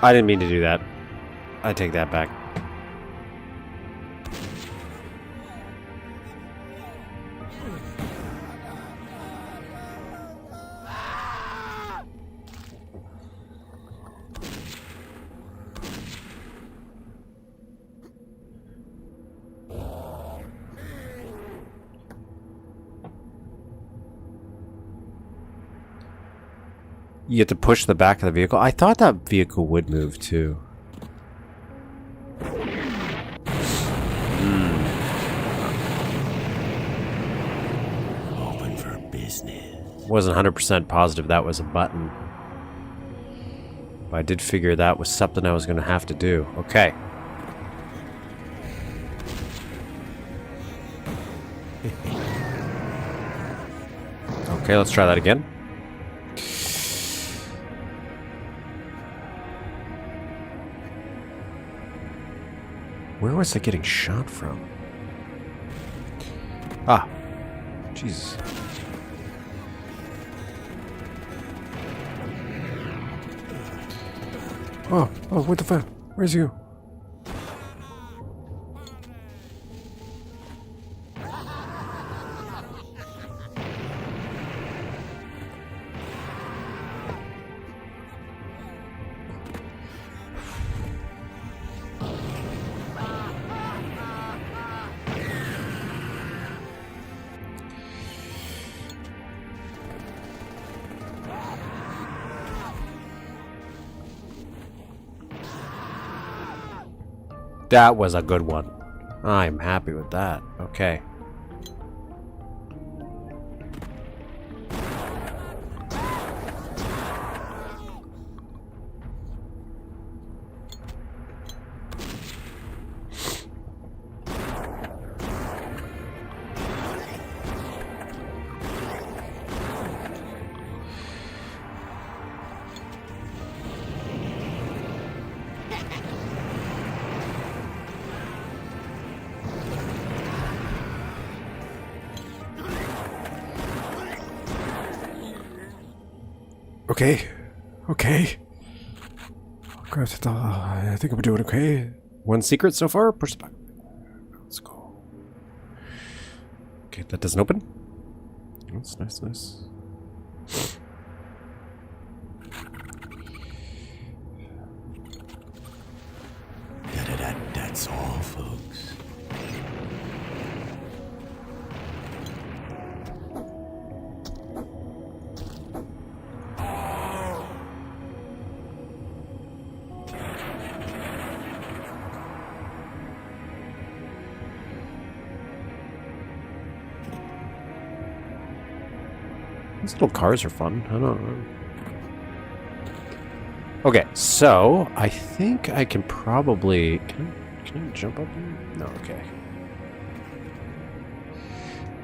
I didn't mean to do that. I take that back. You have to push the back of the vehicle. I thought that vehicle would move too. Open for business. Wasn't 100% positive that was a button. But I did figure that was something I was going to have to do. Okay. Okay, let's try that again. Where was I getting shot from? Ah. Jesus. Oh, what the fuck? Where's you? That was a good one. I'm happy with that. Okay. Okay. Okay. I think I'm doing okay. One secret so far? Push the button. Let's go. Okay, that doesn't open. That's nice. That's all, folks. These little cars are fun. I don't know. Okay, so I think I can probably... Can I jump up here? No, okay.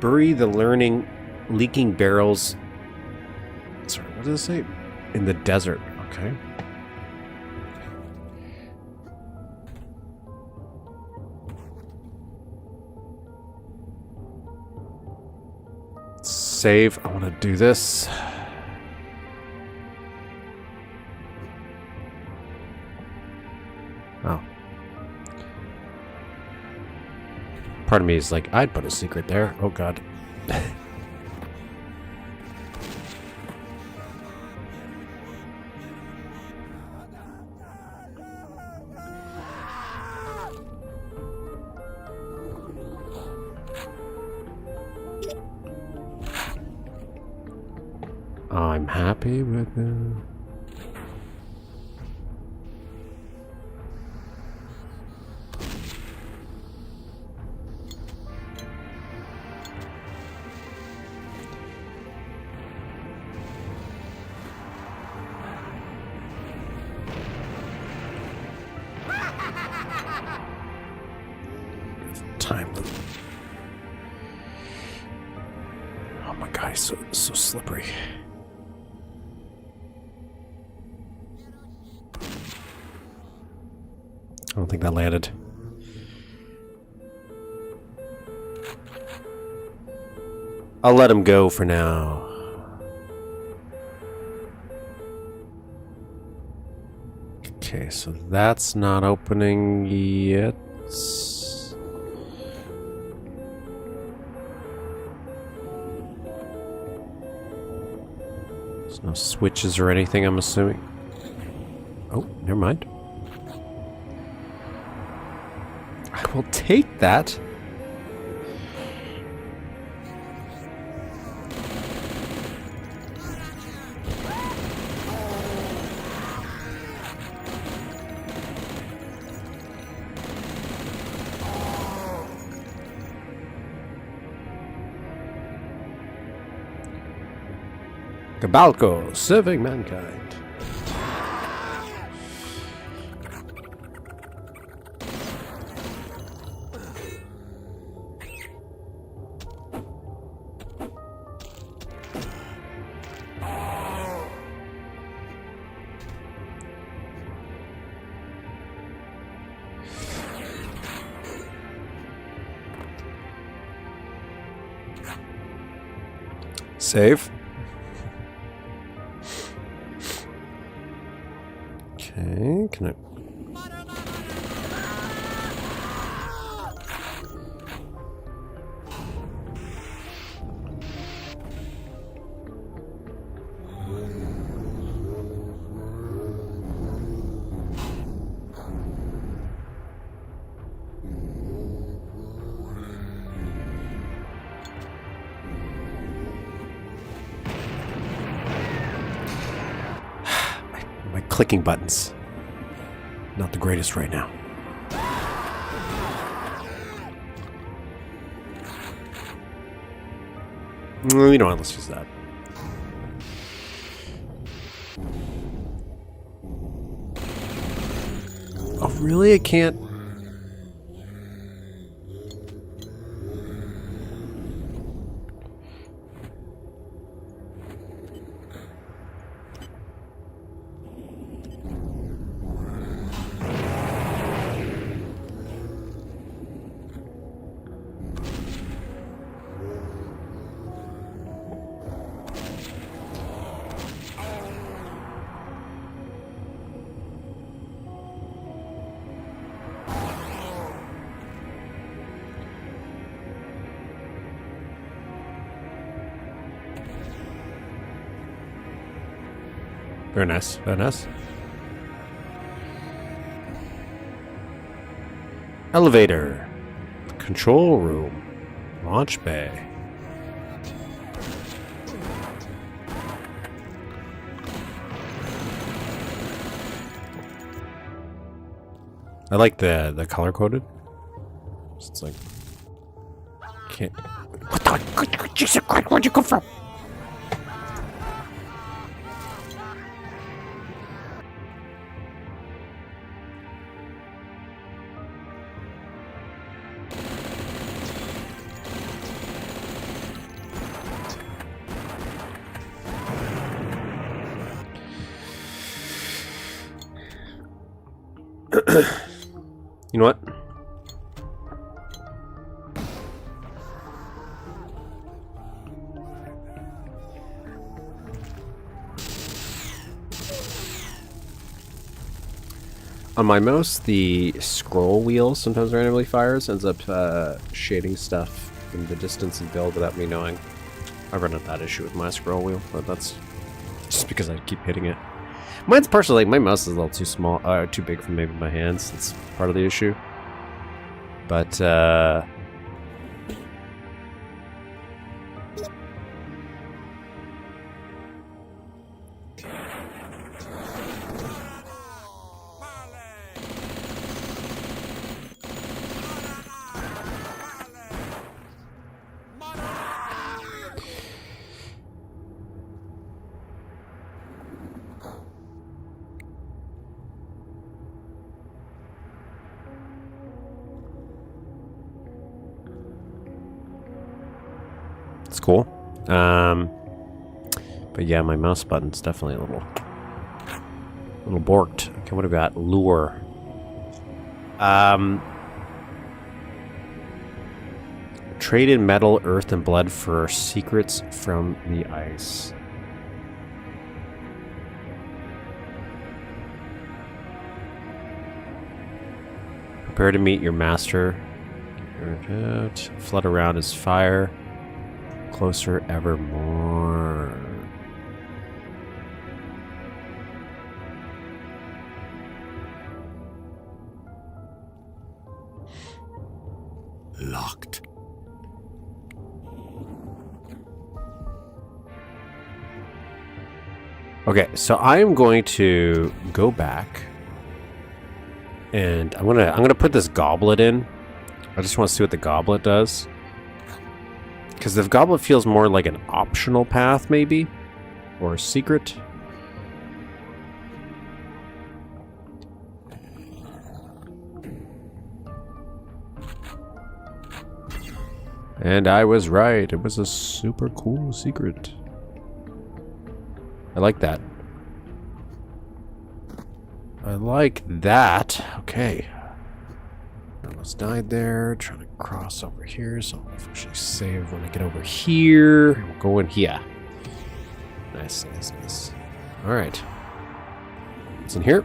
Bury the leaking barrels... Sorry, what does it say? In the desert, okay. Save. I want to do this. Oh. Part of me is like, I'd put a secret there. Oh, God. I'm happy with it. Time. Oh my God, he's so slippery. I don't think that landed. I'll let him go for now. Okay, so that's not opening yet. There's no switches or anything, I'm assuming. Oh, never mind. I will take that. Cabalco, serving mankind. Save. Okay, can I... My clicking buttons. Not the greatest right now. You know what? Let's use that. Oh, really? I can't... Very nice. Very nice. Elevator. Control room. Launch bay. I like the color coded. It's like can't. What the? Jesus Christ! Where'd you come from? You know what? On my mouse, the scroll wheel sometimes randomly fires, ends up shading stuff in the distance and build without me knowing. I've run into that issue with my scroll wheel, but that's just because I keep hitting it. Mine's partially like my mouse is a little too small, too big for maybe my hands. That's part of the issue. But it's cool. But yeah, my mouse button's definitely a little borked. Okay, what have we got? Lure. Trade in metal, earth, and blood for secrets from the ice. Prepare to meet your master. Flood around his fire. Closer evermore. Locked. Okay, so I am going to go back and I'm gonna put this goblet in. I just want to see what the goblet does. Because the goblet feels more like an optional path, maybe? Or a secret? And I was right. It was a super cool secret. I like that. I like that. Okay. Almost died there. Trying to cross over here, so I'll actually save when I get over here. We'll go in here. Nice, nice, nice. Alright. What's in here?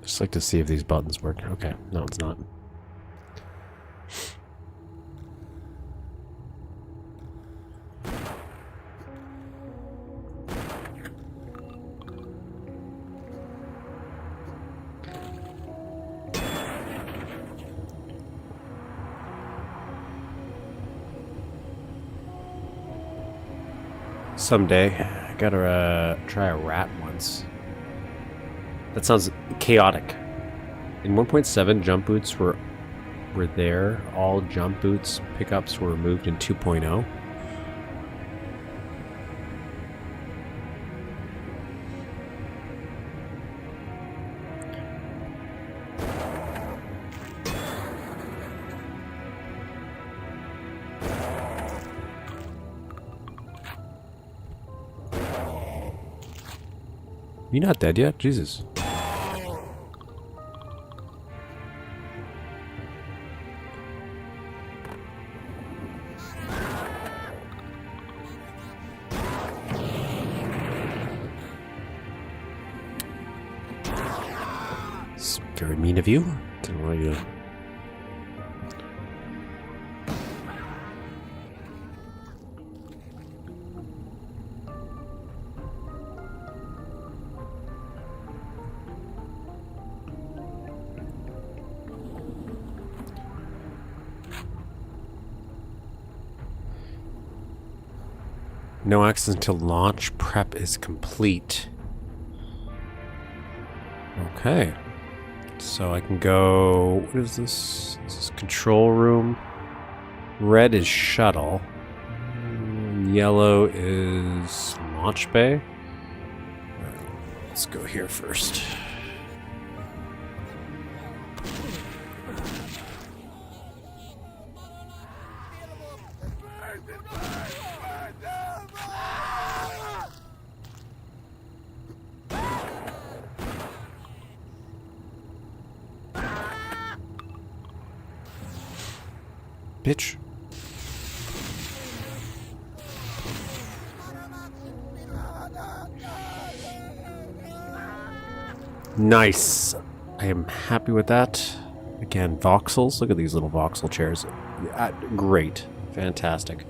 Just like to see if these buttons work. Okay, no, it's not. Someday, I gotta try a rat once. That sounds chaotic. In 1.7, jump boots were there. All jump boots pickups were removed in 2.0. You not dead yet? Jesus. Very mean of you. Didn't want you to... No access until launch prep is complete. Okay. So I can go... What is this? This is control room. Red is shuttle. Yellow is launch bay. Let's go here first. Bitch. Nice. I am happy with that. Again, voxels. Look at these little voxel chairs. Great. Fantastic.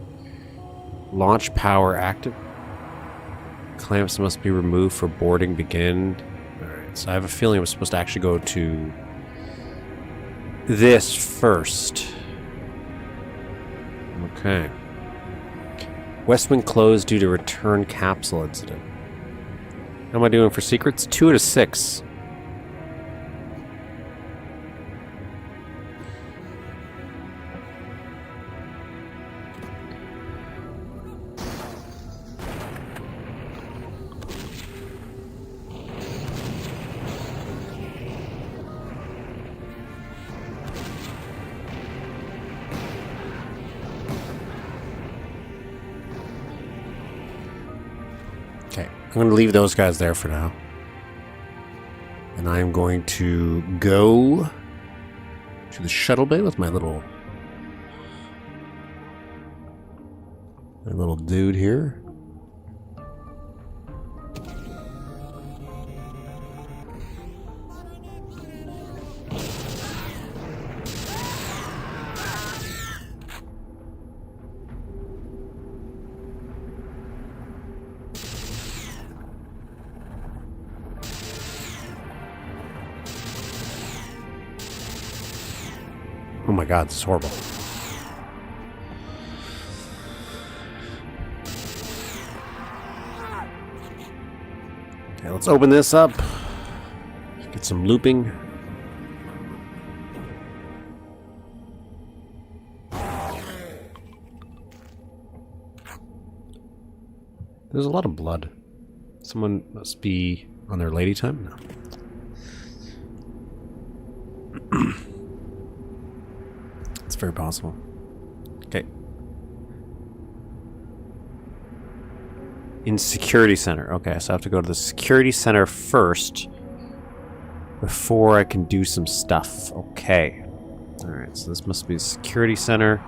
Launch power active. Clamps must be removed for boarding begin. Alright, so I have a feeling I'm supposed to actually go to this first. Okay. West Wing closed due to return capsule incident. How am I doing for secrets? 2 out of 6. I'm going to leave those guys there for now. And I'm going to go to the shuttle bay with my little dude here. Oh my god, this is horrible. Okay, let's open this up. Get some looping. There's a lot of blood. Someone must be on their lady time? No. It's very possible. Okay. In security center. Okay, so I have to go to the security center first before I can do some stuff. Okay. Alright, so this must be the security center.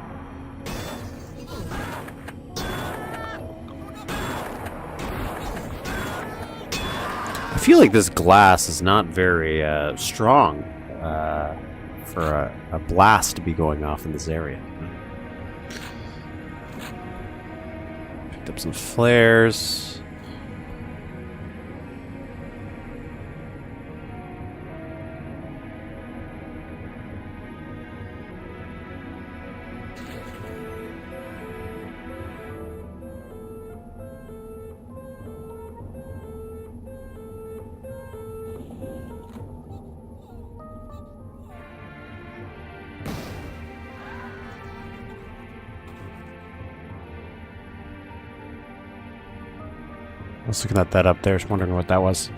I feel like this glass is not very strong for a blast to be going off in this area. Picked up some flares. I was looking at that up there, just wondering what that was.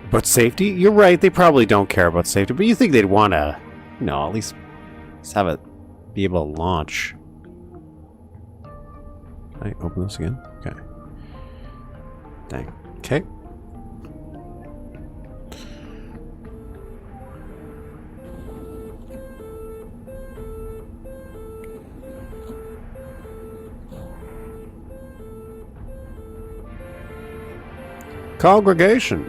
About safety? You're right, they probably don't care about safety, but you think they'd want to, you know, at least have it be able to launch. Can I open this again? Okay. Dang. Okay. Congregation.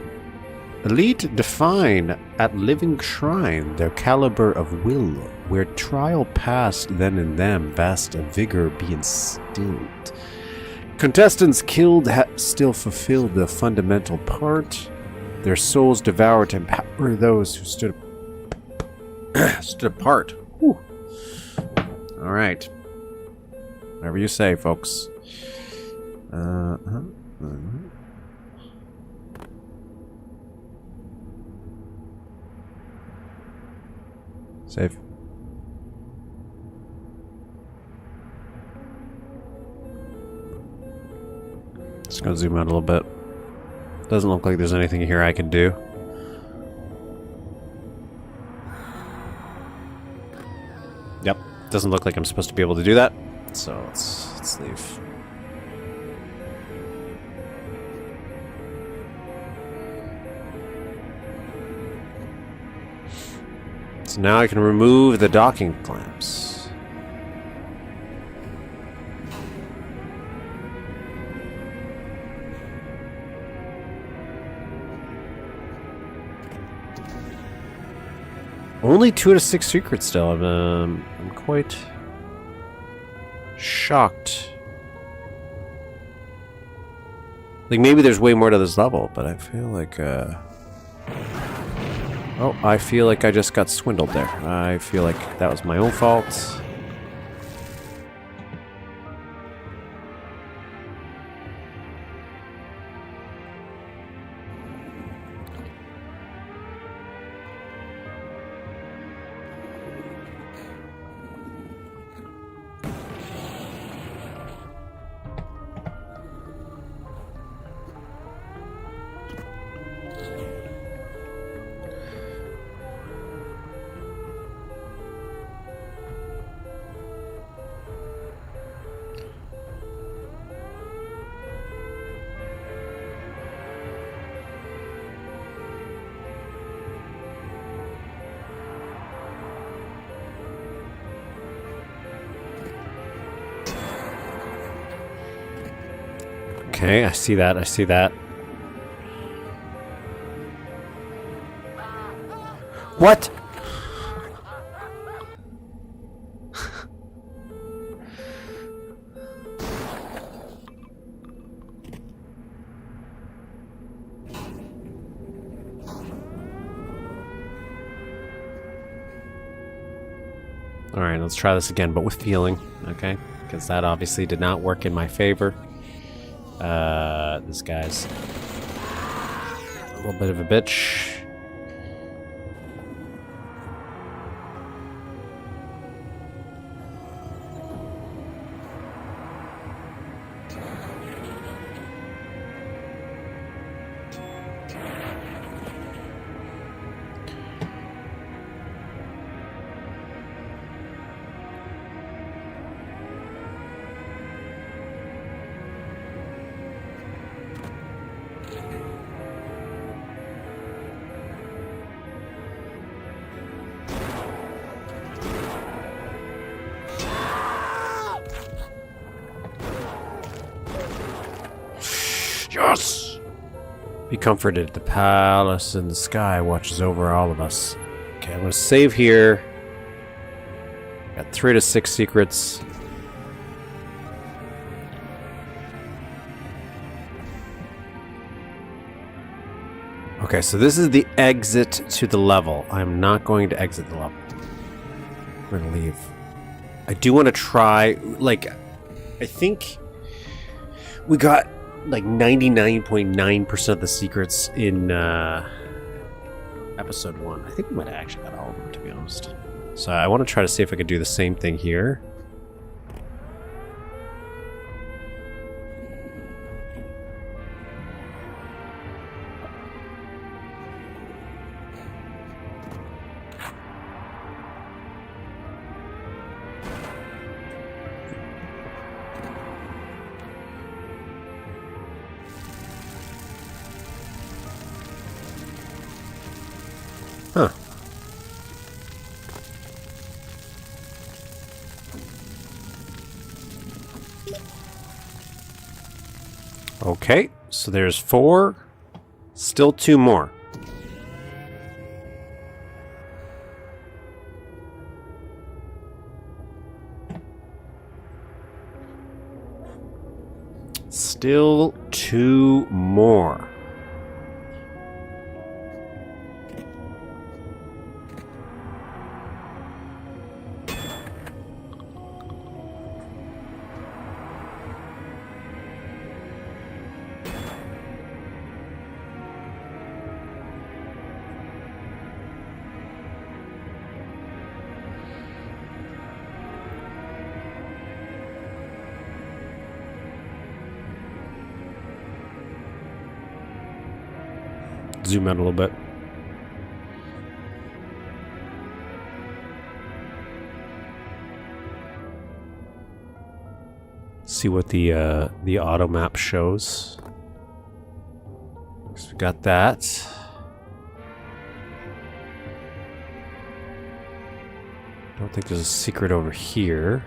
Elite define at living shrine their caliber of will, where trial past then in them vast a vigor be instilled. Contestants killed still fulfilled the fundamental part. Their souls devour to empower those who stood apart. Whew. All right. Whatever you say, folks. Save. Just gonna zoom out a little bit. Doesn't look like there's anything here I can do. Yep, doesn't look like I'm supposed to be able to do that. So let's leave. So now I can remove the docking clamps. Only 2 out of 6 secrets still. I'm quite shocked. Like, maybe there's way more to this level, but I feel like, oh, I feel like I just got swindled there. I feel like that was my own fault. Okay, I see that, I see that. What? Alright, let's try this again, but with feeling, okay? Because that obviously did not work in my favor. This guy's a little bit of a bitch. Yes! Be comforted. The palace in the sky watches over all of us. Okay, I'm gonna save here. Got 3 to 6 secrets. Okay, so this is the exit to the level. I'm not going to exit the level. We're gonna leave. I do want to try, like, I think we got like 99.9% of the secrets in episode 1. I think we might have actually got all of them, to be honest. So I want to try to see if I could do the same thing here. Huh. Okay, so there's 4. Still 2 more. Still 2 more. Zoom out a little bit. See what the auto map shows. So we got that. Don't think there's a secret over here.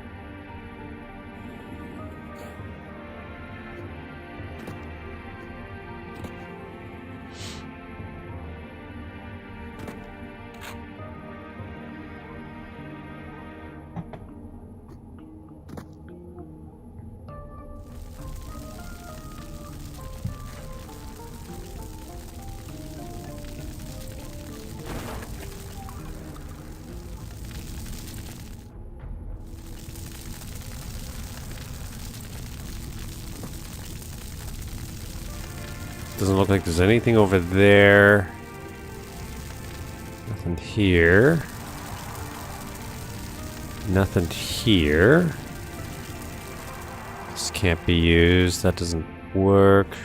Doesn't look like there's anything over there. Nothing here. Nothing here. This can't be used. That doesn't work.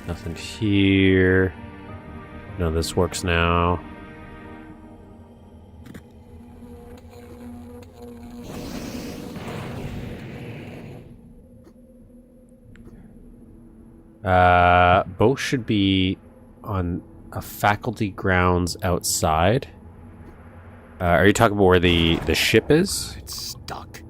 Nothing here. No, this works now. Both should be on a faculty grounds outside. Are you talking about where the ship is? It's stuck.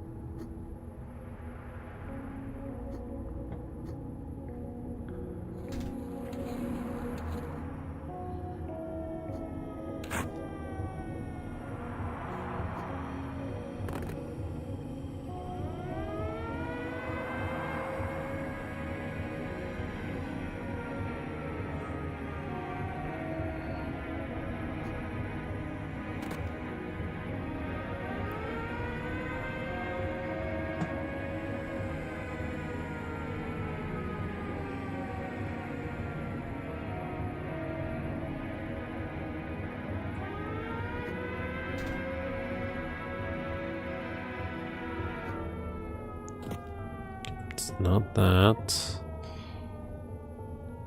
It's not that.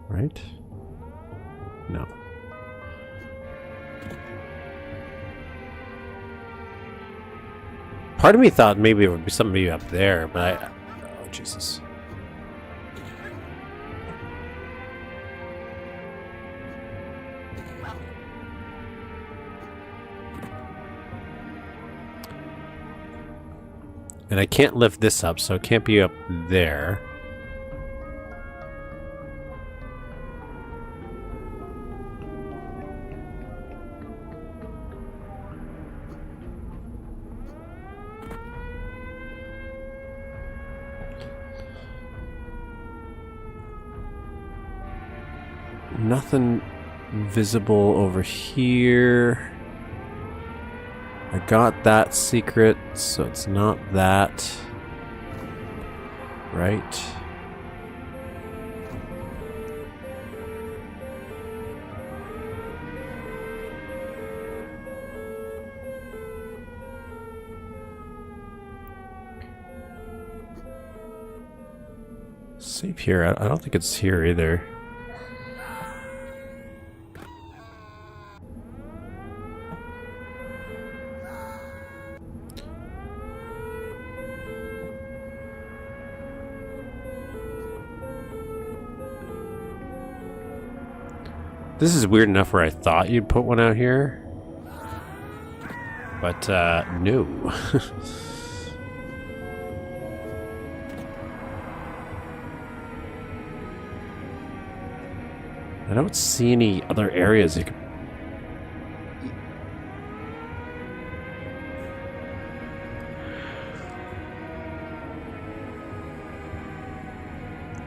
Right? No. Part of me thought maybe it would be something up there, but I... Oh, Jesus. And I can't lift this up, so it can't be up there. Nothing visible over here. I got that secret, so it's not that. Right? Save here. I don't think it's here either. This is weird enough where I thought you'd put one out here. But, no. I don't see any other areas you could...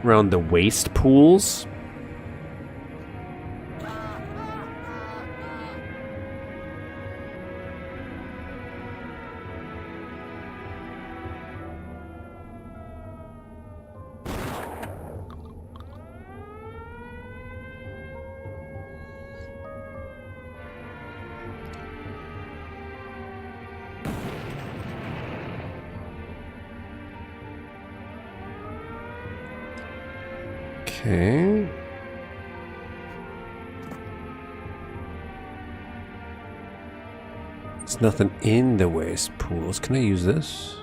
around the waste pools. Okay. There's nothing in the waste pools. Can I use this?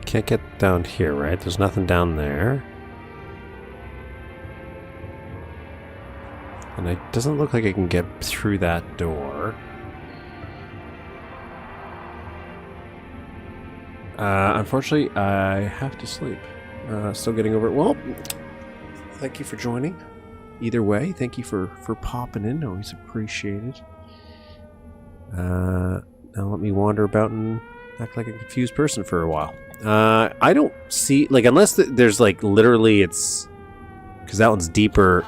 Can't get down here, right? There's nothing down there. And it doesn't look like I can get through that door. Unfortunately, I have to sleep. Still getting over it. Well, thank you for joining. Either way, thank you for popping in. Always appreciated. Now let me wander about and act like a confused person for a while. I don't see, like, unless there's, like, literally it's... Because that one's deeper.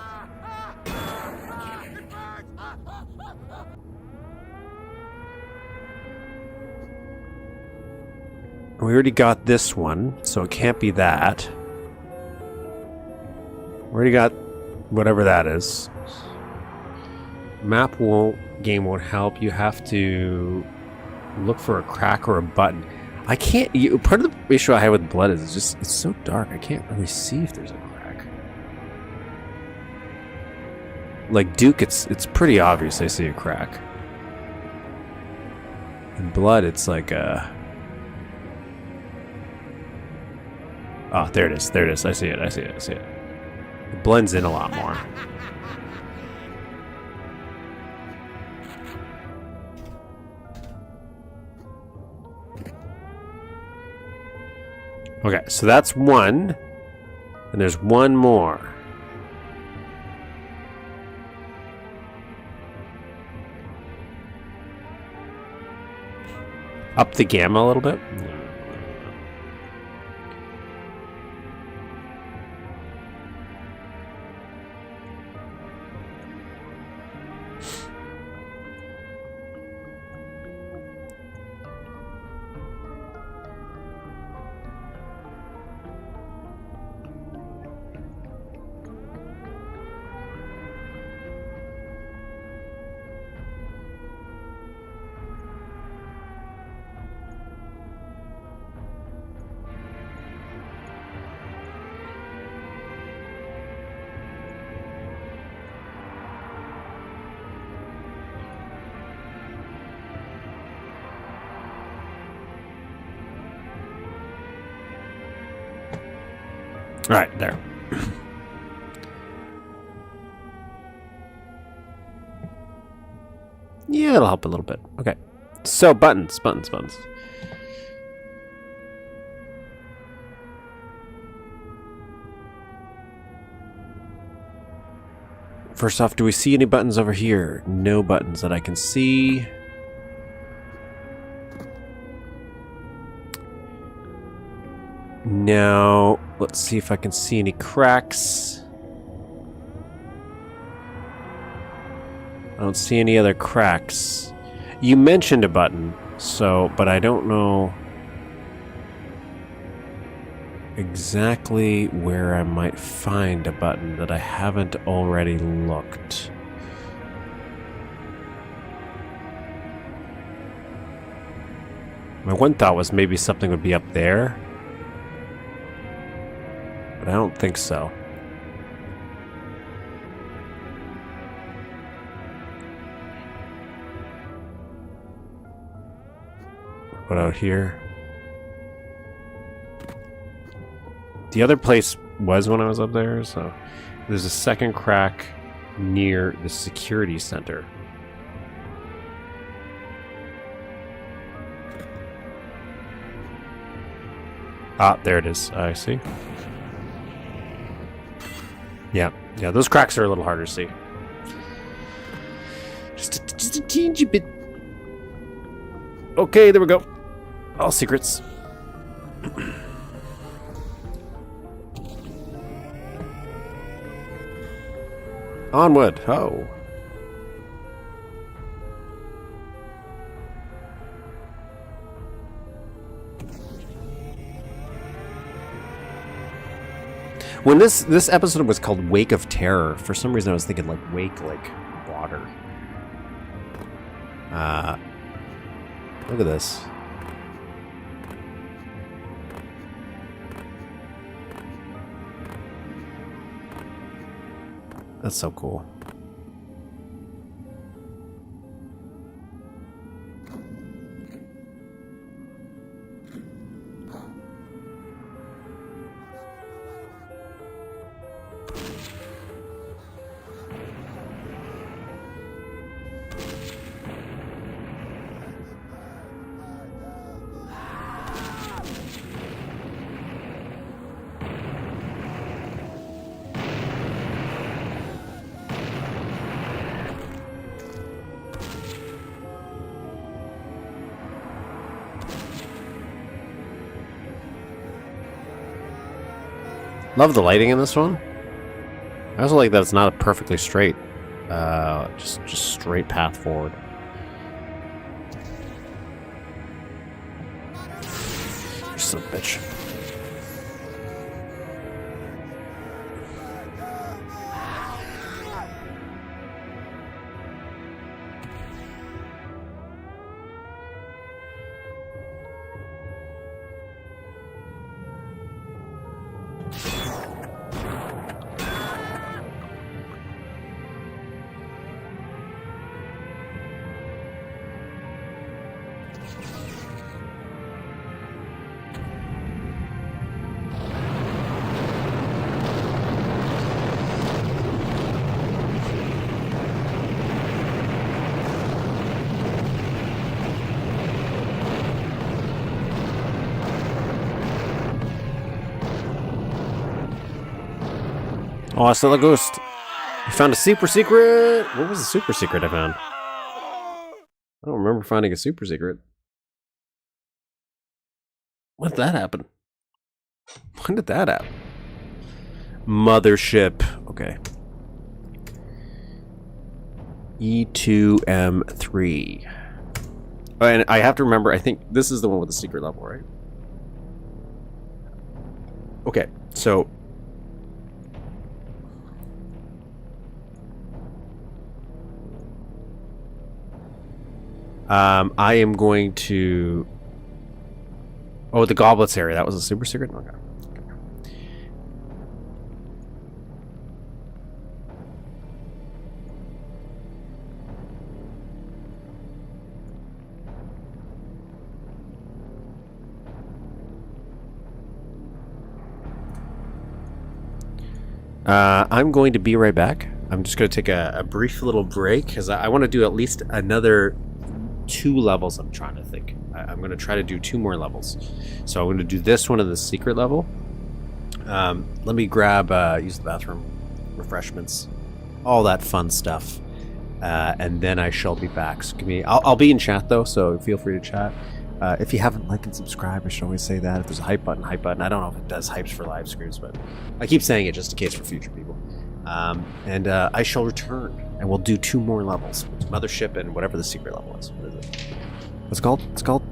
We already got this one, so it can't be that. We already got whatever that is. Map won't, game won't help. You have to look for a crack or a button. I can't. Part of the issue I have with Blood is it's so dark. I can't really see if there's a crack. Like Duke, it's pretty obvious. I see a crack. In Blood, it's like a. Oh, there it is. There it is. I see it. I see it. I see it. It blends in a lot more. Okay, so that's one. And there's one more. Up the gamma a little bit. All right, there. Yeah, it'll help a little bit. Okay. So, buttons. First off, do we see any buttons over here? No buttons that I can see. Now, let's see if I can see any cracks. I don't see any other cracks. You mentioned a button, so, but I don't know exactly where I might find a button that I haven't already looked. My one thought was maybe something would be up there. But I don't think so. What out here? The other place was when I was up there, so there's a second crack near the security center. Ah, there it is. I see. Yeah, yeah, those cracks are a little harder to see. Just a teensy bit. Okay, there we go. All secrets. Onward, ho. When this episode was called Wake of Terror, for some reason I was thinking like wake, like water. Look at this. That's so cool. Love the lighting in this one. I also like that it's not a perfectly straight, just straight path forward. You're son of a bitch. Oh, I saw the ghost. You found a super secret. What was the super secret I found? I don't remember finding a super secret. When did that happen? When did that happen? Mothership. Okay. E2M3. Oh, and I have to remember, I think this is the one with the secret level, right? Okay, so I am going to... Oh, the goblets area. That was a super secret? Okay. I'm going to be right back. I'm just going to take a brief little break because I want to do at least another 2 levels. I'm trying to think. I'm going to try to do 2 more levels. So I'm going to do this one of the secret level. Let me grab, use the bathroom, refreshments, all that fun stuff. And then I shall be back. So give me, I'll be in chat though, so feel free to chat. If you haven't liked and subscribed, I should always say that. If there's a hype button. I don't know if it does hypes for live streams, but I keep saying it just in case for future people. And I shall return, and we'll do 2 more levels. Mothership and whatever the secret level is. What is it? What's it called? It's called?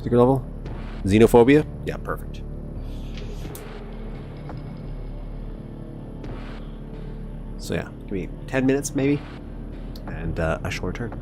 Secret level? Xenophobia? Yeah, perfect. So yeah, give me 10 minutes maybe, and I shall return.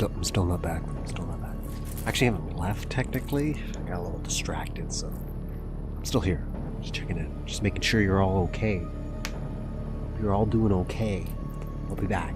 I'm still not back. Still not back. Actually, I haven't left technically. I got a little distracted, so I'm still here. Just checking in. Just making sure you're all okay. You're all doing okay. I'll be back.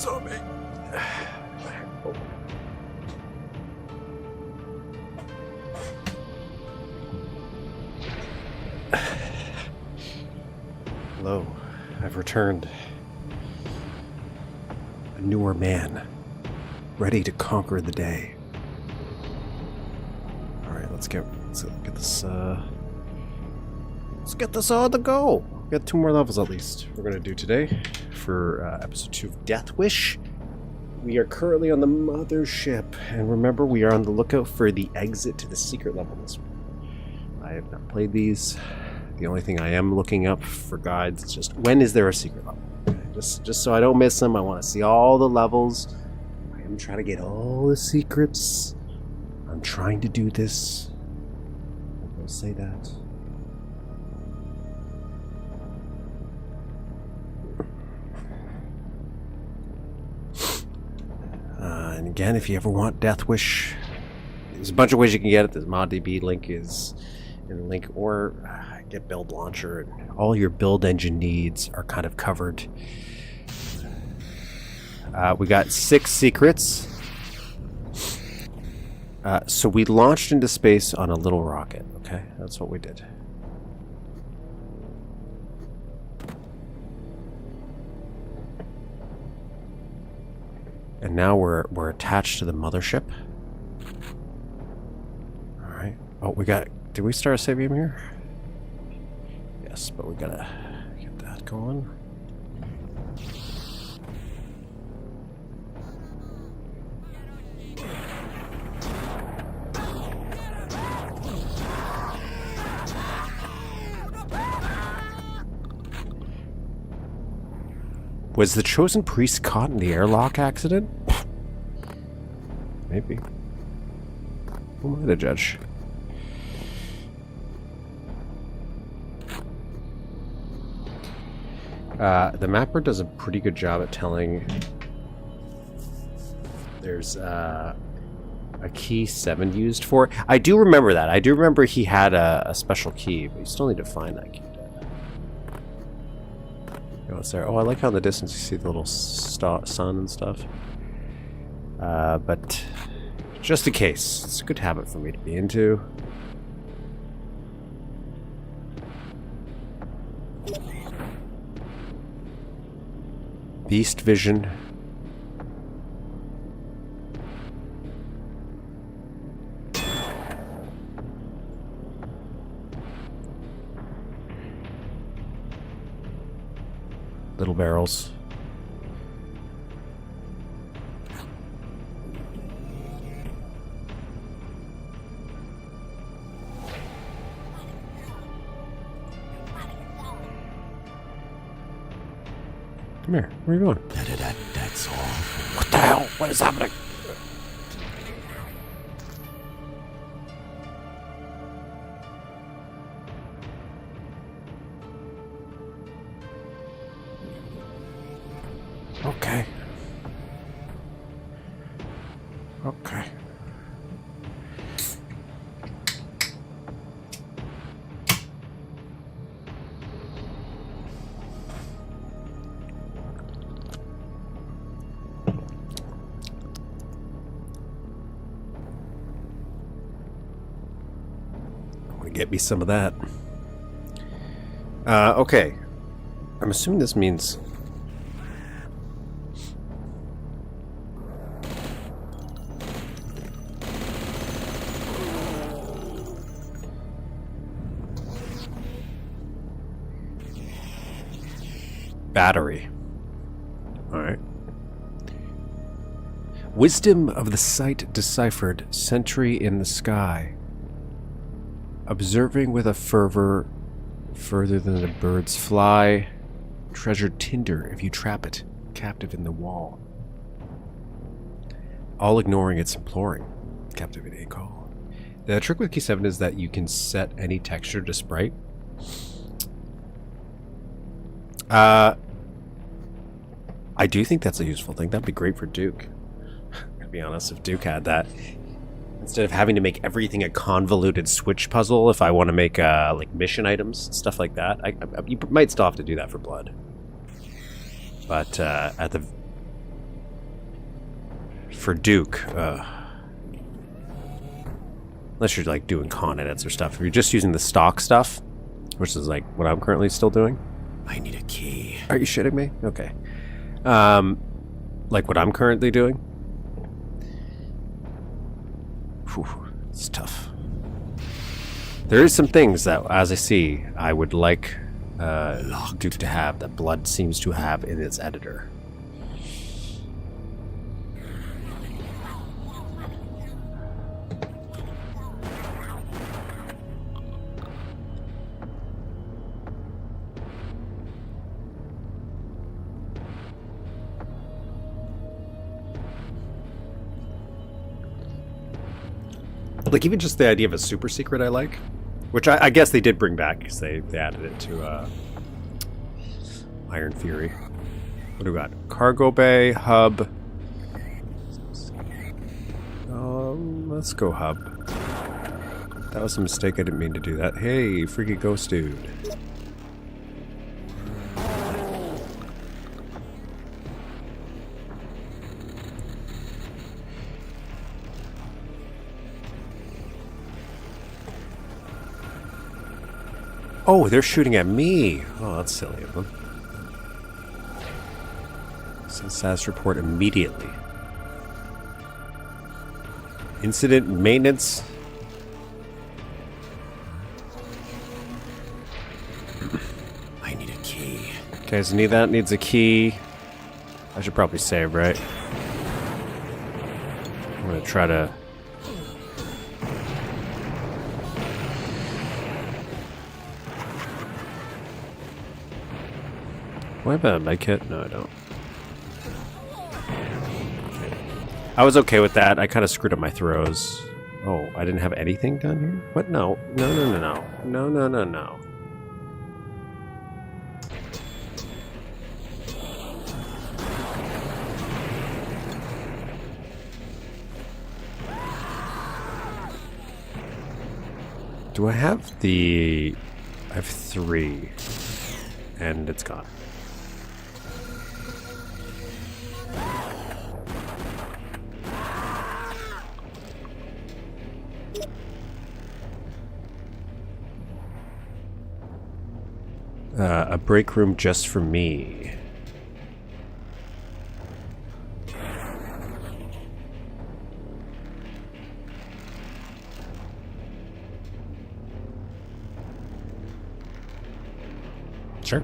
on me. Hello, I've returned. A newer man, ready to conquer the day. All right, let's get this. Let's get this on the go. We got 2 more levels at least. We're gonna do today for episode 2 of Death Wish. We are currently on the Mothership, and remember, we are on the lookout for the exit to the secret level this one. I have not played these. The only thing I am looking up for guides is just when is there a secret level? Okay, just so I don't miss them. I want to see all the levels. I am trying to get all the secrets. I'm trying to do this. I will say that. And again, if you ever want Death Wish, there's a bunch of ways you can get it. This ModDB link is in the link, or get Build Launcher, and all your build engine needs are kind of covered. We got 6 secrets. So we launched into space on a little rocket, okay? That's what we did. And now we're attached to the mothership. Alright. Oh, did we start a save game here? Yes, but we gotta get that going. Was the chosen priest caught in the airlock accident? Maybe. Who am I to judge? The mapper does a pretty good job at telling. There's a key 7 used for it. I do remember that. I do remember he had a special key, but you still need to find that key. Oh, it's there. Oh, I like how in the distance you see the little sun and stuff. But just in case, it's a good habit for me to be into. Beast vision. Little barrels. Come here. Where are you going? That's all. What the hell? What is happening? Okay. Okay. I want to get me some of that. Okay. I'm assuming this means battery. Alright. Wisdom of the sight deciphered, sentry in the sky. Observing with a fervor further than the birds fly. Treasured tinder if you trap it, captive in the wall. All ignoring its imploring. Captivating call. The trick with key 7 is that you can set any texture to sprite. I do think that's a useful thing. That'd be great for Duke. To be honest, if Duke had that, instead of having to make everything a convoluted switch puzzle, if I want to make like mission items, stuff like that, you might still have to do that for Blood. But at the for Duke, unless you're like doing con edits or stuff, if you're just using the stock stuff, which is like what I'm currently still doing. I need a key. Are you shitting me? Okay. Like what I'm currently doing. Whew, it's tough. There is some things that, as I see, I would like Duke to have, that Blood seems to have in its editor. Like, even just the idea of a super secret I like. Which I guess they did bring back, because they added it to Iron Fury. What do we got? Cargo bay, hub. Let's go hub. That was a mistake, I didn't mean to do that. Hey, freaky ghost dude. Oh, they're shooting at me. Oh, that's silly of them. Send status report immediately. Incident maintenance. I need a key. Okay, so that needs a key. I should probably save, right? I'm gonna try to... Do I have a med kit? No, I don't. I was okay with that. I kind of screwed up my throws. Oh, I didn't have anything done here? What? No. No, no, no, no. No, no, no, no. Do I have the... I have 3. And it's gone. A break room just for me. Sure.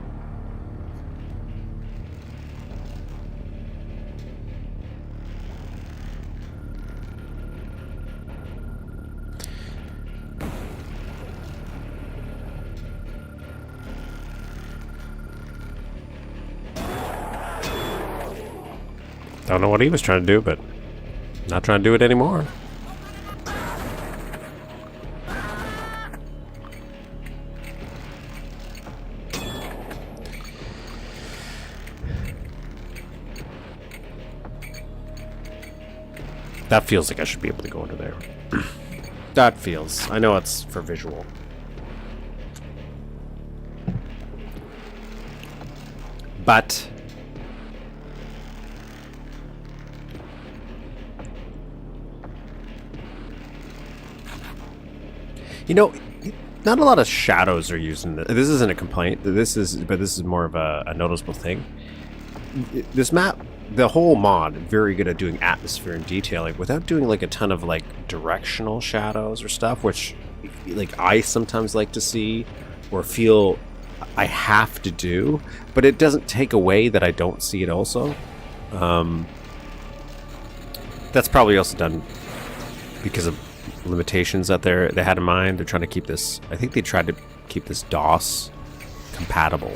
Don't know what he was trying to do, but not trying to do it anymore. That feels like I should be able to go into there. That feels. I know it's for visual. But... you know, not a lot of shadows are used in this. This isn't a complaint. But this is more of a noticeable thing. This map, the whole mod, very good at doing atmosphere and detailing without doing like a ton of like directional shadows or stuff, which like I sometimes like to see or feel I have to do, but it doesn't take away that I don't see it also. That's probably also done because of limitations that they had in mind. They're trying to keep this, I think they tried to keep this DOS compatible.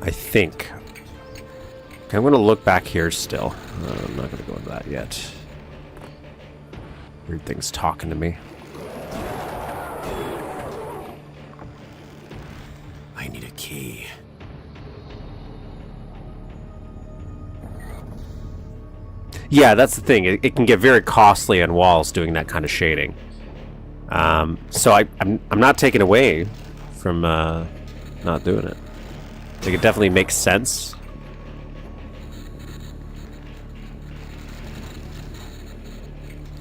I think. Okay, I'm going to look back here still. I'm not going to go into that yet. Weird things talking to me. I need a key. Yeah, that's the thing. It can get very costly on walls doing that kind of shading. So I'm not taking away from not doing it. Like, it definitely makes sense.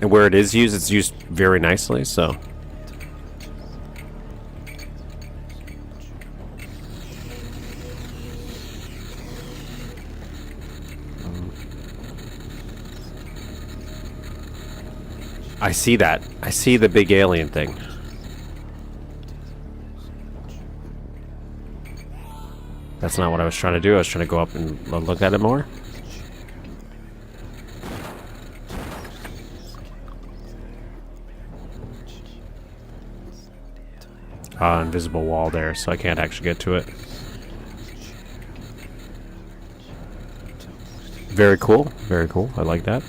And where it is used, it's used very nicely, so... I see that. I see the big alien thing. That's not what I was trying to do. I was trying to go up and look at it more. Invisible wall there, so I can't actually get to it. Very cool. Very cool. I like that.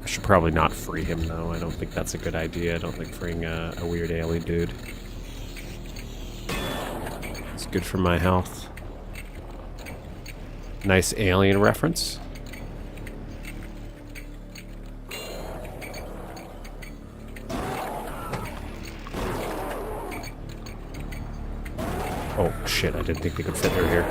I should probably not free him, though. I don't think that's a good idea. I don't think freeing a weird alien dude. It's good for my health. Nice alien reference. Oh, shit. I didn't think they could fit through here.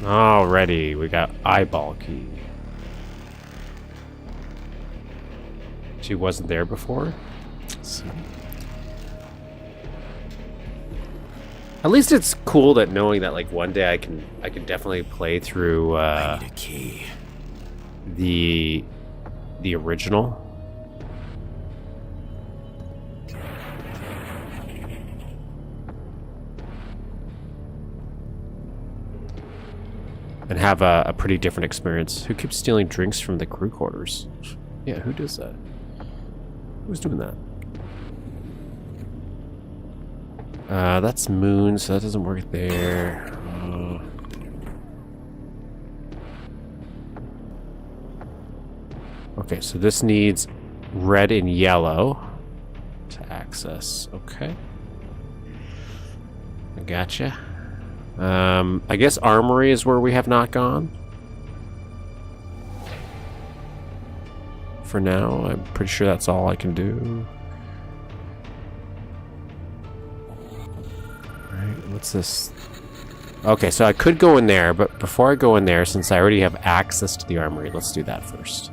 Alrighty, we got eyeball key. She wasn't there before. Let's see. At least it's cool that knowing that like one day I can definitely play through I need a key. the original. And have a pretty different experience. Who keeps stealing drinks from the crew quarters? Yeah, who does that? Who's doing that? That's moon, so that doesn't work there. Okay, so this needs red and yellow to access. Okay. I gotcha. I guess armory is where we have not gone. For now, I'm pretty sure that's all I can do. Alright, what's this? Okay, so I could go in there, but before I go in there, since I already have access to the armory, let's do that first.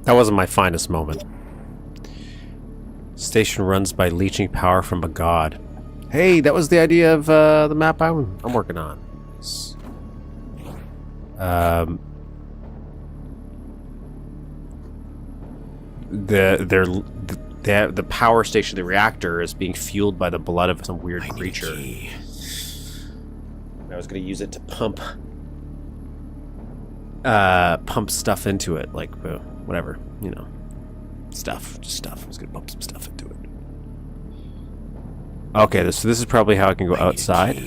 That wasn't my finest moment. Station runs by leeching power from a god. Hey, that was the idea of the map I'm working on. The power station, the reactor, is being fueled by the blood of some weird creature. I was going to use it to pump stuff into it, like whatever, you know, stuff, just stuff. I was going to pump some stuff into it. Okay, this is probably how I can go outside.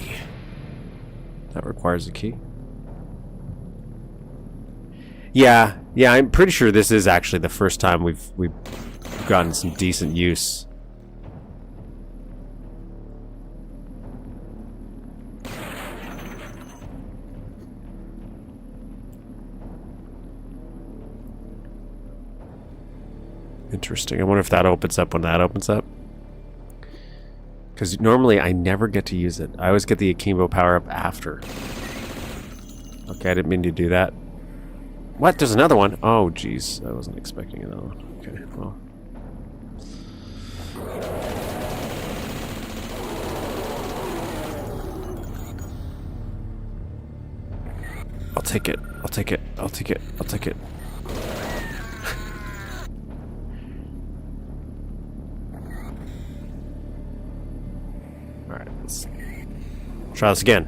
That requires a key. Yeah, I'm pretty sure this is actually the first time we've gotten some decent use. Interesting. I wonder if that opens up when that opens up. Because normally I never get to use it. I always get the Akimbo power-up after. Okay, I didn't mean to do that. What? There's another one? Oh, jeez. I wasn't expecting another one. Okay, well. I'll take it. I'll take it. I'll take it. I'll take it. Alright, let's try this again.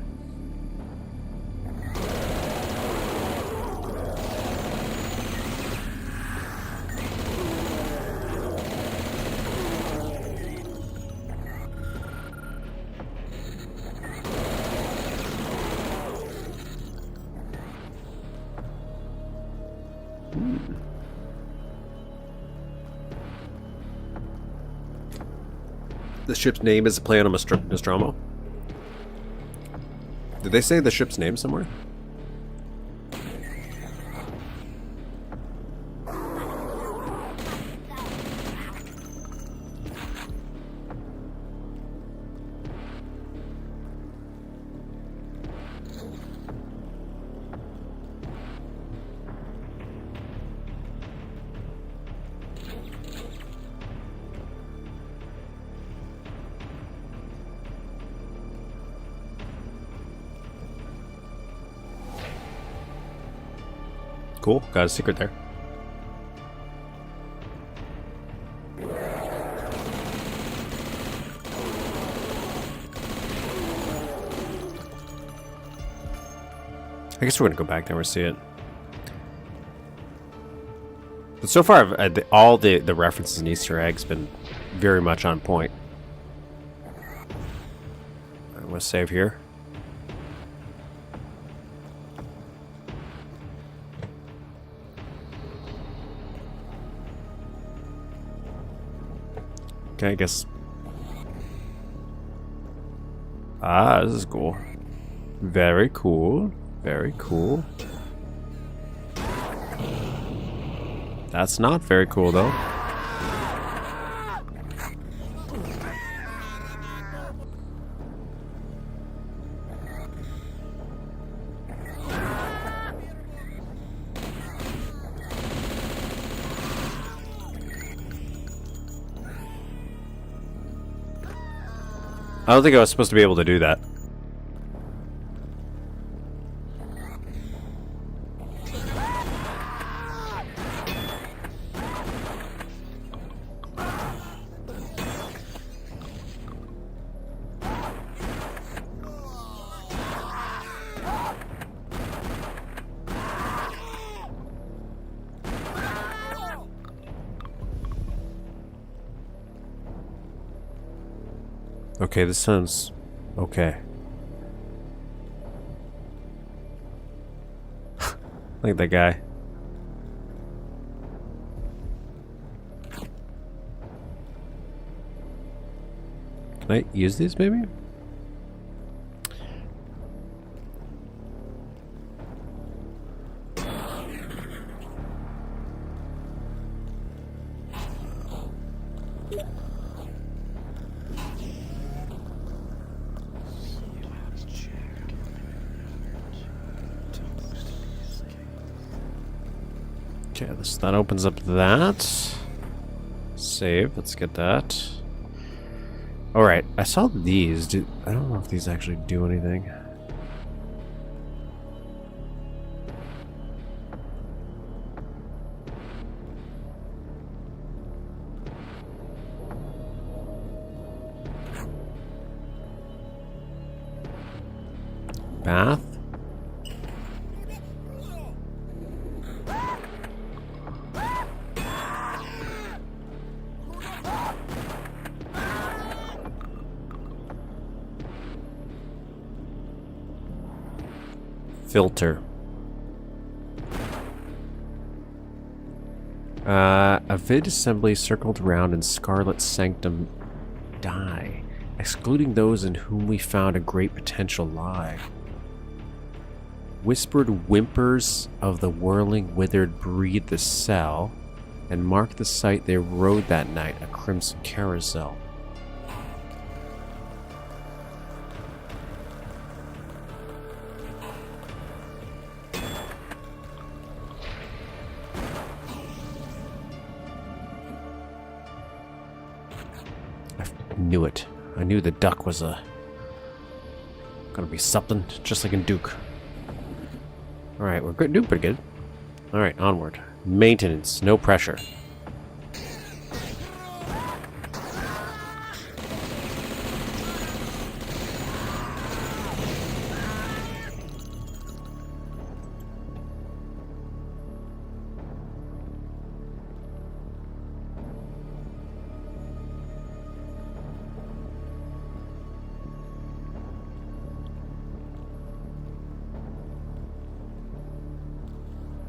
The ship's name is a play on a Nostromo. Did they say the ship's name somewhere? Cool, got a secret there. I guess we're gonna go back there and see it. But so far, all the references and Easter eggs been very much on point. I'm gonna save here. Okay, I guess. Ah, this is cool. Very cool. Very cool. That's not very cool, though. I don't think I was supposed to be able to do that. Okay, this sounds okay. Look at that guy. Can I use these maybe? Okay, that opens up that. Save, let's get that. Alright, I saw these. I don't know if these actually do anything. Bath. Filter. A vid assembly circled around in Scarlet Sanctum die, excluding those in whom we found a great potential lie. Whispered whimpers of the whirling withered breathe the cell, and mark the site they rode that night, a crimson carousel. Knew it. I knew the duck was gonna be something, just like in Duke. Alright, we're doing pretty good. Alright, onward. Maintenance, no pressure.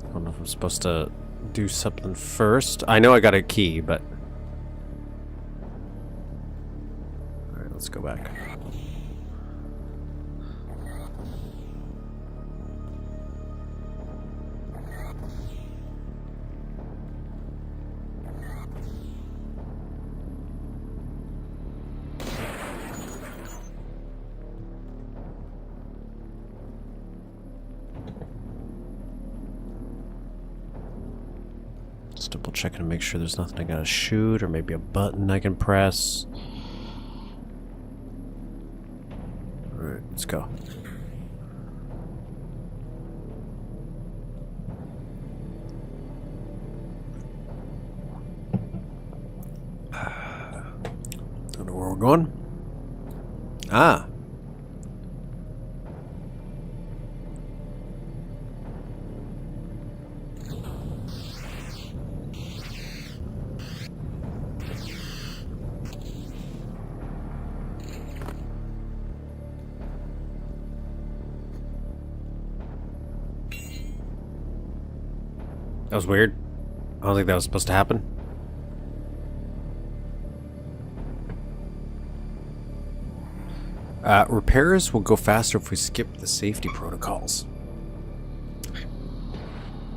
I don't know if I'm supposed to do something first. I know I got a key, but... Alright, let's go back. Just double checking to make sure there's nothing I gotta shoot, or maybe a button I can press. Alright, let's go. Don't know where we're going. Ah. That was weird. I don't think that was supposed to happen. Repairs will go faster if we skip the safety protocols.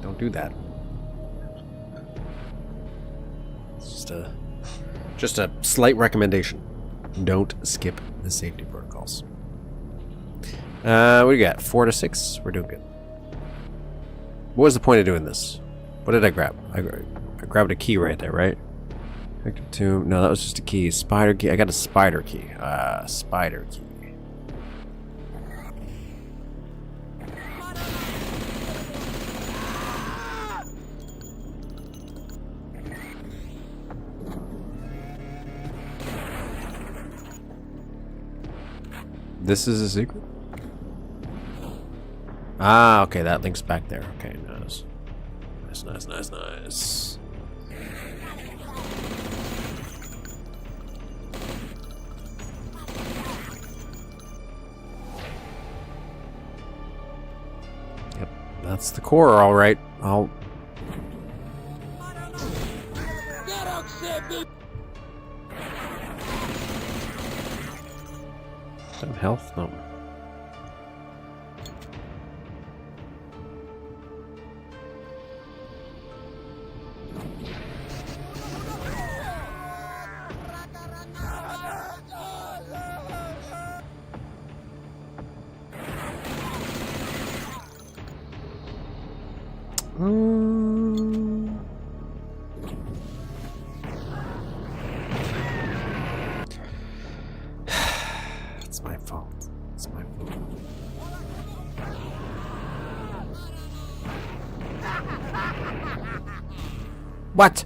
Don't do that. It's just a slight recommendation. Don't skip the safety protocols. What do you got? 4 to 6? We're doing good. What was the point of doing this? What did I grab? I grabbed a key right there, right? Victim tomb. No, that was just a key. Spider key. I got a spider key. Spider key. This is a secret? Ah, okay, that link's back there. Okay, nice. Nice. Yep, that's the core, alright. I'll... Some health? No. It's my fault. It's my fault. What?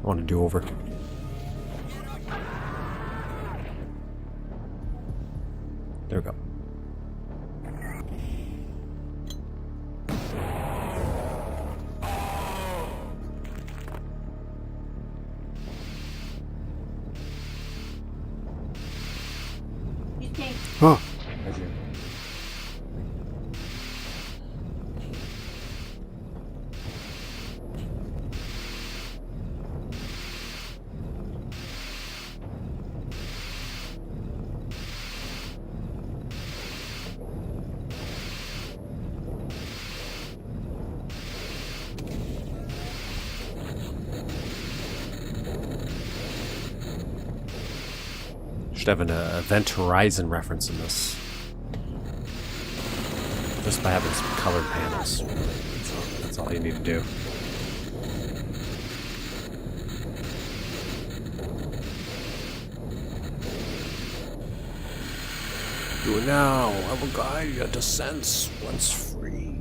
I want to do over. There we go. Oh. Should have an Event Horizon reference in this. Just by having some colored panels. That's all you need to do. Do it now. I will guide you to sense once freed.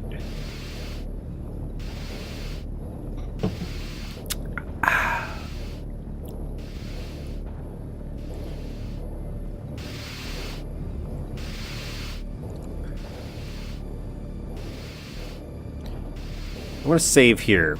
I'm going to save here.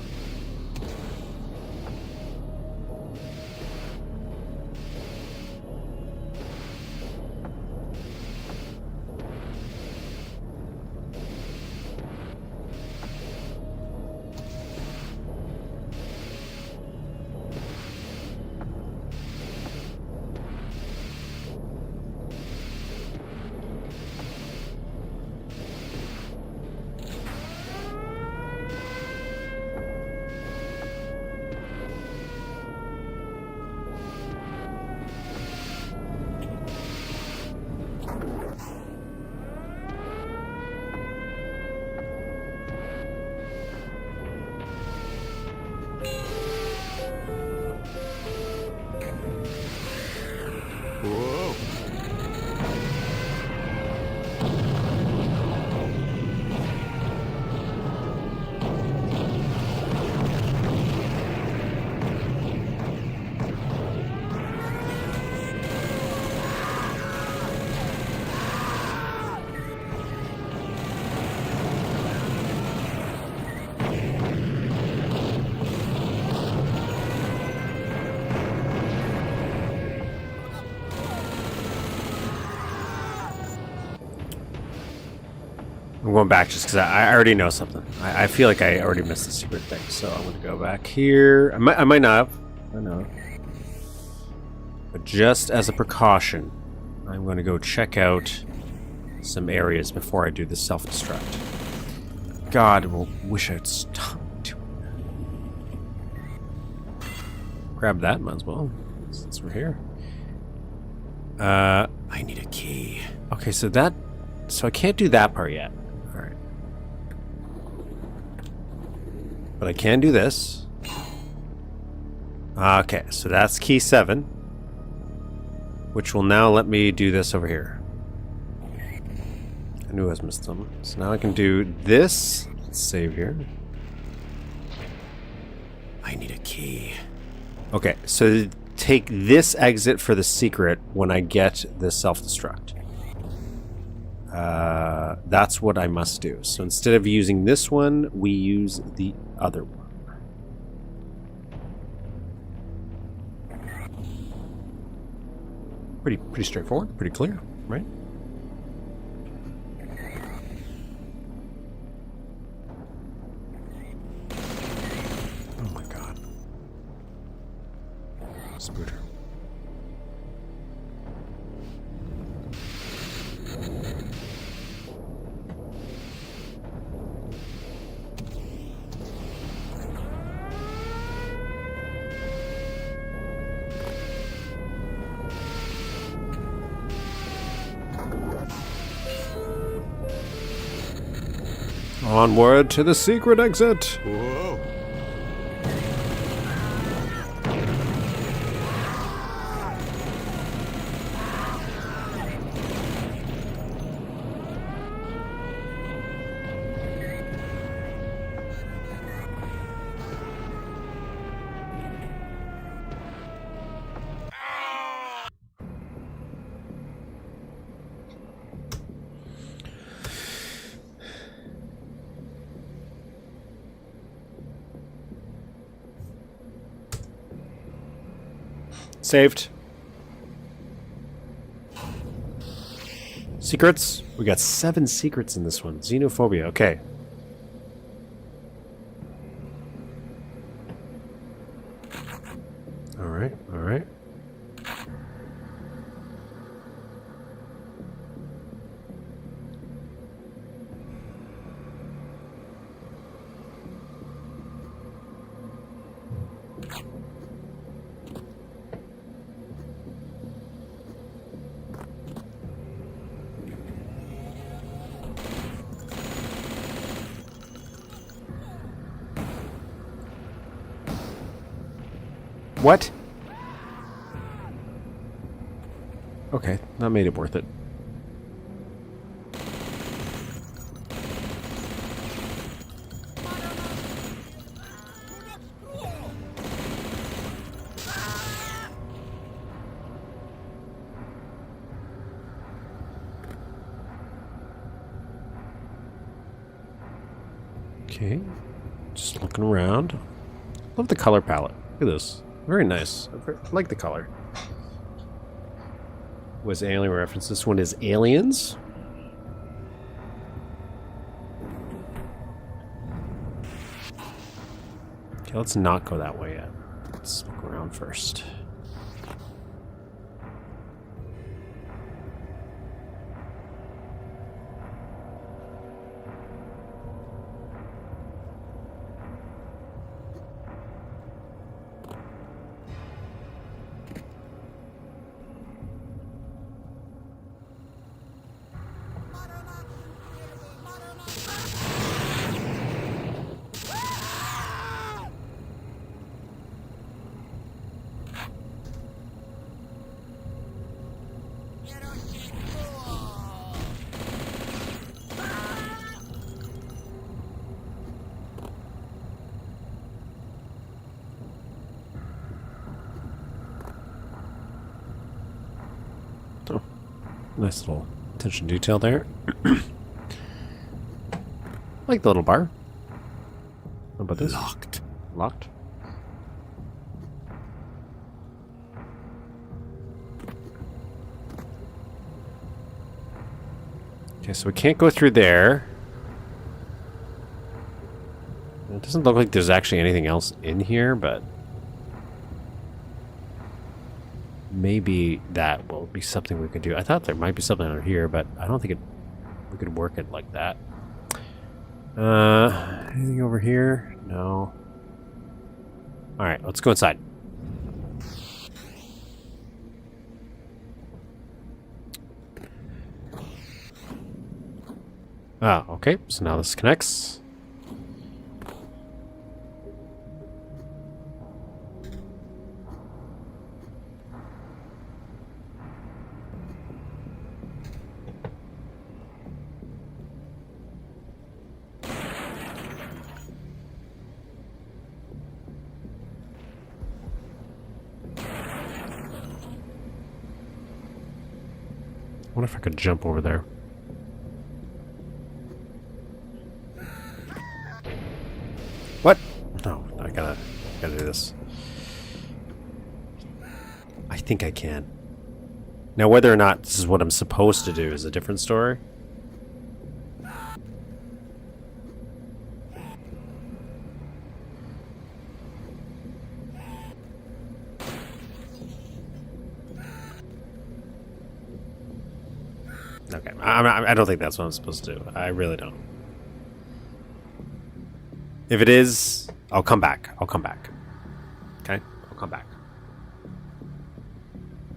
I'm going back just because I already know something. I feel like I already missed the secret thing, so I'm going to go back here. I might not have. I know. But just as a precaution, I'm going to go check out some areas before I do the self-destruct. God, I wish I'd stop doing that. Grab that, might as well, since we're here. I need a key. Okay, so I can't do that part yet. Alright. But I can do this. Okay, so that's key 7. Which will now let me do this over here. I knew I was missing something. So now I can do this. Let's save here. I need a key. Okay, so take this exit for the secret when I get the self-destruct. That's what I must do. So instead of using this one, we use the other one. Pretty straightforward, pretty clear, right? Oh my god. Spooter. Onward to the secret exit! Whoa. Saved. Secrets? We got 7 secrets in this one. Xenophobia, okay. Alright, alright. What? Okay, that made it worth it. Okay, just looking around. Love the color palette. Look at this. Very nice. I like the color. Was alien reference. This one is Aliens. Okay, let's not go that way yet. Let's look around first. Oh, nice little attention to detail there. Like the little bar. How about this? Locked. Locked. Okay, so we can't go through there. It doesn't look like there's actually anything else in here, but maybe that will be something we could do. I thought there might be something under here, but I don't think we could work it like that. Anything over here? No. Alright, let's go inside. Ah, okay, so now this connects. I wonder if I could jump over there. What? No, I gotta do this. I think I can. Now, whether or not this is what I'm supposed to do is a different story. Okay, I don't think that's what I'm supposed to do. I really don't. If it is, I'll come back. I'll come back. Okay? I'll come back.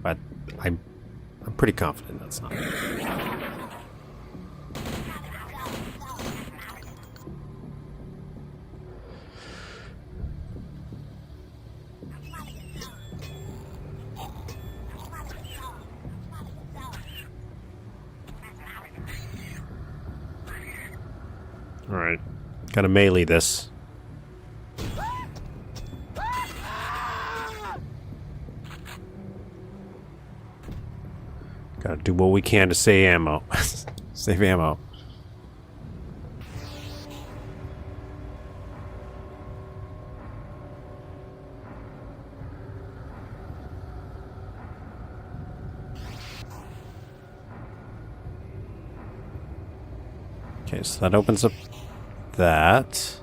But I'm pretty confident that's not. Alright. Gotta melee this. Gotta do what we can to save ammo. Save ammo. Okay, so that opens up that.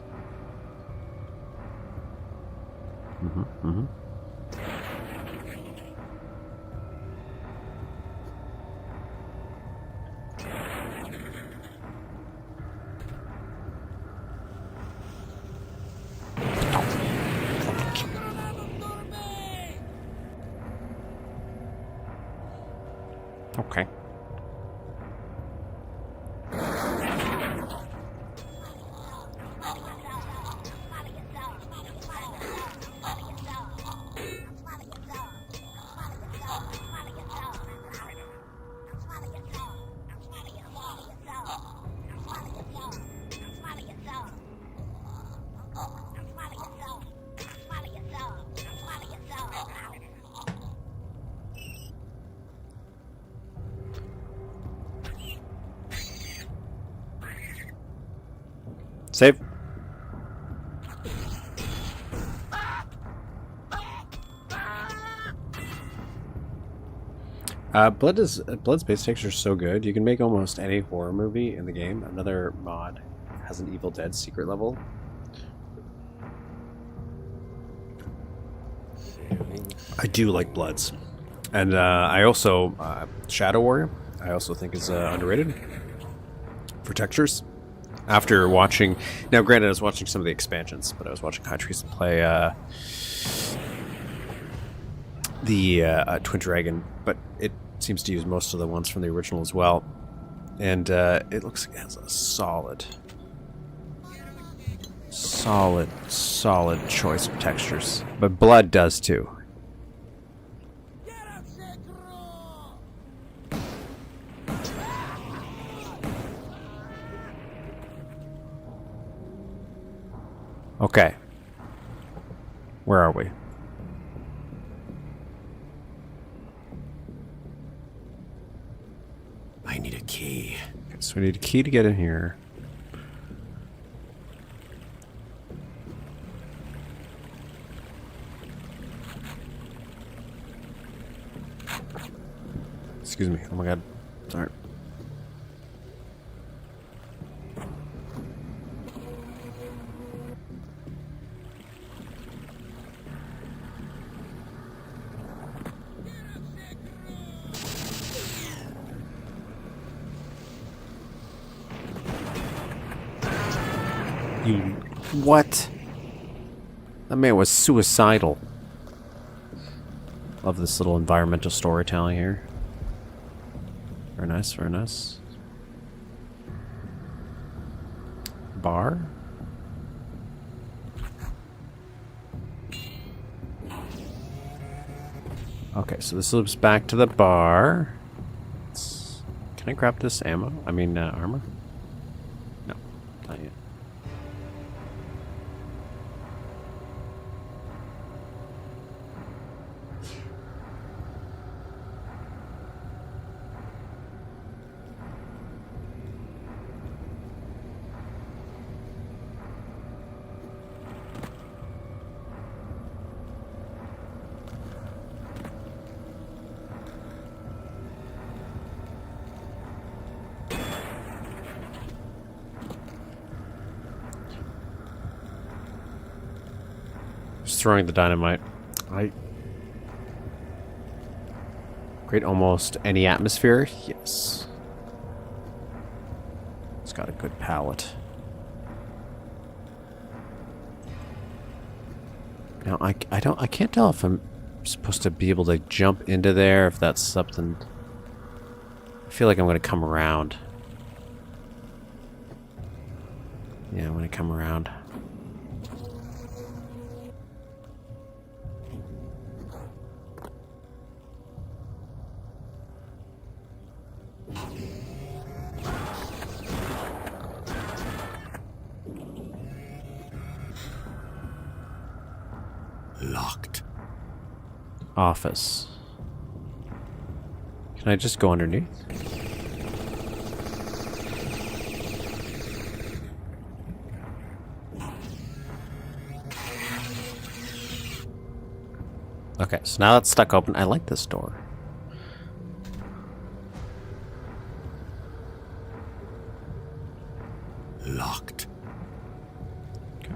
Okay. Save. Blood's base texture is so good. You can make almost any horror movie in the game. Another mod has an Evil Dead secret level. I do like Bloods, and I also Shadow Warrior. I also think is underrated for textures. After watching, now granted I was watching some of the expansions, but I was watching Hytrice play the Twin Dragon, but it seems to use most of the ones from the original as well. And it looks like it has a solid choice of textures. But Blood does too. Okay. Where are we? I need a key. Okay, so we need a key to get in here. Excuse me. Oh my god. Sorry. You... What? That man was suicidal. Love this little environmental storytelling here. Very nice, very nice. Bar? Okay, so this loops back to the bar. Can I grab this ammo? I mean, armor? No, not yet. Just throwing the dynamite. I create almost any atmosphere. Yes. It's got a good palette. Now I can't tell if I'm supposed to be able to jump into there, if that's something. I feel like I'm gonna come around. Yeah, I'm gonna come around. Locked. Office. Can I just go underneath? Okay, so now it's stuck open. I like this door. Locked. Okay.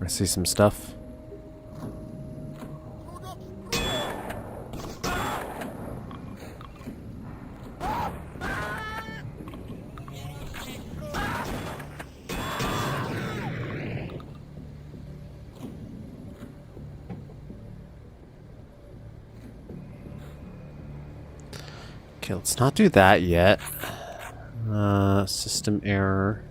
I see some stuff. Okay, let's not do that yet. System error.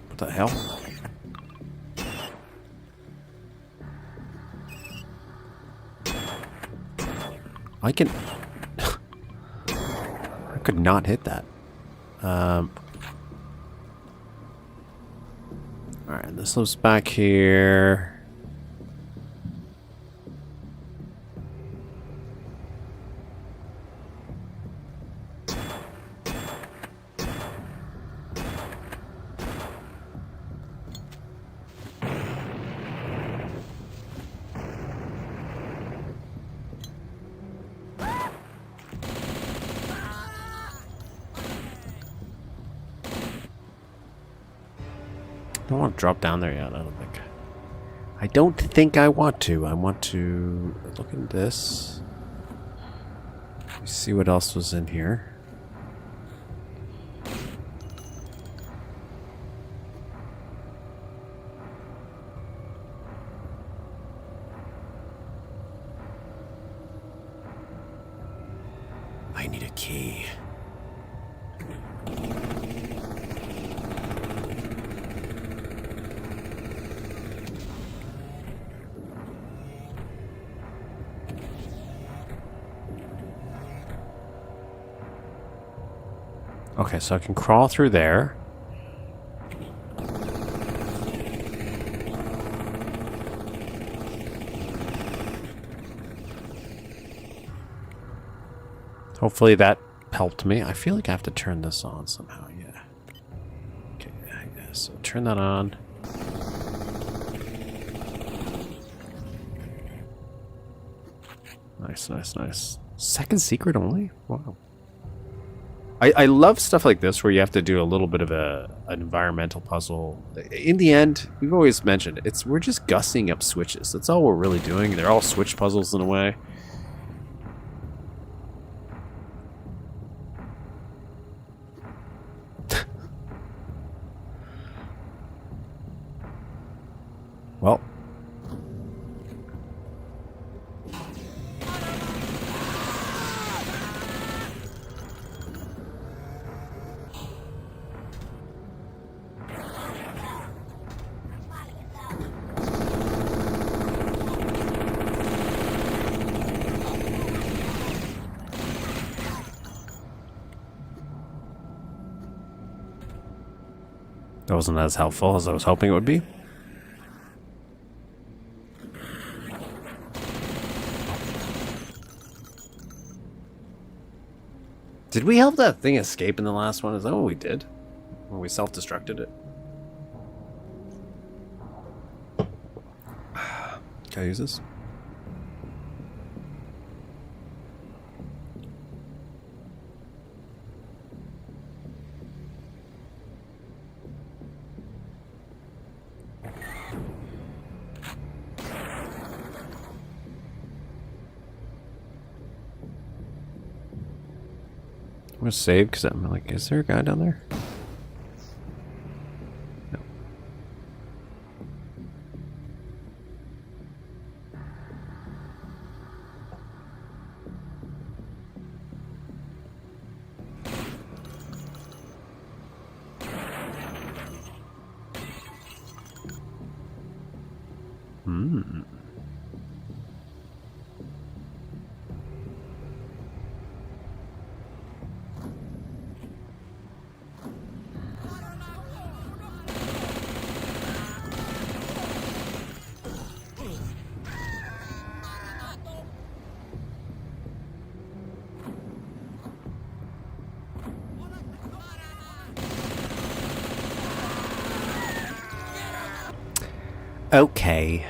What the hell? I can... I could not hit that. Alright, this loops back here. I don't want to drop down there yet, I don't think. I don't think I want to. I want to look at this. See what else was in here. I need a key. Okay, so I can crawl through there. Hopefully that helped me. I feel like I have to turn this on somehow, yeah. Okay. so turn that on. Nice, nice, nice. Second secret only? Wow. I love stuff like this where you have to do a little bit of an environmental puzzle. In the end, we've always mentioned we're just gussing up switches. That's all we're really doing. They're all switch puzzles in a way. Well. That wasn't as helpful as I was hoping it would be. Did we help that thing escape in the last one? Is that what we did? When we self-destructed it? Can I use this? I'm gonna save because I'm like, is there a guy down there? No. Hmm. Okay.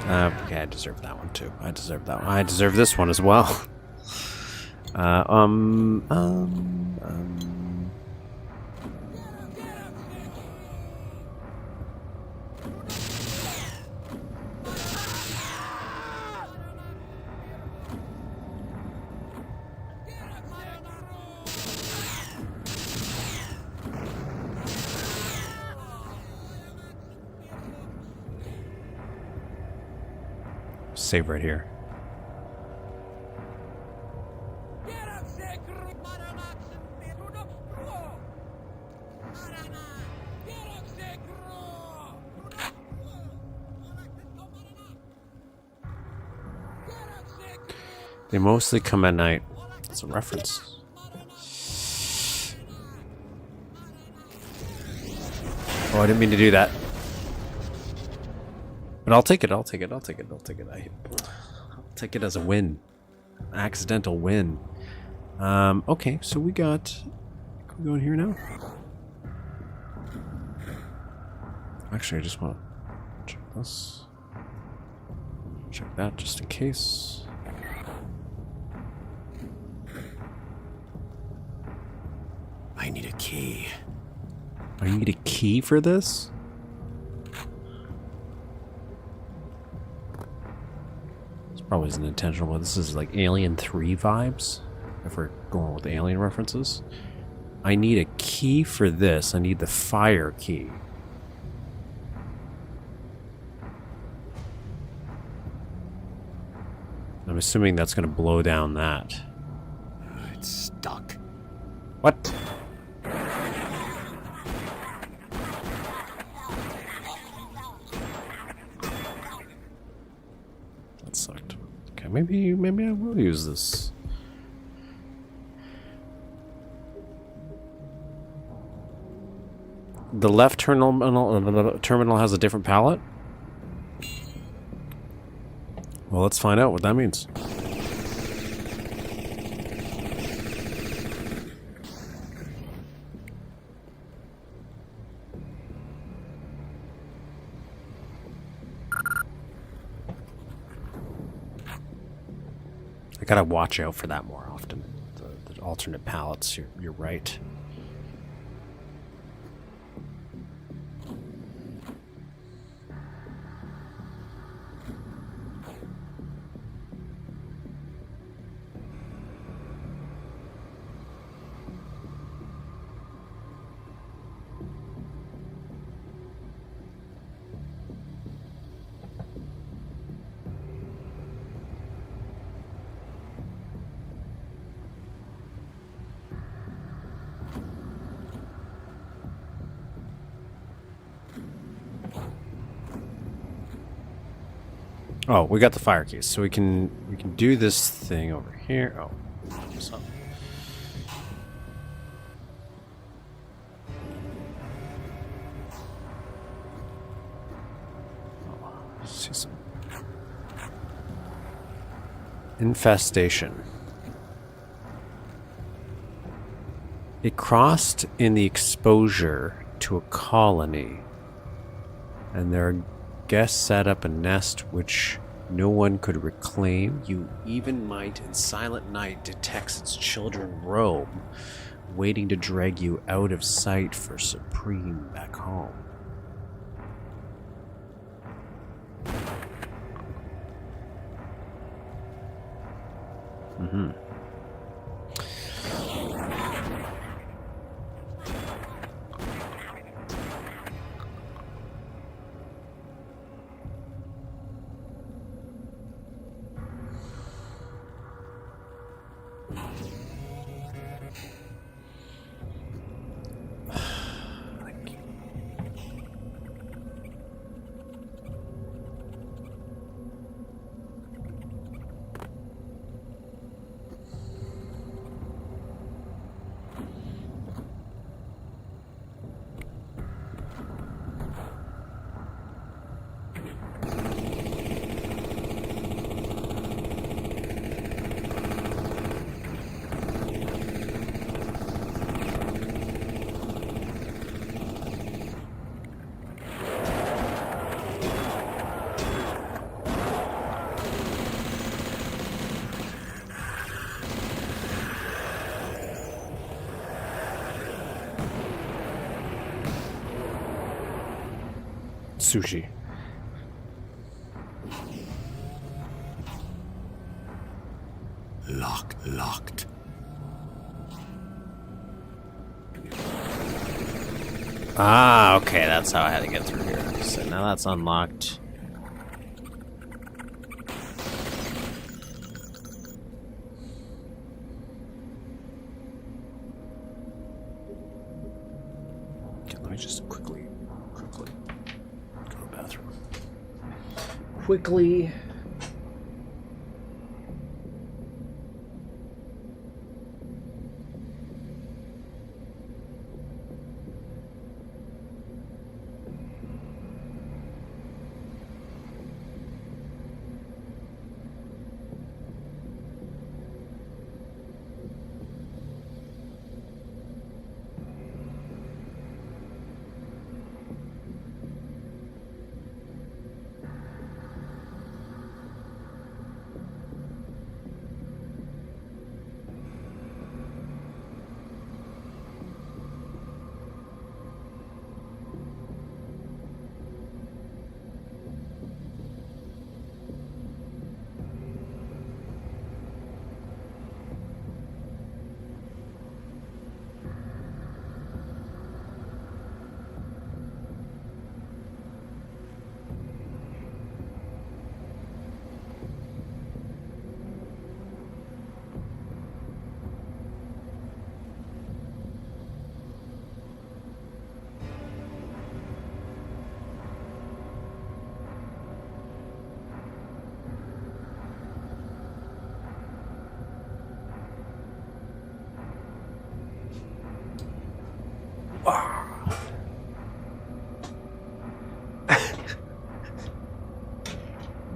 Okay, I deserve that one too. I deserve that one. I deserve this one as well. Save right here. They mostly come at night. That's a reference. Oh, I didn't mean to do that. But I'll take it, I'll take it, I'll take it, I'll take it. I'll take it as a win. Accidental win. Okay, so we got... Can we go in here now? Actually, I just want to check this. Check that just in case. I need a key. I need a key for this? Probably isn't intentional, but this is like Alien 3 vibes, if we're going with Alien references. I need a key for this. I need the fire key. I'm assuming that's going to blow down that. It's stuck. What? That sucked. Okay, maybe I will use this. The left terminal has a different palette? Well, let's find out what that means. I gotta watch out for that more often. The alternate palettes, you're right. Oh, we got the fire keys, so we can do this thing over here. Oh, what's up? Oh, let's see some infestation. It crossed in the exposure to a colony, and their guests set up a nest which no one could reclaim. You even might in silent night detect its children roam, waiting to drag you out of sight for supreme back home. Mm-hmm. Sushi. Locked. Ah, okay, that's how I had to get through here. So now that's unlocked. Okay, let me just quickly go to the bathroom. Quickly.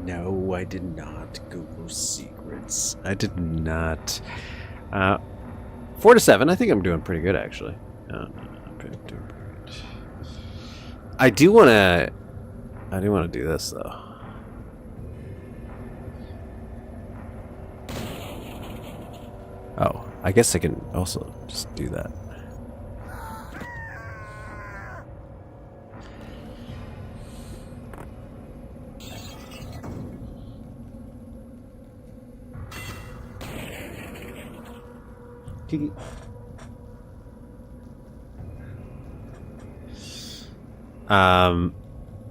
No, I did not Google secrets. I did not. 4 to 7. I think I'm doing pretty good, actually. I'm doing pretty good. I do want to do this though. Oh, I guess I can also just do that.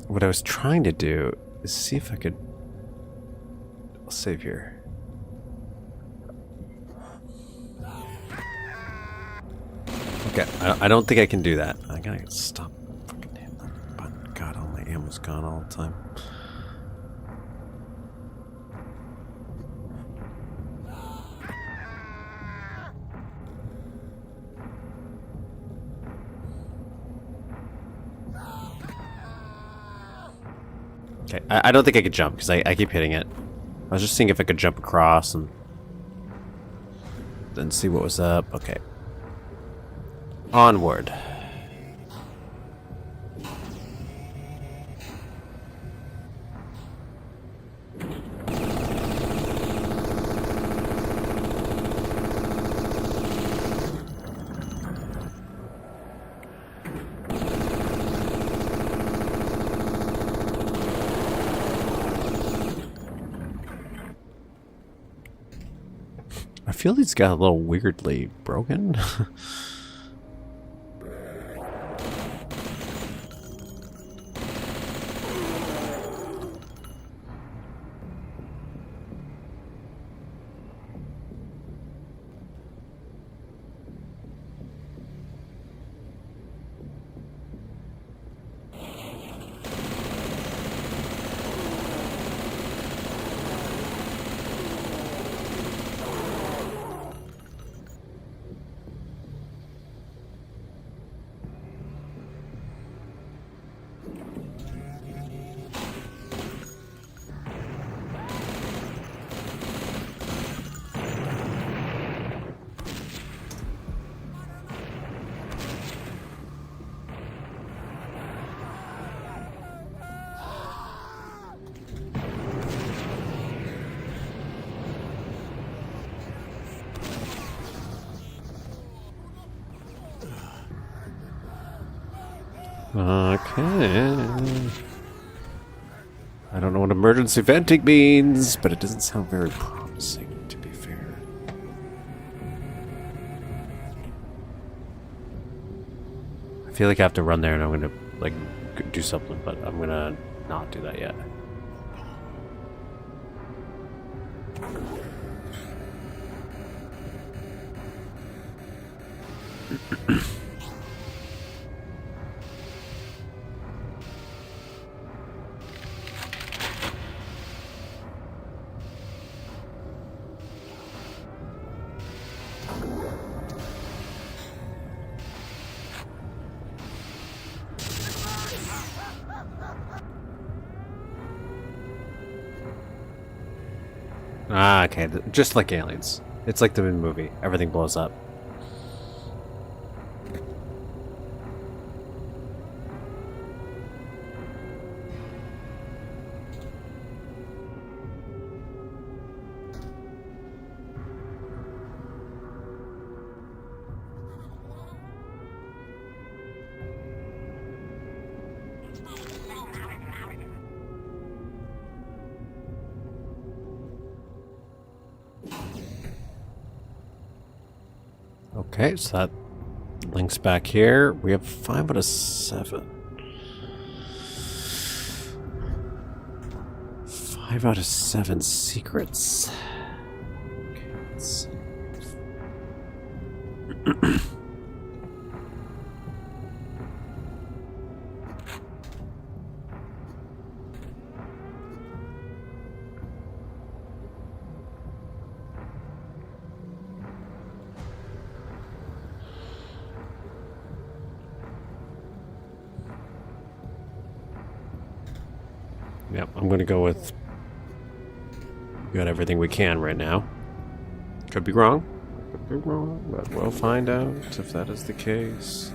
What I was trying to do is see if I could... I'll save here. Okay, I don't think I can do that. I gotta stop fucking hitting that button. God, all my ammo's gone all the time. Okay, I don't think I could jump because I keep hitting it. I was just seeing if I could jump across and then see what was up. Okay. Onward. I feel these got a little weirdly broken. Okay. I don't know what emergency venting means, but it doesn't sound very promising, to be fair. I feel like I have to run there and I'm gonna, like, do something, but I'm gonna not do that yet. Ah, okay. Just like Aliens. It's like the movie. Everything blows up. Okay, so that links back here. We have 5 out of 7. 5 out of 7 secrets. Okay, let's see. Yep, I'm gonna go with... We got everything we can right now. Could be wrong. Could be wrong, but we'll find out if that is the case.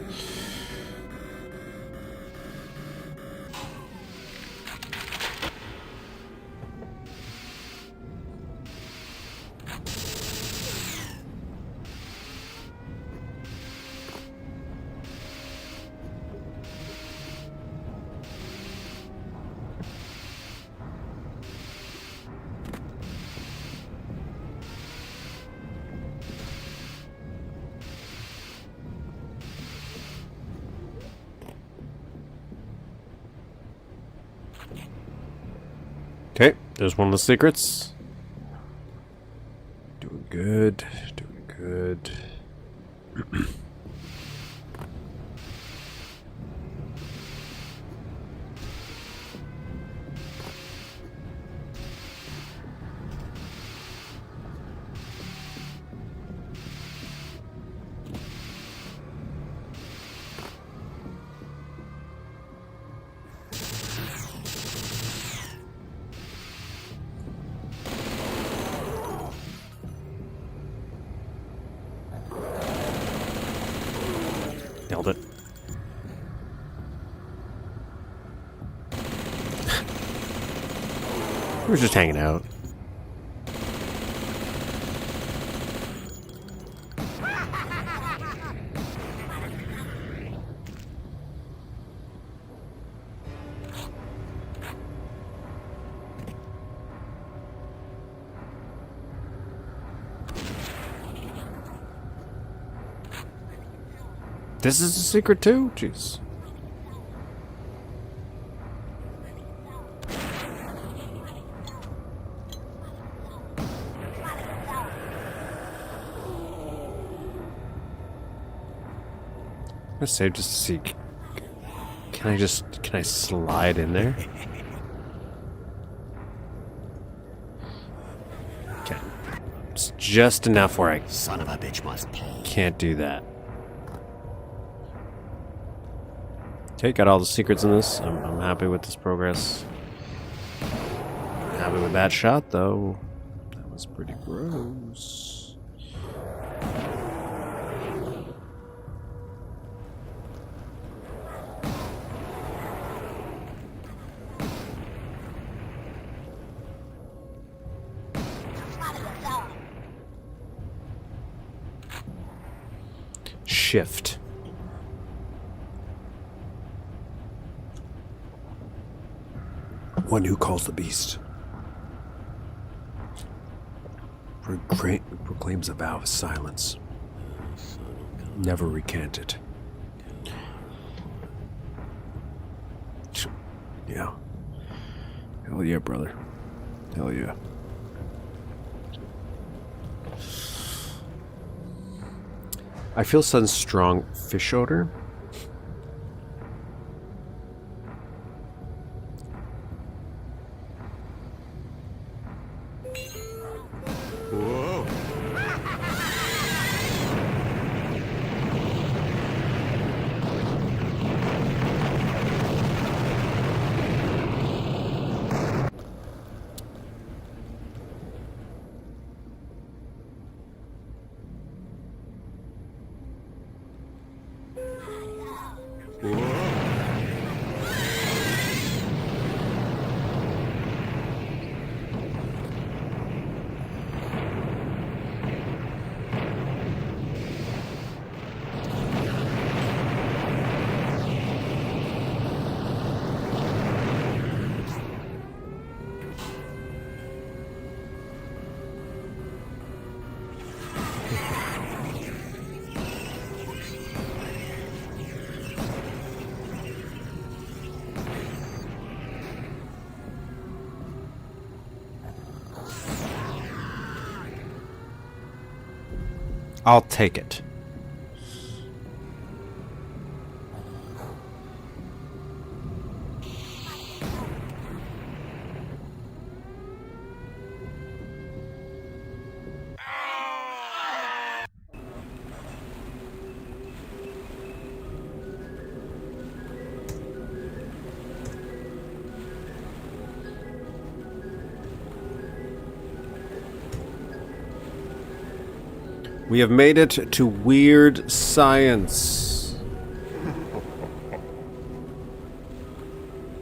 Okay, there's one of the secrets. Doing good, doing good. Nailed it. We're just hanging out. This is a secret too? Jeez. I'm gonna save just to see. Can I slide in there? Okay. It's just enough where I Son of a bitch must pay. can't do that. Okay, got all the secrets in this. I'm happy with this progress. Happy with that shot, though. That was pretty gross. Shift. One who calls the beast proclaims a vow of silence. Never recant it. Yeah. Hell yeah, brother. Hell yeah. I feel some strong fish odor. I'll take it. We have made it to weird science.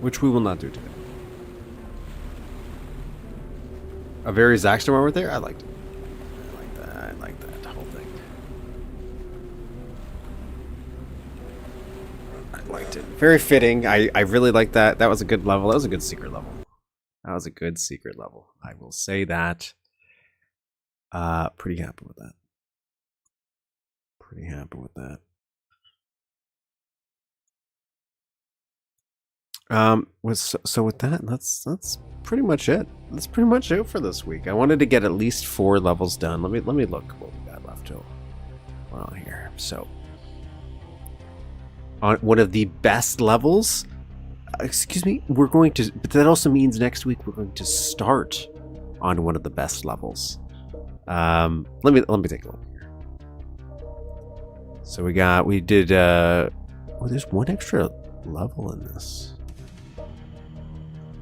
Which we will not do today. A very Zaxter moment there? I liked it. I like that. I like that whole thing. I liked it. Very fitting. I really liked that. That was a good level. That was a good secret level. That was a good secret level. I will say that. Pretty happy with that. Pretty happy with that. So with that, that's pretty much it. That's pretty much it for this week. I wanted to get at least 4 levels done. Let me look what we got left till well here. So on one of the best levels, excuse me, we're going to, but that also means next week we're going to start on one of the best levels. Let me take a look here. So we did there's one extra level in this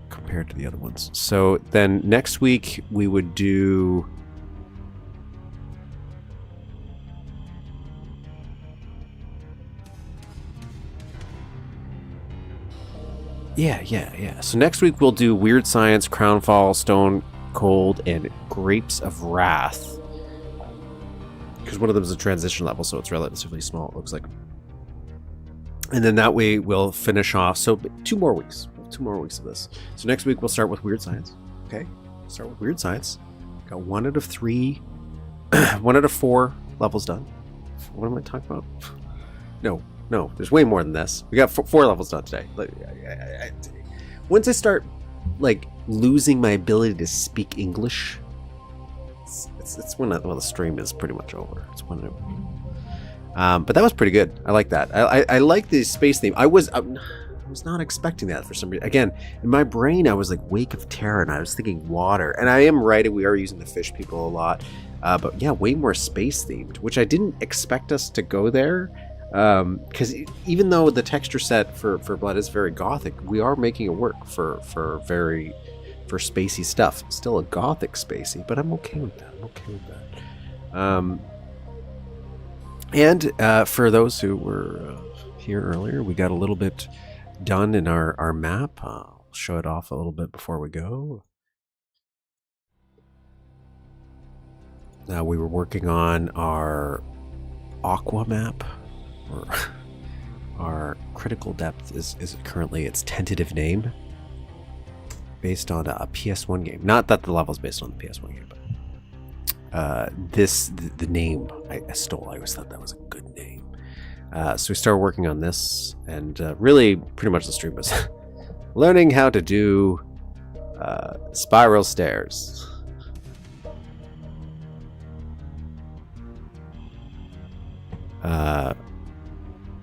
compared to the other ones. So then next week we would do Yeah. So next week we'll do Weird Science, Crownfall, Stone Cold, and Grapes of Wrath. Because one of them is a transition level, so it's relatively small, it looks like. And then that way we'll finish off. So 2 more weeks. 2 more weeks of this. So next week we'll start with Weird Science. Okay? Start with Weird Science. Got 1 out of 3, 1 out of 4 levels done. What am I talking about? No, there's way more than this. We got 4 levels done today. Once I start like losing my ability to speak English, it's when the stream is pretty much over. It's when it. But that was pretty good. I like that. I like the space theme. I was not expecting that for some reason. Again, in my brain, I was like Wake of Terror, and I was thinking water. And I am right. We are using the fish people a lot. But yeah, way more space themed, which I didn't expect us to go there. Because even though the texture set for Blood is very gothic, we are making it work for spacey stuff. Still a gothic spacey, but I'm okay with that. And for those who were here earlier, we got a little bit done in our map. I'll show it off a little bit before we go. We were working on our Aqua map. Our critical depth is currently its tentative name, based on a PS1 game. Not that the level is based on the PS1 game, but the name I stole. I always thought that was a good name. So we started working on this, and really pretty much the stream was learning how to do spiral stairs.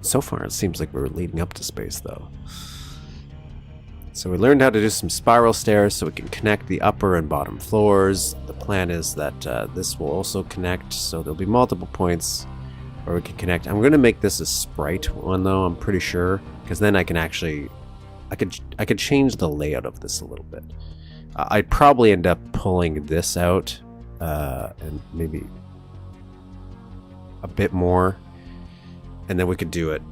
So far, it seems like we're leading up to space, though. So we learned how to do some spiral stairs so we can connect the upper and bottom floors. The plan is that this will also connect, so there'll be multiple points where we can connect. I'm going to make this a sprite one, though, I'm pretty sure, because then I can actually... I could change the layout of this a little bit. I'd probably end up pulling this out and maybe a bit more. And then we could do it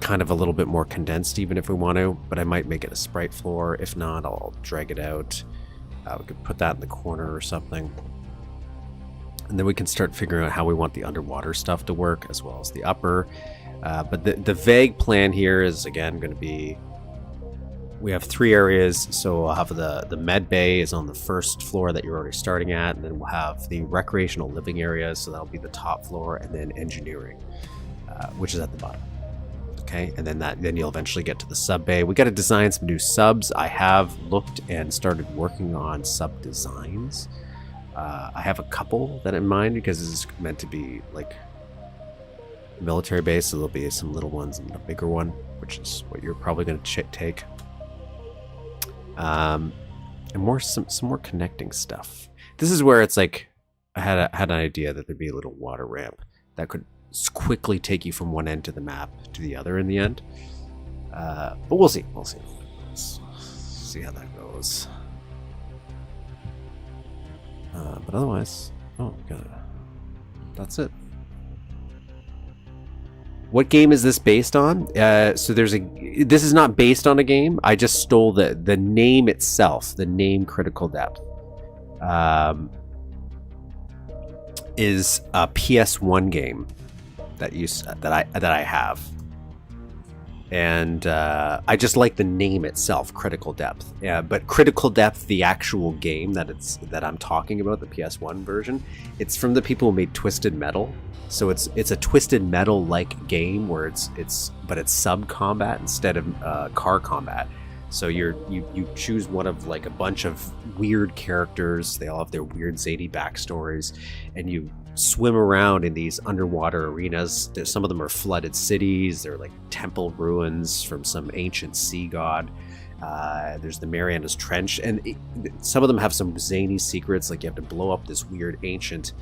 kind of a little bit more condensed even if we want to, but I might make it a sprite floor. If not, I'll drag it out. We could put that in the corner or something. And then we can start figuring out how we want the underwater stuff to work as well as the upper. But the vague plan here is, again, going to be... We have 3 areas, so we'll have the med bay is on the first floor that you're already starting at, and then we'll have the recreational living areas, so that'll be the top floor, and then engineering, which is at the bottom. Okay, and then you'll eventually get to the sub bay. We got to design some new subs. I have looked and started working on sub designs. I have a couple that in mind because this is meant to be like military base, so there'll be some little ones and a bigger one, which is what you're probably going to take. And some more connecting stuff. This is where it's like I had an idea that there'd be a little water ramp that could quickly take you from one end to the map to the other in the end. But we'll see. Let's see how that goes. But otherwise, oh god, that's it. What game is this based on? So this is not based on a game. I just stole the name itself. The name Critical Depth is a PS1 game that I have. And I just like the name itself, Critical Depth. But Critical Depth, the actual game that I'm talking about, the PS1 version, it's from the people who made Twisted Metal. So it's a Twisted Metal like game where it's sub combat instead of car combat. So you choose one of like a bunch of weird characters. They all have their weird zany backstories, and you swim around in these underwater arenas. Some of them are flooded cities. They're like temple ruins from some ancient sea god. There's the Marianas Trench, and some of them have some zany secrets, like you have to blow up this weird ancient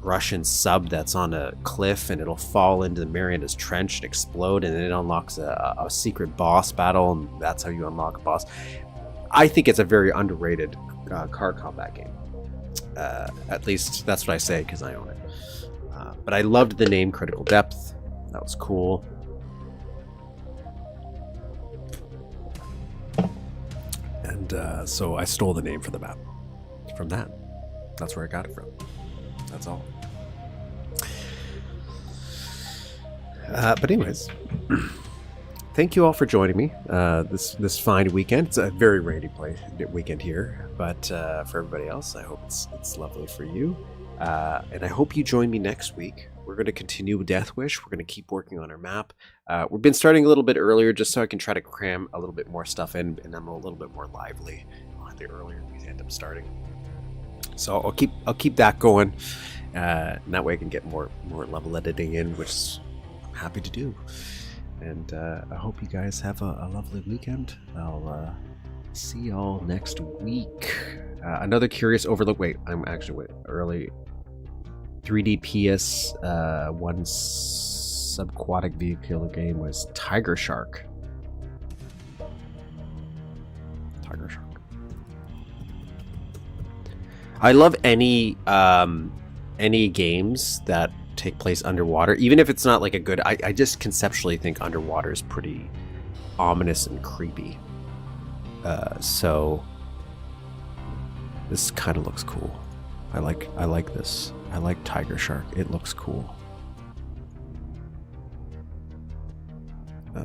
Russian sub that's on a cliff, and it'll fall into the Marianas Trench and explode, and then it unlocks a secret boss battle, and that's how you unlock a boss. I think it's a very underrated car combat game. At least that's what I say because I own it. But I loved the name Critical Depth. That was cool. And so I stole the name for the map from that. That's where I got it from. That's all. But anyways, thank you all for joining me this fine weekend. It's a very rainy weekend here, but for everybody else, I hope it's lovely for you. And I hope you join me next week. We're going to continue with Death Wish. We're going to keep working on our map. We've been starting a little bit earlier just so I can try to cram a little bit more stuff in, and I'm a little bit more lively. The earlier we end up starting. So I'll keep that going, and that way I can get more level editing in, which I'm happy to do. And I hope you guys have a lovely weekend. I'll see y'all next week. Another Curious Overlook. Wait, I'm actually early 3D PS one subaquatic vehicle game was Tiger Shark. Tiger Shark. I love any games that take place underwater, even if it's not like a good. I just conceptually think underwater is pretty ominous and creepy. So this kind of looks cool. I like this. I like Tiger Shark. It looks cool.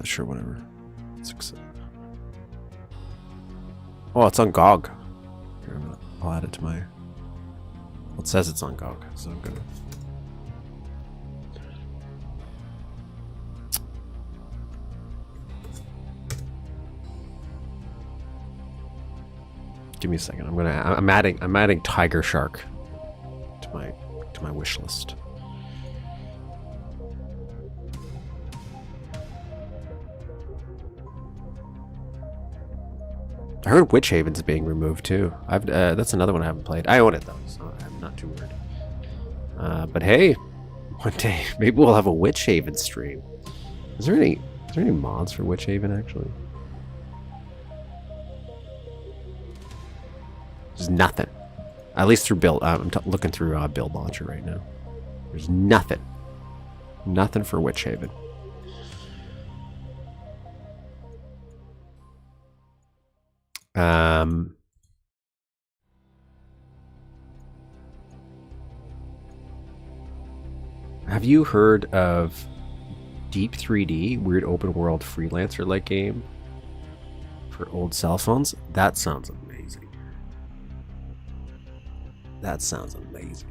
Sure, whatever. Oh, it's on GOG. Here, I'll add it to my. Well, it says it's on GOG, so I'm gonna. Give me a second. I'm adding Tiger Shark to my wish list. I heard Witch Haven's being removed too. That's another one I haven't played. I own it though, so I'm not too worried. But hey, one day maybe we'll have a Witch Haven stream. Is there any mods for Witch Haven actually? There's nothing. At least through build. I'm looking through build launcher right now. There's nothing. Nothing for Witch Haven. Have you heard of Deep 3D, weird open world freelancer like game for old cell phones? That sounds amazing. That sounds amazing.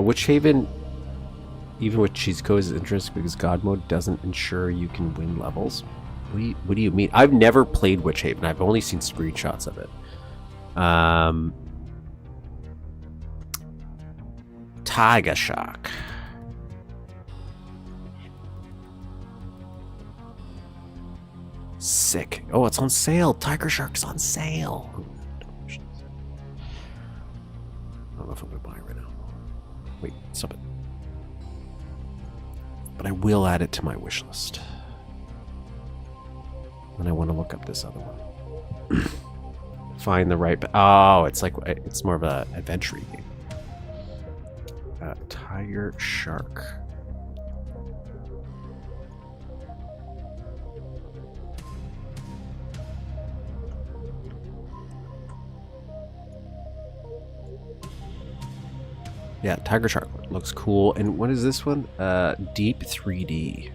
Witch Haven, even with cheese codes, is interesting because God mode doesn't ensure you can win levels. What do you mean? I've never played Witch Haven. I've only seen screenshots of it. Tiger Shark. Sick. Oh, it's on sale. Tiger Shark's on sale. I don't know if I'm gonna buy it right now. Wait, stop it. But I will add it to my wish list. And I want to look up this other one. find the right... Oh, it's like... It's more of a adventure game. Tiger Shark. Yeah, Tiger Shark looks cool. And what is this one? Deep 3D.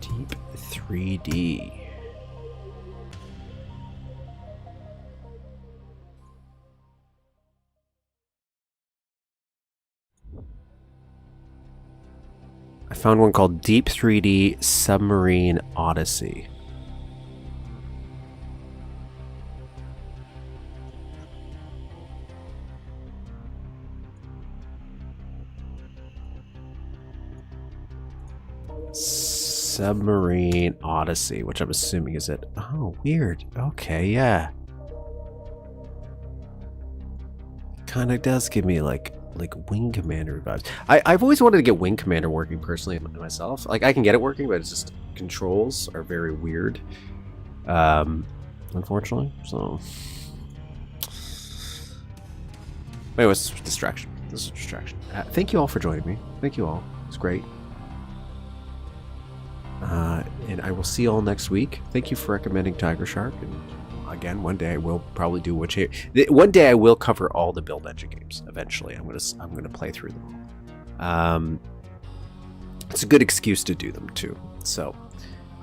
Deep 3D. I found one called Deep 3D Submarine Odyssey. Submarine Odyssey, which I'm assuming is it. Oh, weird. Okay, yeah. Kind of does give me like Wing Commander vibes. I've always wanted to get Wing Commander working personally myself. Like, I can get it working, but it's just controls are very weird. Unfortunately. So anyway, it's a distraction. This is a distraction. Thank you all for joining me. Thank you all. It's great. And I will see you all next week. Thank you for recommending Tiger Shark. And again, one day I will probably do one day I will cover all the Build Engine games. Eventually, I'm gonna play through them all. It's a good excuse to do them too. So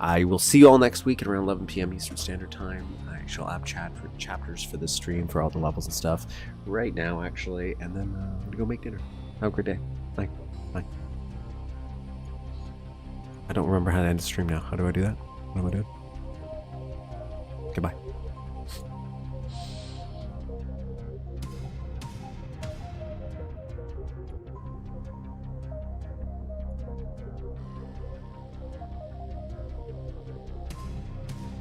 I will see you all next week at around 11 p.m. Eastern Standard Time. I shall app chat for chapters for this stream for all the levels and stuff right now, actually, and then I'm gonna go make dinner. Have a great day. Bye. Bye. I don't remember how to end the stream now. How do I do that? What am I doing? Goodbye.